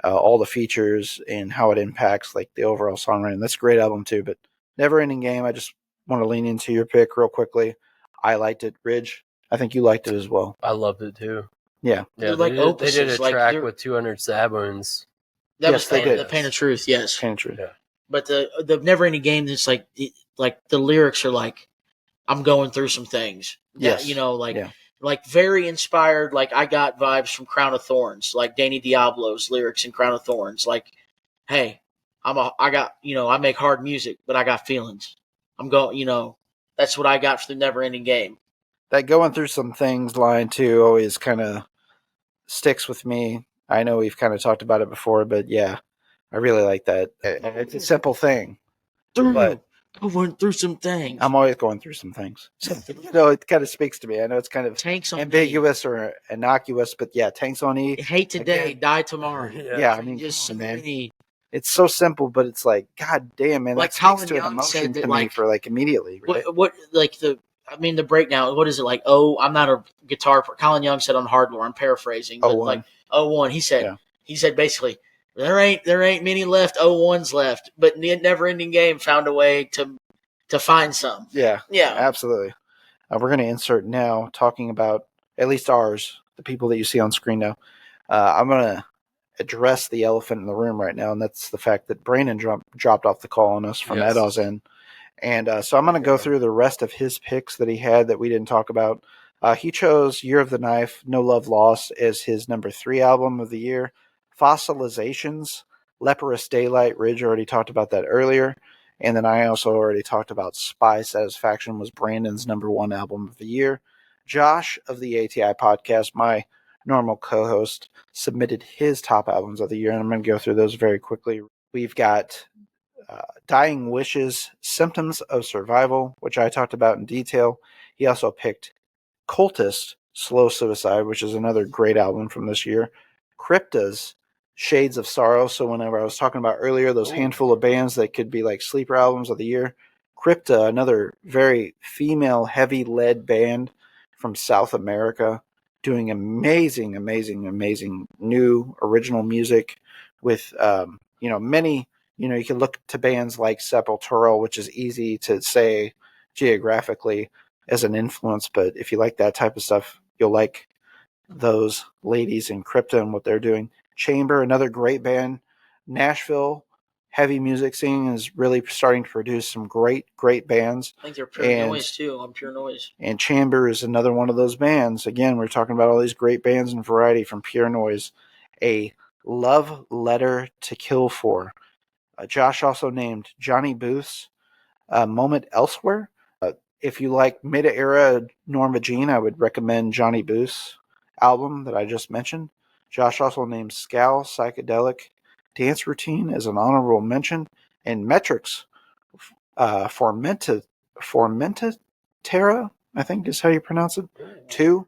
All the features and how it impacts like the overall songwriting. That's a great album too. But Never Ending Game, I just want to lean into your pick real quickly. I liked it. Ridge, I think you liked it as well.
I loved it too.
Yeah.
They did a track with 200 stab wounds.
That was the Pain of Truth, yes.
Pain of Truth.
Yeah.
But the Never Ending Game, it's like the lyrics are like, I'm going through some things.
Yes.
Like very inspired. Like I got vibes from Crown of Thorns, like Danny Diablo's lyrics in Crown of Thorns. Like, hey, I make hard music, but I got feelings. I'm going, that's what I got for the Never Ending Game.
That going through some things line too always kind of sticks with me. I know we've kind of talked about it before, but yeah, I really like that. It's a simple thing, but
I went through some things.
I'm always going through some things. So, it kind of speaks to me. I know it's kind of
Tanks on
ambiguous or innocuous, but yeah, Tanks on E.
Hate today, die tomorrow.
Yeah, I mean, just man, it's so simple, but it's like, god damn, man,
like
that
Colin
speaks to an
Young
emotion
said that,
to me for like immediately. Right?
What the breakdown, what is it like? Oh, I'm not a guitar player. Colin Young said on Hardlore, I'm paraphrasing, but like 01, he said basically, there ain't many left, 01s left, but the Never Ending Game found a way to find some.
Yeah, absolutely. We're going to insert now, talking about at least ours, the people that you see on screen now. I'm going to address the elephant in the room right now, and that's the fact that Brandon dropped off the call on us from Edo's end. And so I'm going to go through the rest of his picks that he had that we didn't talk about. He chose Year of the Knife, No Love Lost as his number 3 album of the year. Fossilizations, Leprous Daylight, Ridge already talked about that earlier. And then I also already talked about Spy Satisfaction was Brandon's number 1 album of the year. Josh of the ATI Podcast, my normal co-host, submitted his top albums of the year, and I'm going to go through those very quickly. We've got Dying Wishes, Symptoms of Survival, which I talked about in detail. He also picked Cultist, Slow Suicide, which is another great album from this year. Crypta's Shades of Sorrow. So whenever I was talking about earlier, those handful of bands that could be like sleeper albums of the year, Crypta, another very female heavy led band from South America, doing amazing new original music with, many, you can look to bands like Sepultura, which is easy to say geographically as an influence, but if you like that type of stuff, you'll like those ladies in Crypta and what they're doing. Chamber, another great band. Nashville heavy music scene is really starting to produce some great bands.
I think they're Pure Noise too. On Pure Noise.
And Chamber is another one of those bands. Again, we're talking about all these great bands and variety from Pure Noise. A Love Letter to Kill For. Josh also named Johnny Booth's Moment Elsewhere. If you like mid-era Norma Jean, I would recommend Johnny Booth's album that I just mentioned. Josh also named Scowl Psychedelic Dance Routine as an honorable mention. And Metrics Formentera, I think is how you pronounce it, 2.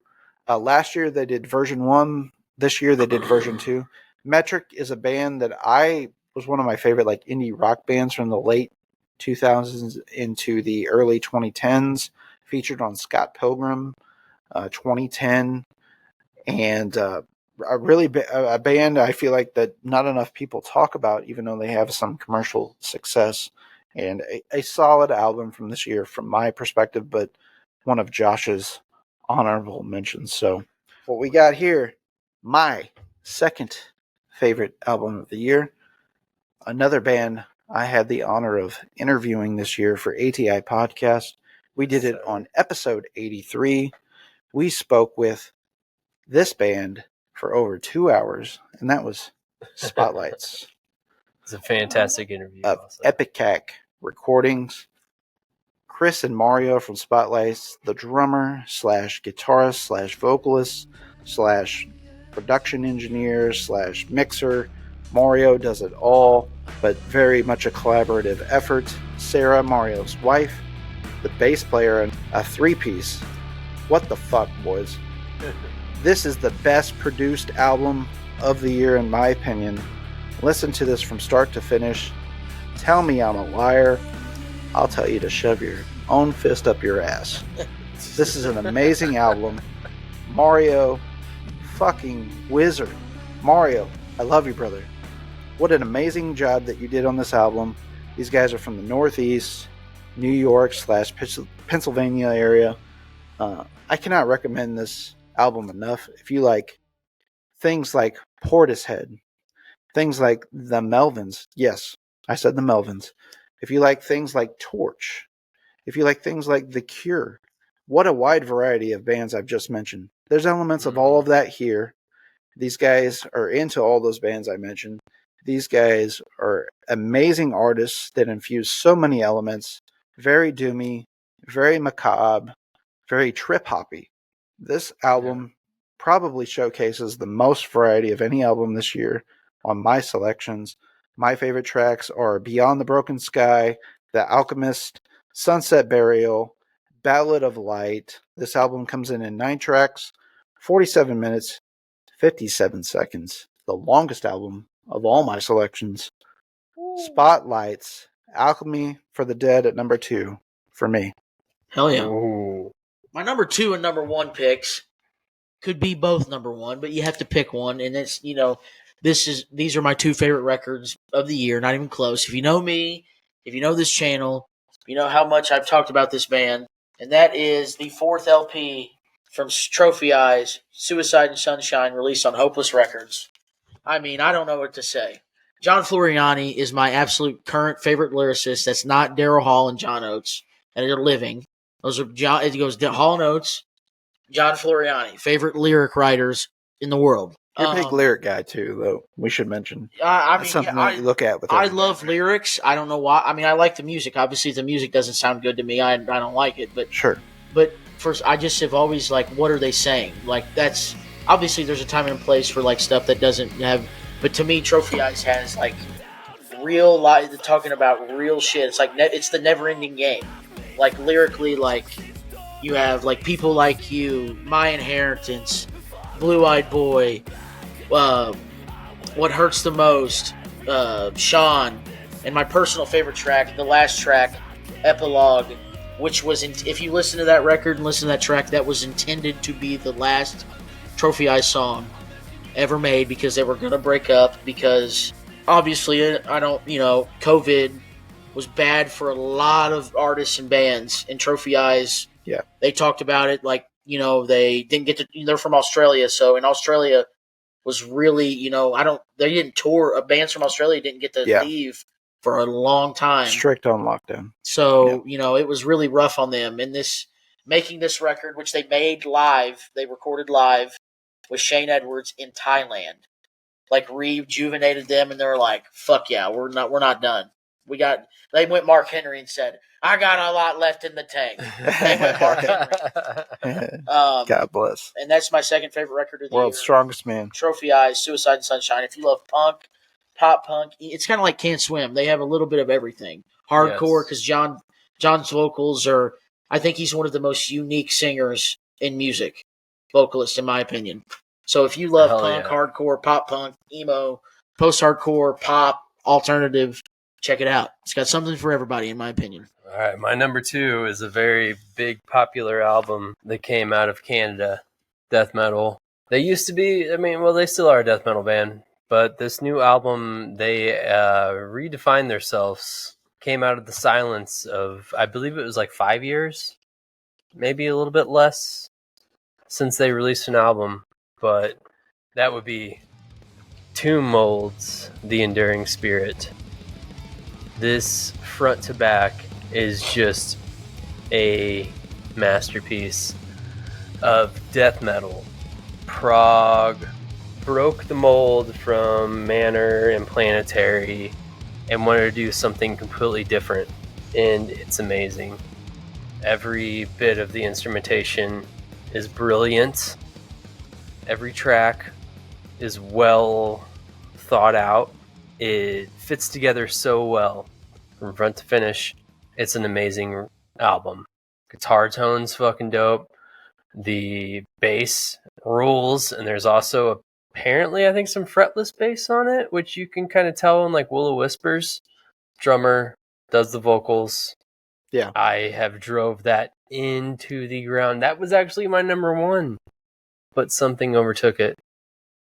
Last year they did version 1. This year they did version 2. Metric is a band that was one of my favorite like indie rock bands from the late 2000s into the early 2010s, featured on Scott Pilgrim 2010, and a band I feel like that not enough people talk about, even though they have some commercial success, and a solid album from this year from my perspective, but one of Josh's honorable mentions. So what we got here, my second favorite album of the year, another band I had the honor of interviewing this year for ATI Podcast. We did it on episode 83. We spoke with this band for over 2 hours, and that was Spotlights.
It's a fantastic interview.
Epicac Recordings. Chris and Mario from Spotlights, the drummer / guitarist / vocalist / production engineer / mixer. Mario does it all, but very much a collaborative effort. Sarah, Mario's wife, the bass player, and a 3-piece. What the fuck, boys? This is the best produced album of the year, in my opinion. Listen to this from start to finish. Tell me I'm a liar. I'll tell you to shove your own fist up your ass. This is an amazing album. Mario, fucking wizard. Mario, I love you, brother. What an amazing job that you did on this album. These guys are from the Northeast, New York / Pennsylvania area. I cannot recommend this album enough. If you like things like Portishead, things like the Melvins, yes, I said the Melvins. If you like things like Torch, if you like things like The Cure, what a wide variety of bands I've just mentioned. There's elements of all of that here. These guys are into all those bands I mentioned. These guys are amazing artists that infuse so many elements. Very doomy, very macabre, very trip-hoppy. This album probably showcases the most variety of any album this year on my selections. My favorite tracks are Beyond the Broken Sky, The Alchemist, Sunset Burial, Ballad of Light. This album comes in 9 tracks, 47 minutes, 57 seconds. The longest album of all my selections. Spotlights, Alchemy for the Dead at number 2 for me.
Hell yeah.
Ooh.
My number 2 and number 1 picks could be both number 1, but you have to pick one, and it's, these are my 2 favorite records of the year, not even close. If you know me, if you know this channel, you know how much I've talked about this band, and that is the 4th LP from Trophy Eyes, Suicide and Sunshine, released on Hopeless Records. I mean, I don't know what to say. John Floriani is my absolute current favorite lyricist. That's not Daryl Hall and John Oates, and they're living. Those are John. It goes Hall and Oates, John Floriani, favorite lyric writers in the world.
You're a big lyric guy too, though. We should mention.
I
That's
mean,
something that you look at with.
I love lyrics. I don't know why. I mean, I like the music. Obviously, if the music doesn't sound good to me, I don't like it. But
sure.
But first, I just have always like, what are they saying? Like that's obviously there's a time and place for like stuff that doesn't have. But to me, Trophy Eyes has like real life, talking about real shit. It's like it's the never-ending game. Like lyrically, like you have like People Like You, My Inheritance, Blue Eyed Boy, What Hurts the Most, Sean, and my personal favorite track, the last track, Epilogue, which was if you listen to that record and listen to that track, that was intended to be the last Trophy Eyes song ever made because they were going to break up because obviously I don't, COVID was bad for a lot of artists and bands, and Trophy Eyes,
yeah,
they talked about it like, they didn't get to, they're from Australia, so in Australia was really, they didn't tour, bands from Australia didn't get to leave for a long time.
Strict on lockdown.
So, it was really rough on them. And making this record, which they made live, they recorded live with Shane Edwards in Thailand, like rejuvenated them, and they were like, fuck yeah, we're not done. They went Mark Henry and said, I got a lot left in the tank. They went Mark Henry.
God bless.
And that's my second favorite record of the
World's
year.
Strongest Man.
Trophy Eyes, Suicide and Sunshine. If you love punk, pop punk, it's kind of like Can't Swim. They have a little bit of everything. Hardcore, because John's vocals are, I think he's one of the most unique singers in music, vocalist in my opinion. So if you love punk, hardcore, pop punk, emo, post-hardcore, pop, alternative, check it out. It's got something for everybody, in my opinion.
All right, my number 2 is a very big, popular album that came out of Canada, death metal. They used to be, they still are a death metal band, but this new album, they redefined themselves, came out of the silence of, I believe it was like 5 years, maybe a little bit less, since they released an album, but that would be Tomb Mold's The Enduring Spirit. This front to back is just a masterpiece of death metal. Prog broke the mold from Manor and Planetary and wanted to do something completely different, and it's amazing. Every bit of the instrumentation is brilliant. Every track is well thought out. It fits together so well from front to finish. It's an amazing album. Guitar tone's fucking dope. The bass rules, and there's also apparently, I think, some fretless bass on it, which you can kind of tell in like Will o' Whispers. Drummer does the vocals.
Yeah.
I have drove that into the ground. That was actually my number 1, but something overtook it,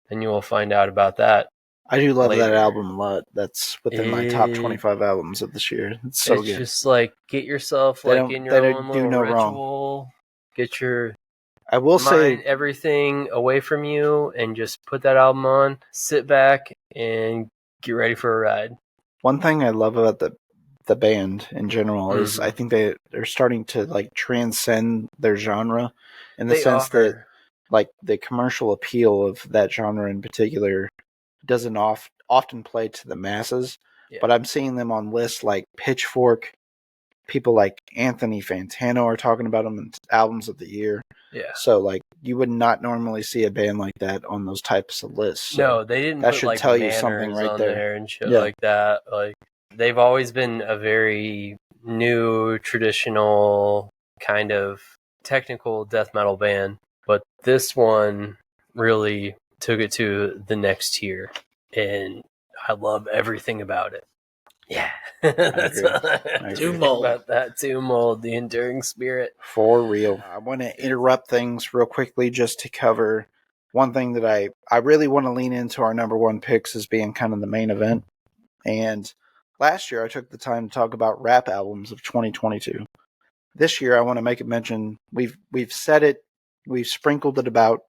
and you will find out about that.
I do love that album a lot. That's within my top 25 albums of this year. It's so good.
It's just like, get yourself in your own little ritual.
Wrong.
Get your
I will say
everything away from you and just put that album on, sit back, and get ready for a ride.
One thing I love about the band in general is I think they're starting to like transcend their genre in the sense that like the commercial appeal of that genre in particular doesn't often play to the masses, but I'm seeing them on lists like Pitchfork. People like Anthony Fantano are talking about them in albums of the year.
Yeah.
So like you would not normally see a band like that on those types of lists. So
no, they didn't.
That
put,
should
like,
tell you something right there
and shit like that. Like they've always been a very new, traditional kind of technical death metal band, but this one really took it to the next tier, and I love everything about it. Yeah,
Tomb Mold.
About that Tomb Mold, The Enduring Spirit,
for real. I want to interrupt things real quickly just to cover one thing that I really want to lean into our number 1 picks as being kind of the main event. And last year I took the time to talk about rap albums of 2022. This year I want to make a mention. We've said it, we've sprinkled it about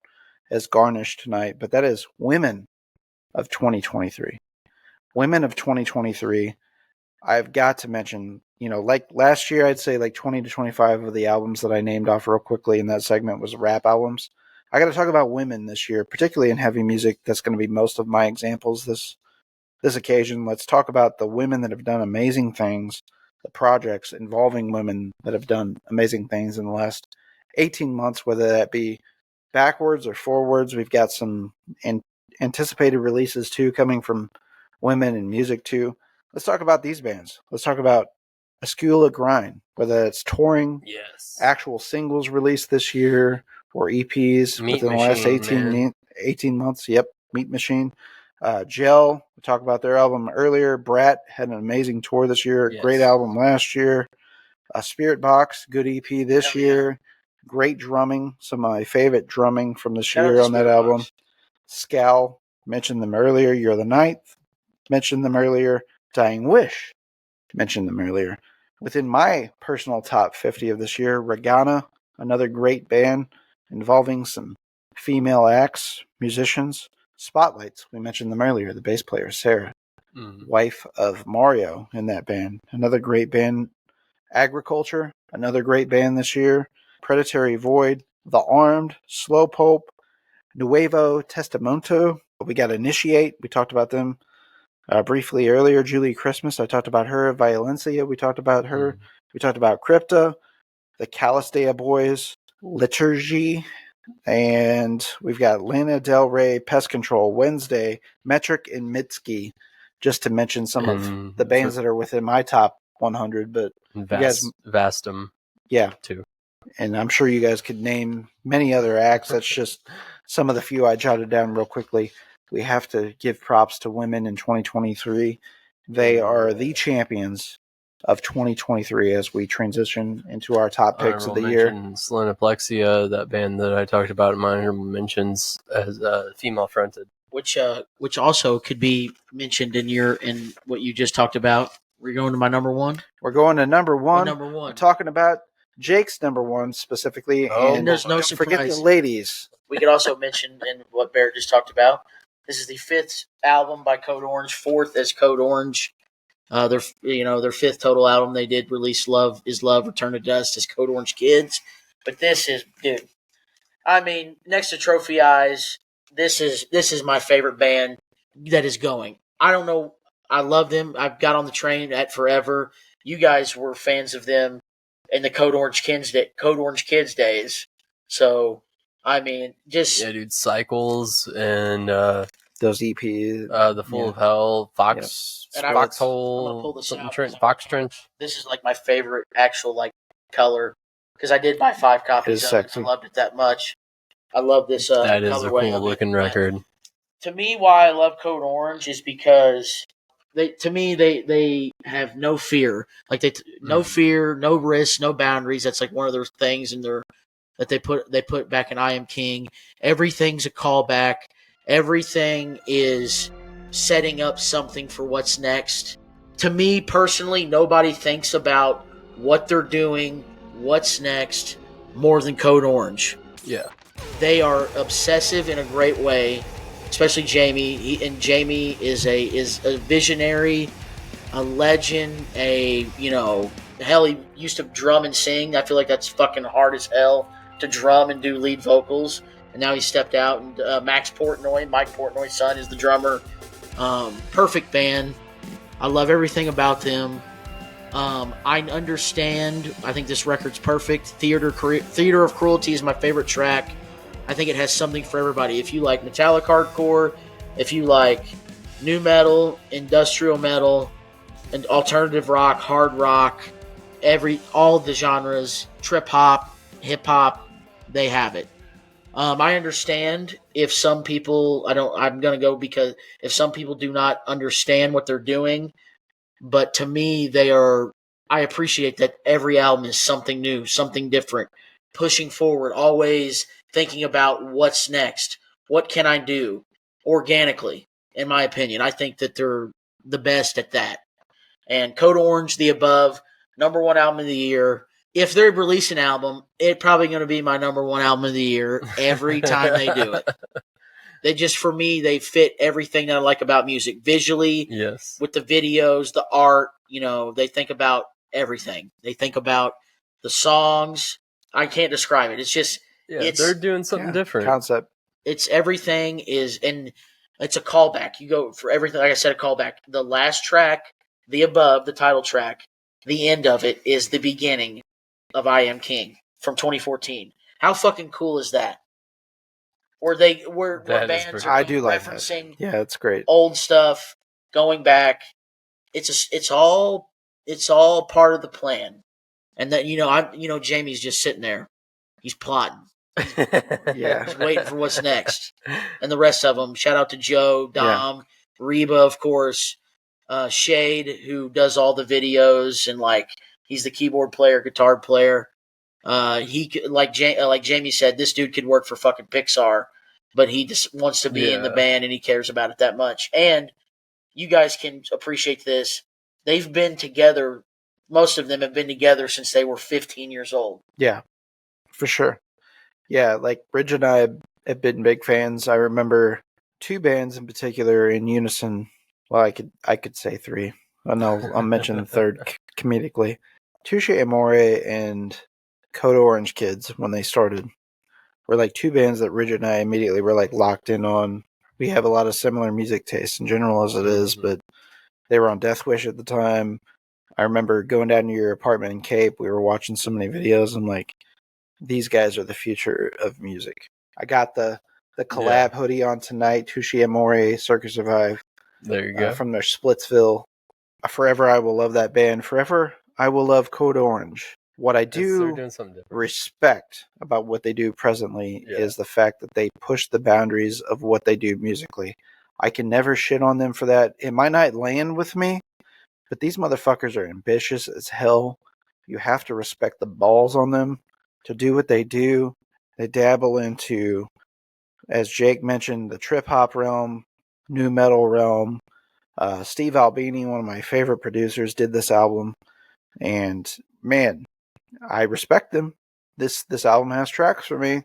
as garnish tonight, but that is women of 2023. Women of 2023. I've got to mention, like last year, I'd say like 20 to 25 of the albums that I named off real quickly in that segment was rap albums. I got to talk about women this year, particularly in heavy music. That's going to be most of my examples this occasion. Let's talk about the women that have done amazing things, the projects involving women that have done amazing things in the last 18 months, whether that be backwards or forwards. We've got some anticipated releases too coming from women in music too. Let's talk about these bands. Let's talk about Scowl Grind, whether it's touring, actual singles released this year, or EPs within the last 18 months. Yep, Meat Machine. Gel, we talked about their album earlier. Brat had an amazing tour this year. Yes. Great album last year. Spirit Box, good EP this year. Great drumming. Some of my favorite drumming from this year on that album. Box. Scowl, mentioned them earlier. You're the Ninth, mentioned them earlier. Dying Wish, mentioned them earlier. Within my personal top 50 of this year, Regana, another great band involving some female acts, musicians. Spotlights, we mentioned them earlier. The bass player, Sarah, wife of Mario in that band. Another great band. Agriculture, another great band this year. Predatory Void, The Armed, Slowpoke, Nuevo Testamento. We got Initiate. We talked about them briefly earlier. Julie Christmas, I talked about her. Violencia, we talked about her. We talked about Crypta, the Calistea Boys, Liturgy, and we've got Lana Del Rey, Pest Control, Wednesday, Metric, and Mitski, just to mention some of the bands that are within my top 100. But
Vastum, too.
And I'm sure you guys could name many other acts. That's just some of the few I jotted down real quickly. We have to give props to women in 2023. They are the champions of 2023 as we transition into our top picks of the year.
Selenoplexia, that band that I talked about in my honorable mentions, as female fronted,
which also could be mentioned in what you just talked about. We're going to my number one.
We're going to number one.
Number one.
We're talking about Jake's number one specifically, and
there's no surprise.
Forget the ladies.
We could also mention in what Barrett just talked about. This is the fifth album by Code Orange, fourth as Code Orange. Their fifth total album they did release. Love is Love, Return to Dust as Code Orange Kids. But this is, dude. I mean, next to Trophy Eyes, this is my favorite band that is going. I don't know. I love them. I've got on the train at forever. You guys were fans of them in the Code Orange Kids days. So, I mean, just
dude, Cycles and
those EPs,
the Full of Hell, Foxhole, Fox Trench.
This is like my favorite actual color because I did buy 5 copies of it. I loved it that much. I love this.
That is a cool looking record.
To me, why I love Code Orange is because they have no fear. No fear, no risk, no boundaries. That's like one of their things in their that they put back in I Am King. Everything's a callback. Everything is setting up something for what's next. To me personally, nobody thinks about what they're doing, what's next, more than Code Orange.
Yeah.
They are obsessive in a great way, especially Jamie. Jamie is a visionary, a legend, hell, he used to drum and sing. I feel like that's fucking hard as hell to drum and do lead vocals. And now he stepped out, and Mike Portnoy's son, is the drummer. Perfect band. I love everything about them. I understand. I think this record's perfect. Theater of Cruelty is my favorite track. I think it has something for everybody. If you like metallic hardcore, if you like nu metal, industrial metal, and alternative rock, hard rock, all the genres, trip hop, hip hop, they have it. I understand if some people, I'm going to go because if some people do not understand what they're doing, but to me, I appreciate that every album is something new, something different, pushing forward, always thinking about what's next. What can I do organically, in my opinion? I think that they're the best at that. And Code Orange, the above, number one album of the year. If they release an album, it's probably going to be my number one album of the year every time they do it. They just, for me, they fit everything that I like about music. Visually,
Yes.
with the videos, the art, they think about everything. They think about the songs. I can't describe it. It's just,
they're doing something different.
Concept.
It's everything and it's a callback. You go for everything. Like I said, a callback. The last track, the title track, the end of it is the beginning of I Am King from 2014. How fucking cool is that? Where bands are referencing
Yeah, it's great.
old stuff, going back. It's all part of the plan. And that Jamie's just sitting there. He's plotting.
Yeah.
He's waiting for what's next. And the rest of them, shout out to Joe, Dom, Reba, of course, Shade, who does all the videos, and he's the keyboard player, guitar player. He like Jamie said, this dude could work for fucking Pixar, but he just wants to be in the band and he cares about it that much. And you guys can appreciate this. They've been together. Most of them have been together since they were 15 years old.
Yeah, for sure. Yeah, like Ridgee and I have been big fans. I remember 2 bands in particular in unison. Well, I could say 3. I know I'll mention the third comedically. Touche Amore and Code Orange Kids, when they started, were 2 bands that Ridgee and I immediately were locked in on. We have a lot of similar music tastes in general as it is, but they were on Death Wish at the time. I remember going down to your apartment in Cape. We were watching so many videos. I'm like, these guys are the future of music. I got the collab hoodie on tonight. Touche Amore, Circa Survive.
There you go.
From their Splitsville. Forever I will love that band. Forever I will love Code Orange. What I do respect about what they do presently is the fact that they push the boundaries of what they do musically. I can never shit on them for that. It might not land with me, but these motherfuckers are ambitious as hell. You have to respect the balls on them to do what they do. They dabble into, as Jake mentioned, the trip hop realm, new metal realm. Steve Albini, one of my favorite producers, did this album. And man, I respect them. This album has tracks for me.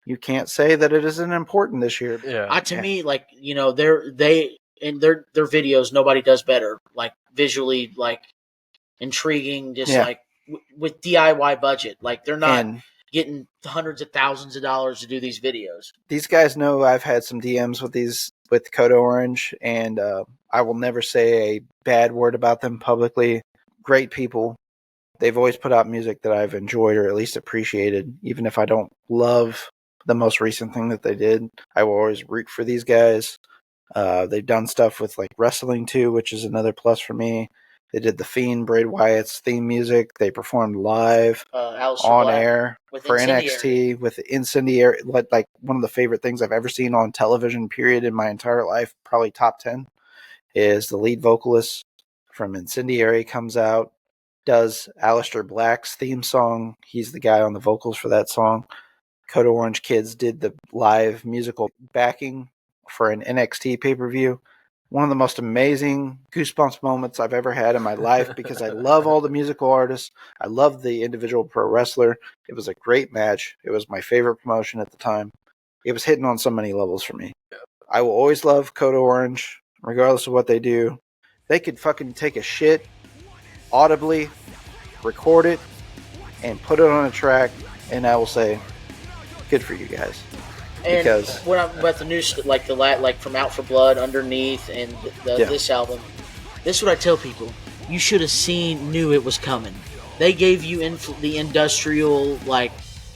You can't say that it isn't important this year.
Yeah. To me, their videos, nobody does better. Visually, intriguing, just with DIY budget. They're not getting hundreds of thousands of dollars to do these videos.
These guys know I've had some DMs with Code Orange, and I will never say a bad word about them publicly. Great people. They've always put out music that I've enjoyed or at least appreciated, even if I don't love the most recent thing that they did. I will always root for these guys. They've done stuff with wrestling too, which is another plus for me. They did The Fiend, Bray Wyatt's theme music. They performed live on air for NXT with Incendiary. One of the favorite things I've ever seen on television, period, in my entire life, probably top 10, is the lead vocalist from Incendiary comes out, does Aleister Black's theme song. He's the guy on the vocals for that song. Code Orange Kids did the live musical backing for an NXT pay-per-view. One of the most amazing goosebumps moments I've ever had in my life because I love all the musical artists. I love the individual pro wrestler. It was a great match. It was my favorite promotion at the time. It was hitting on so many levels for me. I will always love Code Orange, regardless of what they do. They could fucking take a shit audibly, record it, and put it on a track, and I will say, good for you guys.
And
because
when I'm about the new from Out for Blood, Underneath, and this album, this is what I tell people: you should have knew it was coming. They gave you the industrial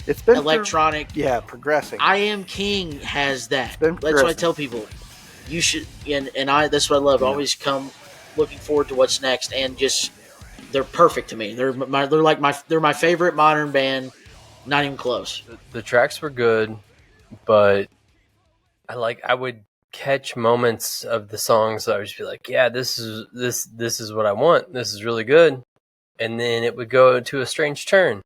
it's been
electronic,
progressing.
I Am King has that.
That's
what I tell people. You should, and that's what I love. Always come looking forward to what's next, and just they're perfect to me. They're my favorite modern band. Not even close.
The tracks were good, but I would catch moments of the songs that I would just be like, yeah, this is what I want. This is really good. And then it would go to a strange turn.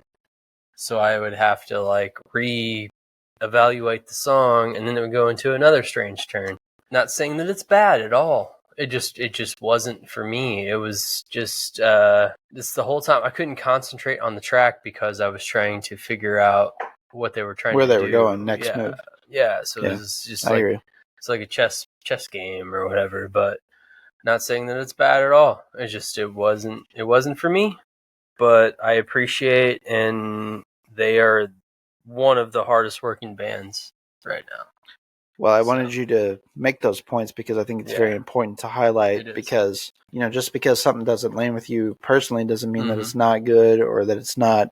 So I would have to re-evaluate the song, and then it would go into another strange turn. Not saying that it's bad at all. It just wasn't for me. It was just this the whole time I couldn't concentrate on the track because I was trying to figure out what they were trying
where
to do.
Where they were going next move.
Yeah, so it was just
I hear you.
It's like a chess game or whatever, but not saying that it's bad at all. It's just it wasn't for me. But I appreciate, and they are one of the hardest working bands right now.
Well, I wanted you to make those points because I think it's very important to highlight, because, you know, just because something doesn't land with you personally doesn't mean that it's not good or that it's not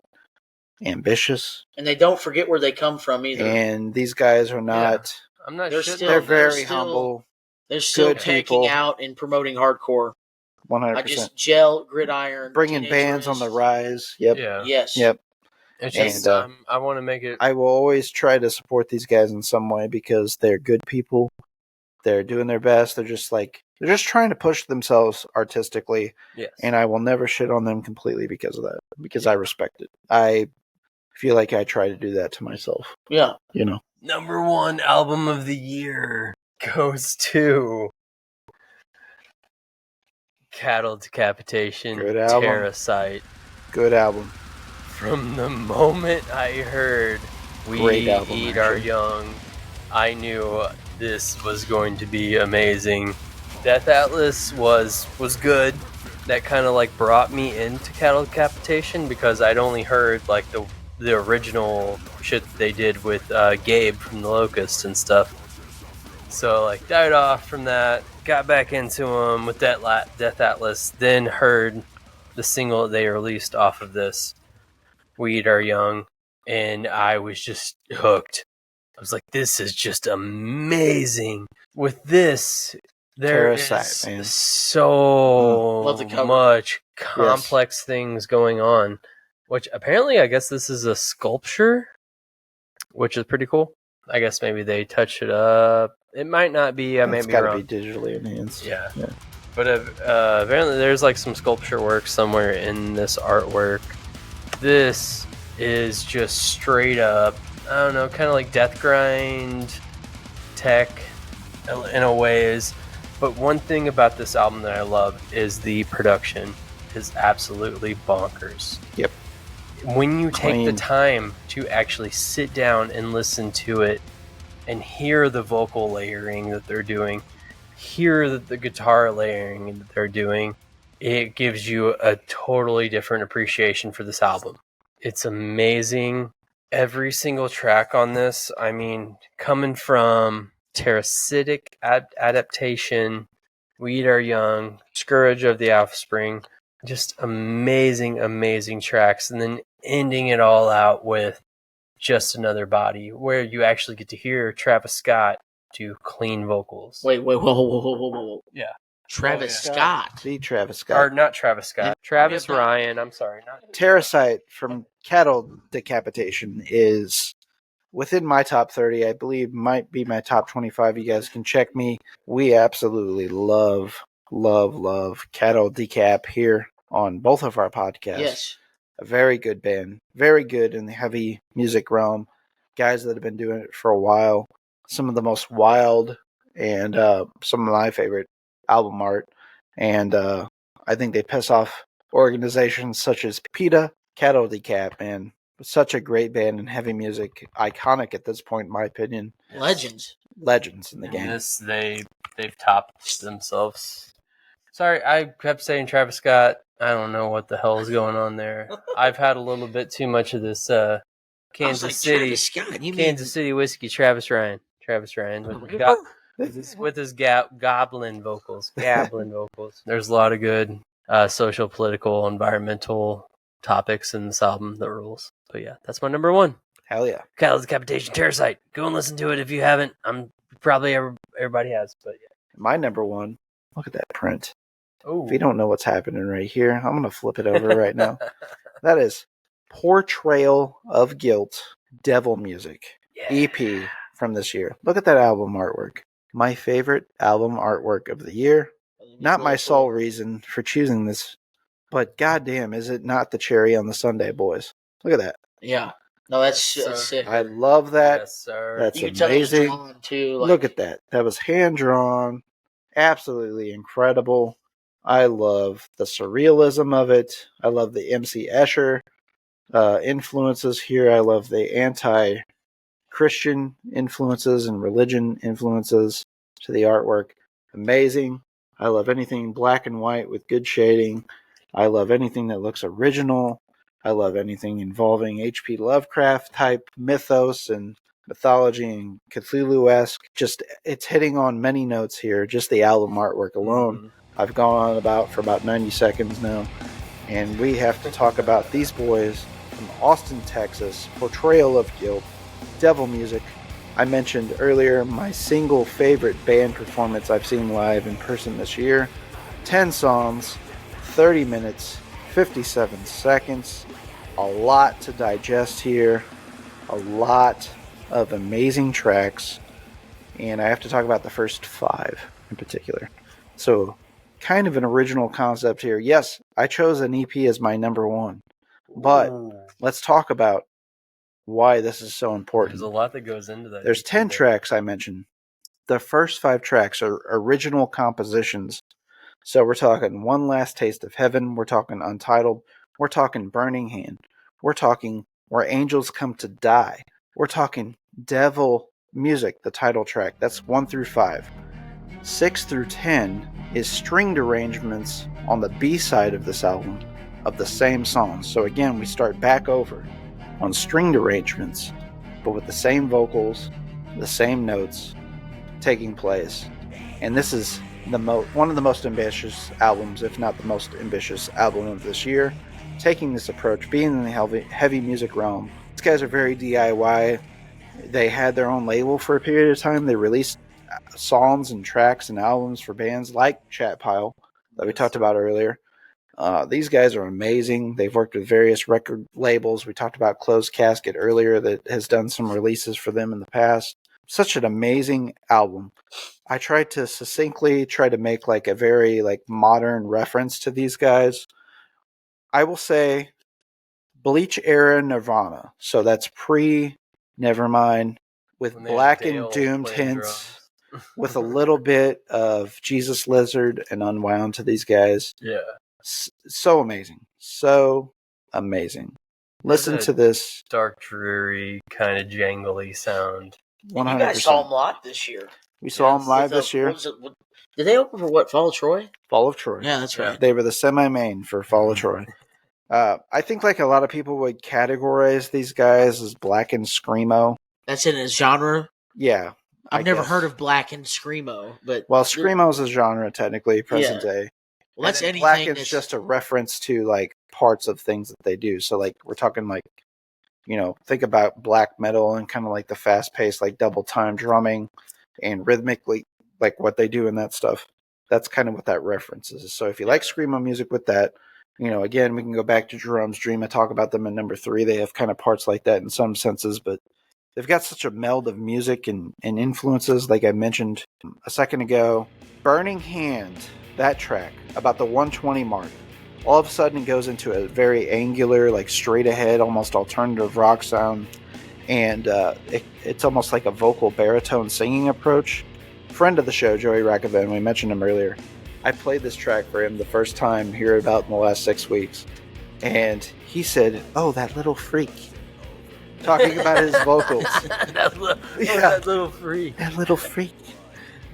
ambitious.
And they don't forget where they come from either.
And these guys are not.
I'm not
They're
shitting
still-
on
They're
them.
very humble.
They're still
good
tanking
people.
out and promoting hardcore.
100%.
I just Gel, Gridiron,
Bringing
Teenage
bands on the
Wrist.
rise. Yep.
Yeah.
Yes.
Yep.
It's just
And,
I want to make it.
I will always try to support these guys in some way because they're good people. They're doing their best. They're just trying to push themselves artistically.
Yes.
And I will never shit on them completely because of that, because I respect it. I feel like I try to do that to myself.
Yeah.
You know.
Number 1 album of the year goes to Cattle Decapitation,
Good album.
Terracite.
Good album.
From the moment I heard We
Great album,
Eat Our
actually.
Young, I knew this was going to be amazing. Death Atlas was good. That kind of like brought me into Cattle Decapitation because I'd only heard like the original shit that they did with Gabe from the Locust and stuff. So like died off from that, got back into them with Death Atlas, then heard the single they released off of this, We Eat Our Young, and I was just hooked. I was like, this is just amazing. With this, there
Terracite, man.
is so
Love the cover.
much complex things going on, which apparently I guess this is a sculpture, which is pretty cool. I guess maybe they touched it up. It might not be. I may
It's
be
got to
wrong.
be digitally enhanced.
Yeah. But apparently there's like some sculpture work somewhere in this artwork. This is just straight up, I don't know, kind of like death grind tech in a ways. But one thing about this album that I love is the production is absolutely bonkers.
Yep.
When you take the
Clean.
time to actually sit down and listen to it and hear the vocal layering that they're doing, hear the guitar layering that they're doing, it gives you a totally different appreciation for this album. It's amazing. Every single track on this, I mean, coming from Terrasitic Adaptation, We Eat Our Young, Scourge of the Offspring, just amazing, amazing tracks. And then ending it all out with Just Another Body, where you actually get to hear Travis Scott do clean vocals.
Wait, whoa.
Yeah.
Travis Scott.
The Travis
Or
Scott.
not Travis Scott. Travis Ryan. I'm sorry. Not
Terracite from Cattle Decapitation is within my top 30. I believe might be my top 25. You guys can check me. We absolutely love Cattle Decap here on both of our podcasts.
Yes.
A very good band. Very good in the heavy music realm. Guys that have been doing it for a while. Some of the most wild and some of my favorite album art. And I think they piss off organizations such as PETA, Cattle Decap, and such a great band in heavy music. Iconic at this point, in my opinion.
Legends.
Legends in the game.
this, they've topped themselves. Sorry, I kept saying Travis Scott. I don't know what the hell is going on there. I've had a little bit too much of this Kansas City whiskey. Travis Ryan with his goblin vocals. There's a lot of good social, political, environmental topics in this album that rules. But yeah, that's my number 1.
Hell yeah.
Cattle Decapitation, Terracite. Go and listen to it if you haven't. I'm probably everybody has, but yeah.
My number 1. Look at that print.
Oh,
If you don't know what's happening right here, I'm going to flip it over right now. That is Portrayal of Guilt, Devil Music, EP from this year. Look at that album artwork. My favorite album artwork of the year. Not my sole reason for choosing this, but goddamn, is it not the cherry on the sundae, boys? Look at that.
Yeah. No, that's
Yes, sir.
sick.
I love that.
Yes, sir.
That's
You can tell it was
amazing.
drawn, too. Like,
Look at that. That was hand drawn. Absolutely incredible. I love the surrealism of it. I love the MC Escher influences here. I love the anti-Christian influences and religion influences. to the artwork. Amazing. I love anything black and white with good shading. I love anything that looks original. I love anything involving H.P. Lovecraft type mythos and mythology and Cthulhu-esque. Just, it's hitting on many notes here. Just the album artwork alone. I've gone on about for about 90 seconds now. And we have to talk about these boys from Austin, Texas. Portrayal of Guilt, Devil Music. I mentioned earlier my single favorite band performance I've seen live in person this year. 10 songs, 30 minutes, 57 seconds. A lot to digest here. A lot of amazing tracks. And I have to talk about the first 5 in particular. So, kind of an original concept here. Yes, I chose an EP as my number 1. But let's talk about why this is so important.
There's a lot that goes into that.
There's 10 tracks I mentioned. The first 5 tracks are original compositions. So we're talking One Last Taste of Heaven. We're talking Untitled. We're talking Burning Hand. We're talking Where Angels Come to Die. We're talking Devil Music, the title track. That's 1 through 5. 6 through 10 is stringed arrangements on the B side of this album of the same songs. So again, we start back over on stringed arrangements, but with the same vocals, the same notes taking place. And this is one of the most ambitious albums, if not the most ambitious album of this year. Taking this approach, being in the heavy music realm. These guys are very DIY. They had their own label for a period of time. They released songs and tracks and albums for bands like Chat Pile that we talked about earlier. These guys are amazing. They've worked with various record labels. We talked about Closed Casket earlier that has done some releases for them in the past. Such an amazing album. I tried to succinctly make like a very like modern reference to these guys. I will say Bleach era Nirvana. So that's pre-Nevermind with Black and Doomed hints with a little bit of Jesus Lizard and Unwound to these guys.
Yeah.
So amazing. So amazing. Listen to this.
Dark, dreary, kind of jangly sound.
100%.
You guys saw them live this year.
We saw them live this year.
Did they open for what? Fall of Troy?
Fall of Troy.
Yeah, that's right.
They were the semi-main for Fall of Troy. I think like a lot of people would categorize these guys as black and screamo.
That's in a genre?
Yeah.
I've never heard of black and screamo, but
screamo is a genre technically present day.
Well, that's anything.
Black is just a reference to like parts of things that they do. So like we're talking like, think about black metal and kind of like the fast-paced like double time drumming and rhythmically like what they do in that stuff. That's kind of what that reference is. So if you like screamo music with that, again, we can go back to Jerome's Dream. I talk about them in number 3. They have kind of parts like that in some senses, but they've got such a meld of music and influences, like I mentioned a second ago. Burning Hand, that track, about the 120 mark, all of a sudden it goes into a very angular, like straight ahead, almost alternative rock sound, and it's almost like a vocal baritone singing approach. Friend of the show, Joey Rakovan, we mentioned him earlier. I played this track for him the first time here about in the last 6 weeks, and he said, "Oh, that little freak," talking about his vocals.
that little freak.
That little freak.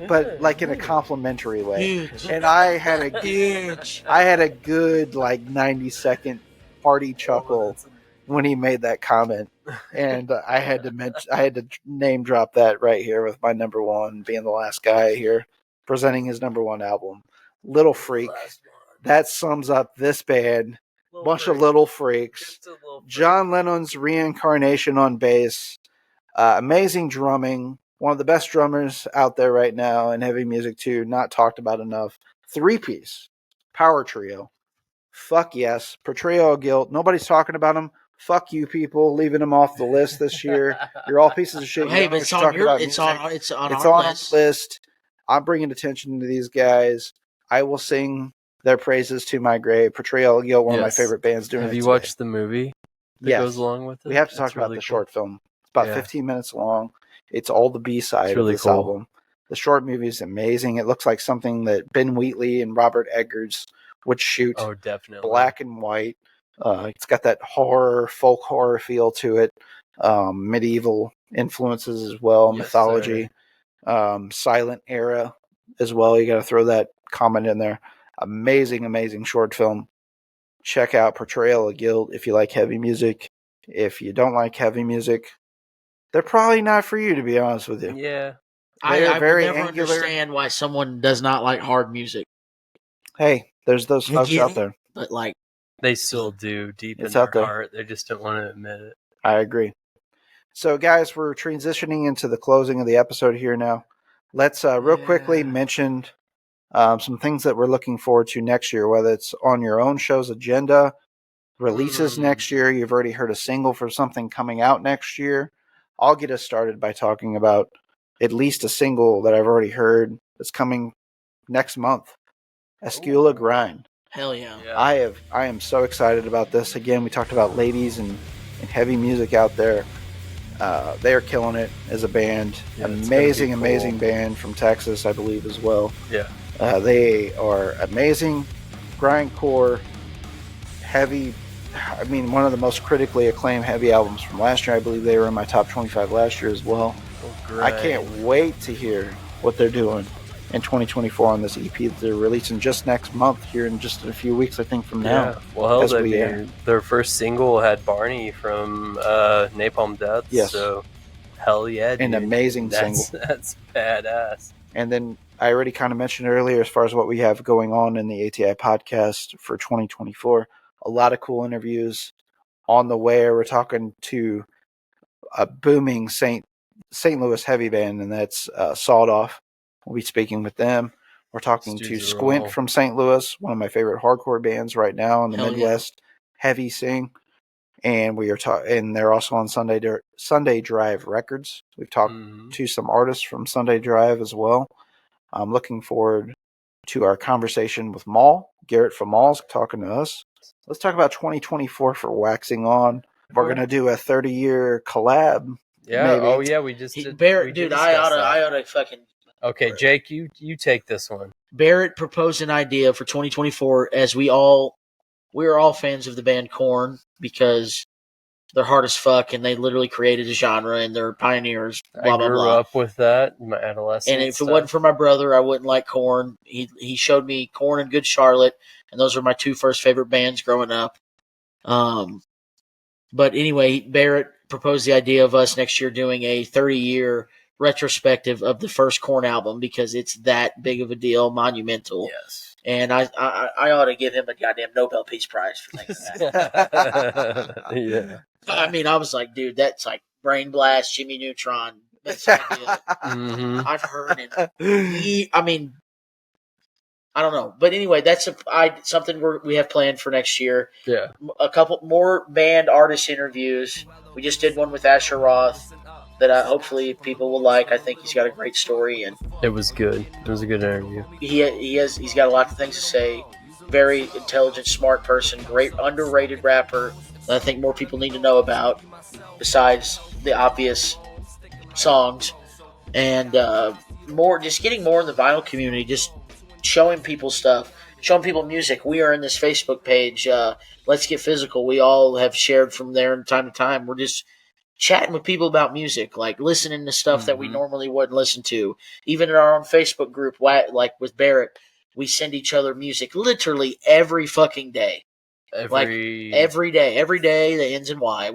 But like in a complimentary way. And I had a good like 90-second hearty chuckle when he made that comment. And I had to name drop that right here with my number 1 being the last guy here presenting his number 1 album. Little Freak. That sums up this band. Bunch of little freaks. John Lennon's reincarnation on bass. Amazing drumming. One of the best drummers out there right now in heavy music too. Not talked about enough. 3-piece. Power trio. Fuck yes. Portrayal of Guilt. Nobody's talking about them. Fuck you people leaving them off the list this year. You're all pieces of shit.
Hey, but it's on our
list. I'm bringing attention to these guys. I will sing their praises to my grave. Portrayal of Guilt, one of my favorite bands doing it.
Have you watched the movie that goes along with it?
We have to talk about the short film. It's about 15 minutes long. It's all the B-side of this album. The short movie is amazing. It looks like something that Ben Wheatley and Robert Eggers would shoot.
Oh, definitely.
Black and white. It's got that folk horror feel to it. Medieval influences as well, mythology. silent era as well. You got to throw that comment in there. Amazing short film. Check out Portrayal of Guilt if you like heavy music. If you don't like heavy music, they're probably not for you, to be honest with you.
Yeah.
I
very
will never
angular.
understand why someone does not like hard music.
Hey, there's those folks out there.
But like,
they still do deep
It's
in
out
their
there.
heart. They just don't want to admit it.
I agree. So, guys, we're transitioning into the closing of the episode here now. Let's real quickly mention some things that we're looking forward to next year, whether it's on your own show's agenda, releases next year. You've already heard a single for something coming out next year. I'll get us started by talking about at least a single that I've already heard that's coming next month. Escula Grind.
hell yeah.
I am so excited about this. Again, we talked about ladies and heavy music out there. They are killing it as a band.
Yeah,
amazing band from Texas, I believe, as well.
Yeah.
They are amazing, grindcore, heavy. I mean, one of the most critically acclaimed heavy albums from last year. I believe they were in my top 25 last year as well.
Great.
I can't wait to hear what they're doing in 2024 on this EP that they're releasing just next month here in just a few weeks, I think, from now.
Yeah. Well,
as
hell,
we air.
their first single had Barney from Napalm Death.
Yes.
So, hell yeah, dude.
An amazing single.
That's badass.
And then I already kind of mentioned earlier, as far as what we have going on in the ATI podcast for 2024, a lot of cool interviews on the way. We're talking to a booming St. Louis heavy band, and that's Sawed Off. We'll be speaking with them. We're talking to Squint from St. Louis, one of my favorite hardcore bands right now in the Midwest, heavy sing. And we are and they're also on Sunday Drive Records. We've talked to some artists from Sunday Drive as well. I'm looking forward to our conversation with Maul. Garrett from Maul's talking to us. Let's talk about 2024 for Waxing-On. We're going to do a 30-year collab.
Yeah.
maybe.
Oh, yeah. We just did.
Barrett, dude, I ought to fucking.
Okay, Jake, you take this one.
Barrett proposed an idea for 2024, as we're all fans of the band Korn because they're hard as fuck and they literally created a genre and they're pioneers. Blah,
I
blah,
grew
blah.
up with that in my adolescence.
And if it wasn't for my brother, I wouldn't like Korn. He showed me Korn and Good Charlotte, and those were my two first favorite bands growing up. But anyway, Barrett proposed the idea of us next year doing a 30-year retrospective of the first Korn album because it's that big of a deal, monumental.
Yes.
And I ought to give him a goddamn Nobel Peace Prize for thinking that.
Yeah.
I mean, I was like, dude, that's like Brain Blast, Jimmy Neutron. That's the idea. I've heard it. I mean, I don't know, but anyway, that's something we have planned for next year.
Yeah,
a couple more band artist interviews. We just did one with Asher Roth that hopefully people will like. I think he's got a great story, and
it was good. It was a good interview.
He's got a lot of things to say. Very intelligent, smart person. Great underrated rapper that I think more people need to know about besides the obvious songs, and just getting more in the vinyl community. Just showing people stuff, showing people music. We are in this Facebook page, Let's Get Physical. We all have shared from there from time to time. We're just chatting with people about music, like listening to stuff that we normally wouldn't listen to. Even in our own Facebook group, like with Barrett, we send each other music literally every fucking day. Every day, the ends and why.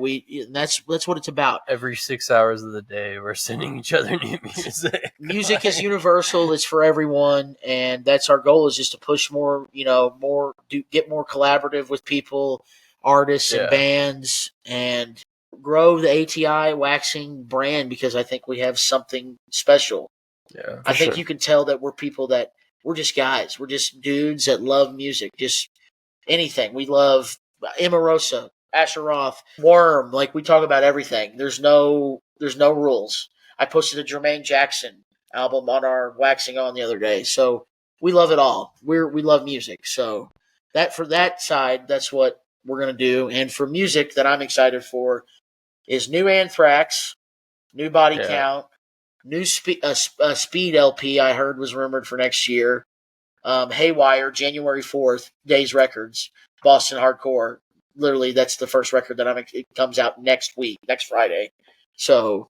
That's what it's about.
Every 6 hours of the day, we're sending each other new music.
Music is universal; it's for everyone, and that's our goal. Is just to push more, get more collaborative with people, artists and bands, and grow the ATI waxing brand because I think we have something special.
Yeah,
I think you can tell that we're people that we're just guys. We're just dudes that love music. Just anything. We love Emarosa, Asher Roth, Worm. Like, we talk about everything. There's no rules. I posted a Jermaine Jackson album on our Waxing-On the other day. So we love it all. We love music. So that for that side, that's what we're going to do. And for music that I'm excited for is new Anthrax, new Body Count, new Speed LP I heard was rumored for next year. Haywire, January 4th, Days Records, Boston Hardcore. Literally, that's the first record that it comes out next week, next Friday. So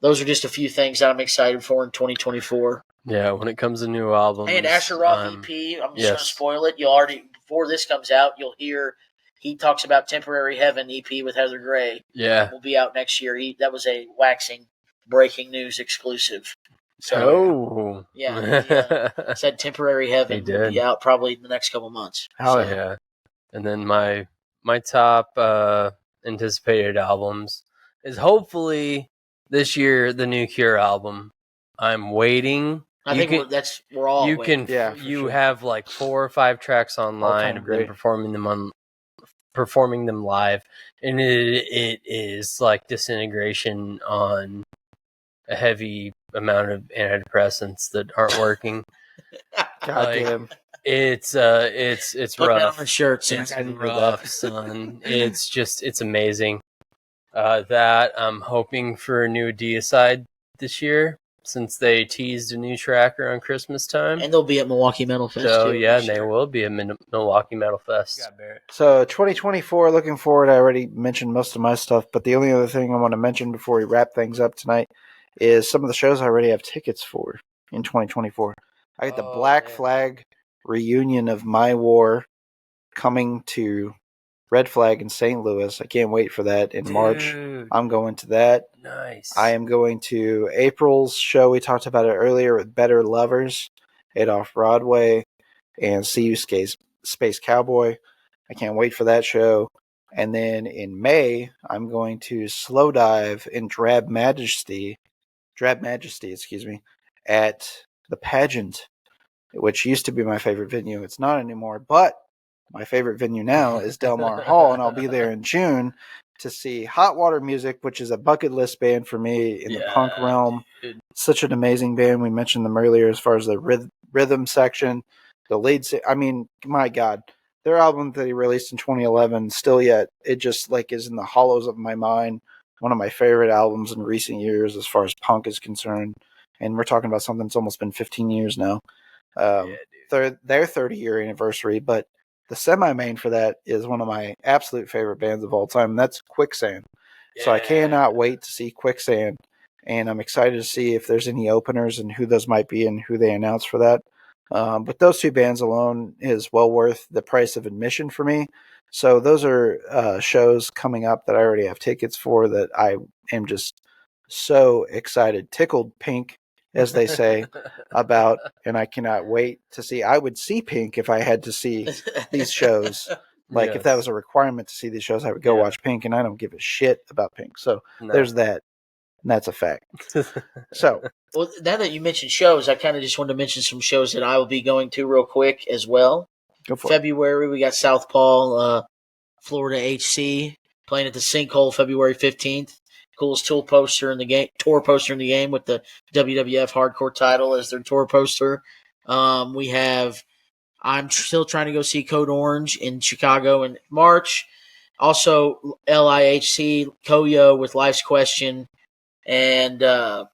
those are just a few things that I'm excited for in 2024.
Yeah, when it comes to new albums.
And Asher Roth EP, I'm just going to spoil it. You'll already, before this comes out, you'll hear he talks about Temporary Heaven EP with Heather Gray.
Yeah.
Will be out next year. That was a Waxing breaking news exclusive.
So,
yeah, he said Temporary Heaven will be out probably in the next couple months.
Yeah. And then my top anticipated albums is hopefully this year the new Cure album. I'm waiting.
I think we're all
you
waiting.
can you have like 4 or 5 tracks online of them performing them live, and it is like disintegration on a heavy amount of antidepressants that aren't working.
Goddamn.
It's
Put
rough.
Down a shirt,
it's rough, son. It's amazing. That I'm hoping for a new Deicide this year, since they teased a new track around Christmas time.
And they'll be at Milwaukee Metal Fest
so,
too.
yeah, they will be at Milwaukee Metal Fest.
So 2024, looking forward. I already mentioned most of my stuff, but the only other thing I want to mention before we wrap things up tonight is some of the shows I already have tickets for in 2024. I got the Black Flag reunion of My War coming to Red Flag in St. Louis. I can't wait for that in March. I'm going to that.
Nice.
I am going to April's show. We talked about it earlier with Better Lovers at Off-Broadway and See You Space Cowboy. I can't wait for that show. And then in May, I'm going to Slow Dive in Drab Majesty, at the Pageant, which used to be my favorite venue. It's not anymore, but my favorite venue now is Del Mar Hall, and I'll be there in June to see Hot Water Music, which is a bucket list band for me in the punk realm.
Dude.
Such an amazing band. We mentioned them earlier as far as the rhythm section, the lead. I mean, my God, their album that they released in 2011, still yet, it just like is in the hollows of my mind. One of my favorite albums in recent years as far as punk is concerned. And we're talking about something that's almost been 15 years now. Their 30-year anniversary, but the semi-main for that is one of my absolute favorite bands of all time, and that's Quicksand. Yeah. So I cannot wait to see Quicksand, and I'm excited to see if there's any openers and who those might be and who they announce for that. But those two bands alone is well worth the price of admission for me. So those are shows coming up that I already have tickets for that I am just so excited, tickled pink, as they say, about, and I cannot wait to see. I would see Pink if I had to see these shows. Like, if that was a requirement to see these shows, I would go watch Pink, and I don't give a shit about Pink. So there's that, and that's a fact. So,
well, now that you mentioned shows, I kind of just wanted to mention some shows that I will be going to real quick as well.
Go for
February, we got Southpaw, Florida HC, playing at the Sinkhole February 15th. Coolest tour poster in the game with the WWF Hardcore title as their tour poster. We have, I'm still trying to go see Code Orange in Chicago in March. Also, LIHC, Koyo with Life's Question, and the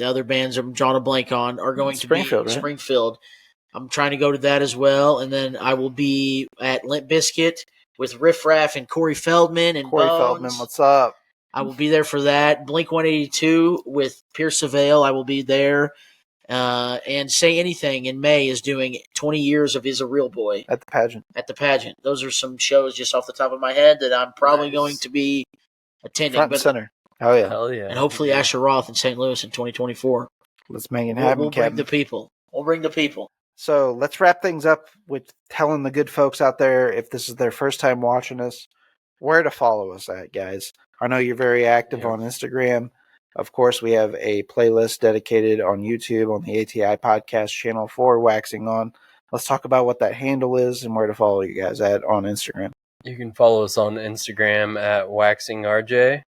other bands I'm drawing a blank on are going to be in Springfield. I'm trying to go to that as well, and then I will be at Limp Bizkit with Riff Raff and Corey Feldman and
Corey
Bones.
Feldman, what's up?
I will be there for that. Blink-182 with Pierce Surveil. I will be there. And Say Anything in May is doing 20 years of Is a Real Boy.
At the Pageant.
Those are some shows just off the top of my head that I'm probably going to be attending.
Front and center. Oh, yeah.
Hell yeah.
And hopefully Asher Roth in St. Louis in 2024.
Let's make it happen,
We'll bring the people.
So let's wrap things up with telling the good folks out there, if this is their first time watching us, where to follow us at, guys. I know you're very active on Instagram. Of course, we have a playlist dedicated on YouTube on the ATI Podcast channel for Waxing-On. Let's talk about what that handle is and where to follow you guys at on Instagram.
You can follow us on Instagram at WaxingRJ.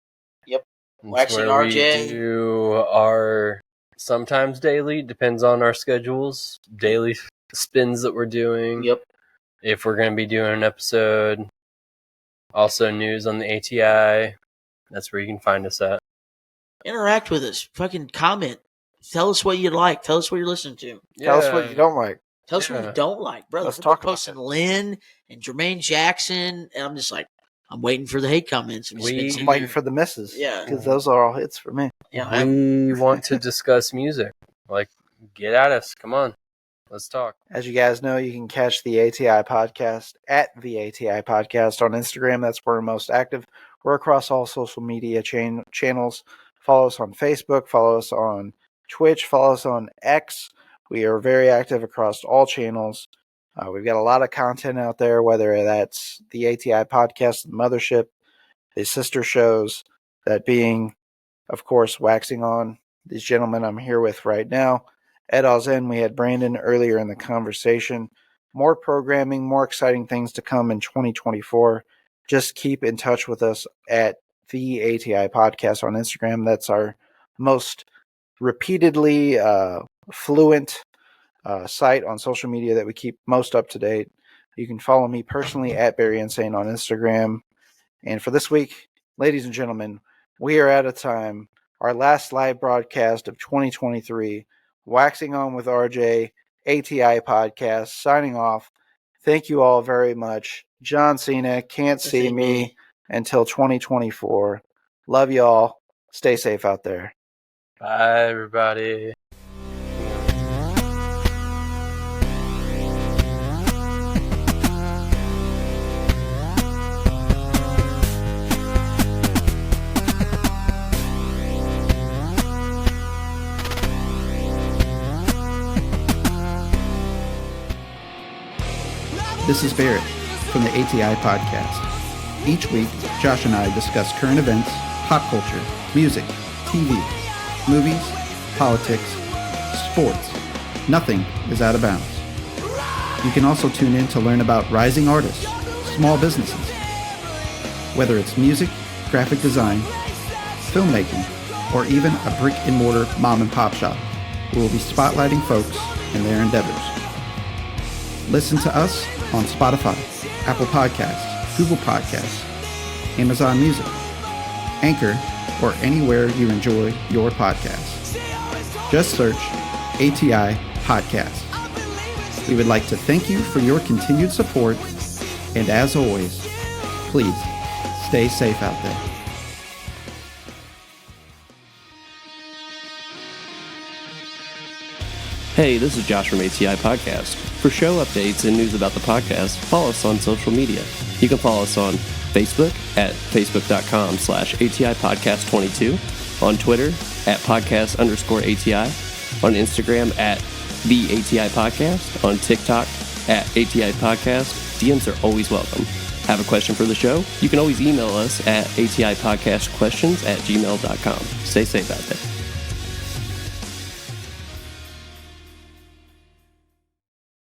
Yep,
WaxingRJ. We do our sometimes daily, depends on our schedules, daily spins that we're doing.
Yep.
If we're going to be doing an episode. Also news on the ATI. That's where you can find us at.
Interact with us. Fucking comment. Tell us what you like. Tell us what you're listening to.
Tell us what you don't like.
Tell us what you don't like, brother.
Let's talk about
posting Lynn and Jermaine Jackson, and I'm just like, I'm waiting for the hate comments.
I'm waiting for the misses.
Yeah.
Because those are all hits for me.
Yeah,
We want to discuss music. Like, get at us. Come on. Let's talk.
As you guys know, you can catch the ATI Podcast at the ATI Podcast on Instagram. That's where we're most active. We're across all social media channels. Follow us on Facebook. Follow us on Twitch. Follow us on X. We are very active across all channels. We've got a lot of content out there, whether that's the ATI Podcast, the Mothership, the sister shows, that being, of course, Waxing-On. These gentlemen I'm here with right now. Ed Alzen, we had Brandon earlier in the conversation. More programming, more exciting things to come in 2024. Just keep in touch with us at the ATI Podcast on Instagram. That's our most repeatedly fluent site on social media that we keep most up to date. You can follow me personally at Barry Insane on Instagram. And for this week, ladies and gentlemen, we are out of time. Our last live broadcast of 2023. Waxing-On with RJ, ATI Podcast, signing off. Thank you all very much. John Cena, can't see me until 2024. Love y'all. Stay safe out there.
Bye, everybody.
This is Barrett from the ATI Podcast. Each week, Josh and I discuss current events, pop culture, music, TV, movies, politics, sports. Nothing is out of bounds. You can also tune in to learn about rising artists, small businesses. Whether it's music, graphic design, filmmaking, or even a brick-and-mortar mom-and-pop shop, we will be spotlighting folks and their endeavors. Listen to us on Spotify, Apple Podcasts, Google Podcasts, Amazon Music, Anchor, or anywhere you enjoy your podcasts. Just search ATI Podcast. We would like to thank you for your continued support, and as always, please stay safe out there.
Hey, this is Josh from ATI Podcast. For show updates and news about the podcast, follow us on social media. You can follow us on Facebook at facebook.com/ATI Podcast22, on Twitter at podcast_ATI, on Instagram at the ATI Podcast, on TikTok at ATI Podcast. DMs are always welcome. Have a question for the show? You can always email us at ATIPodcastQuestions@gmail.com. Stay safe out there.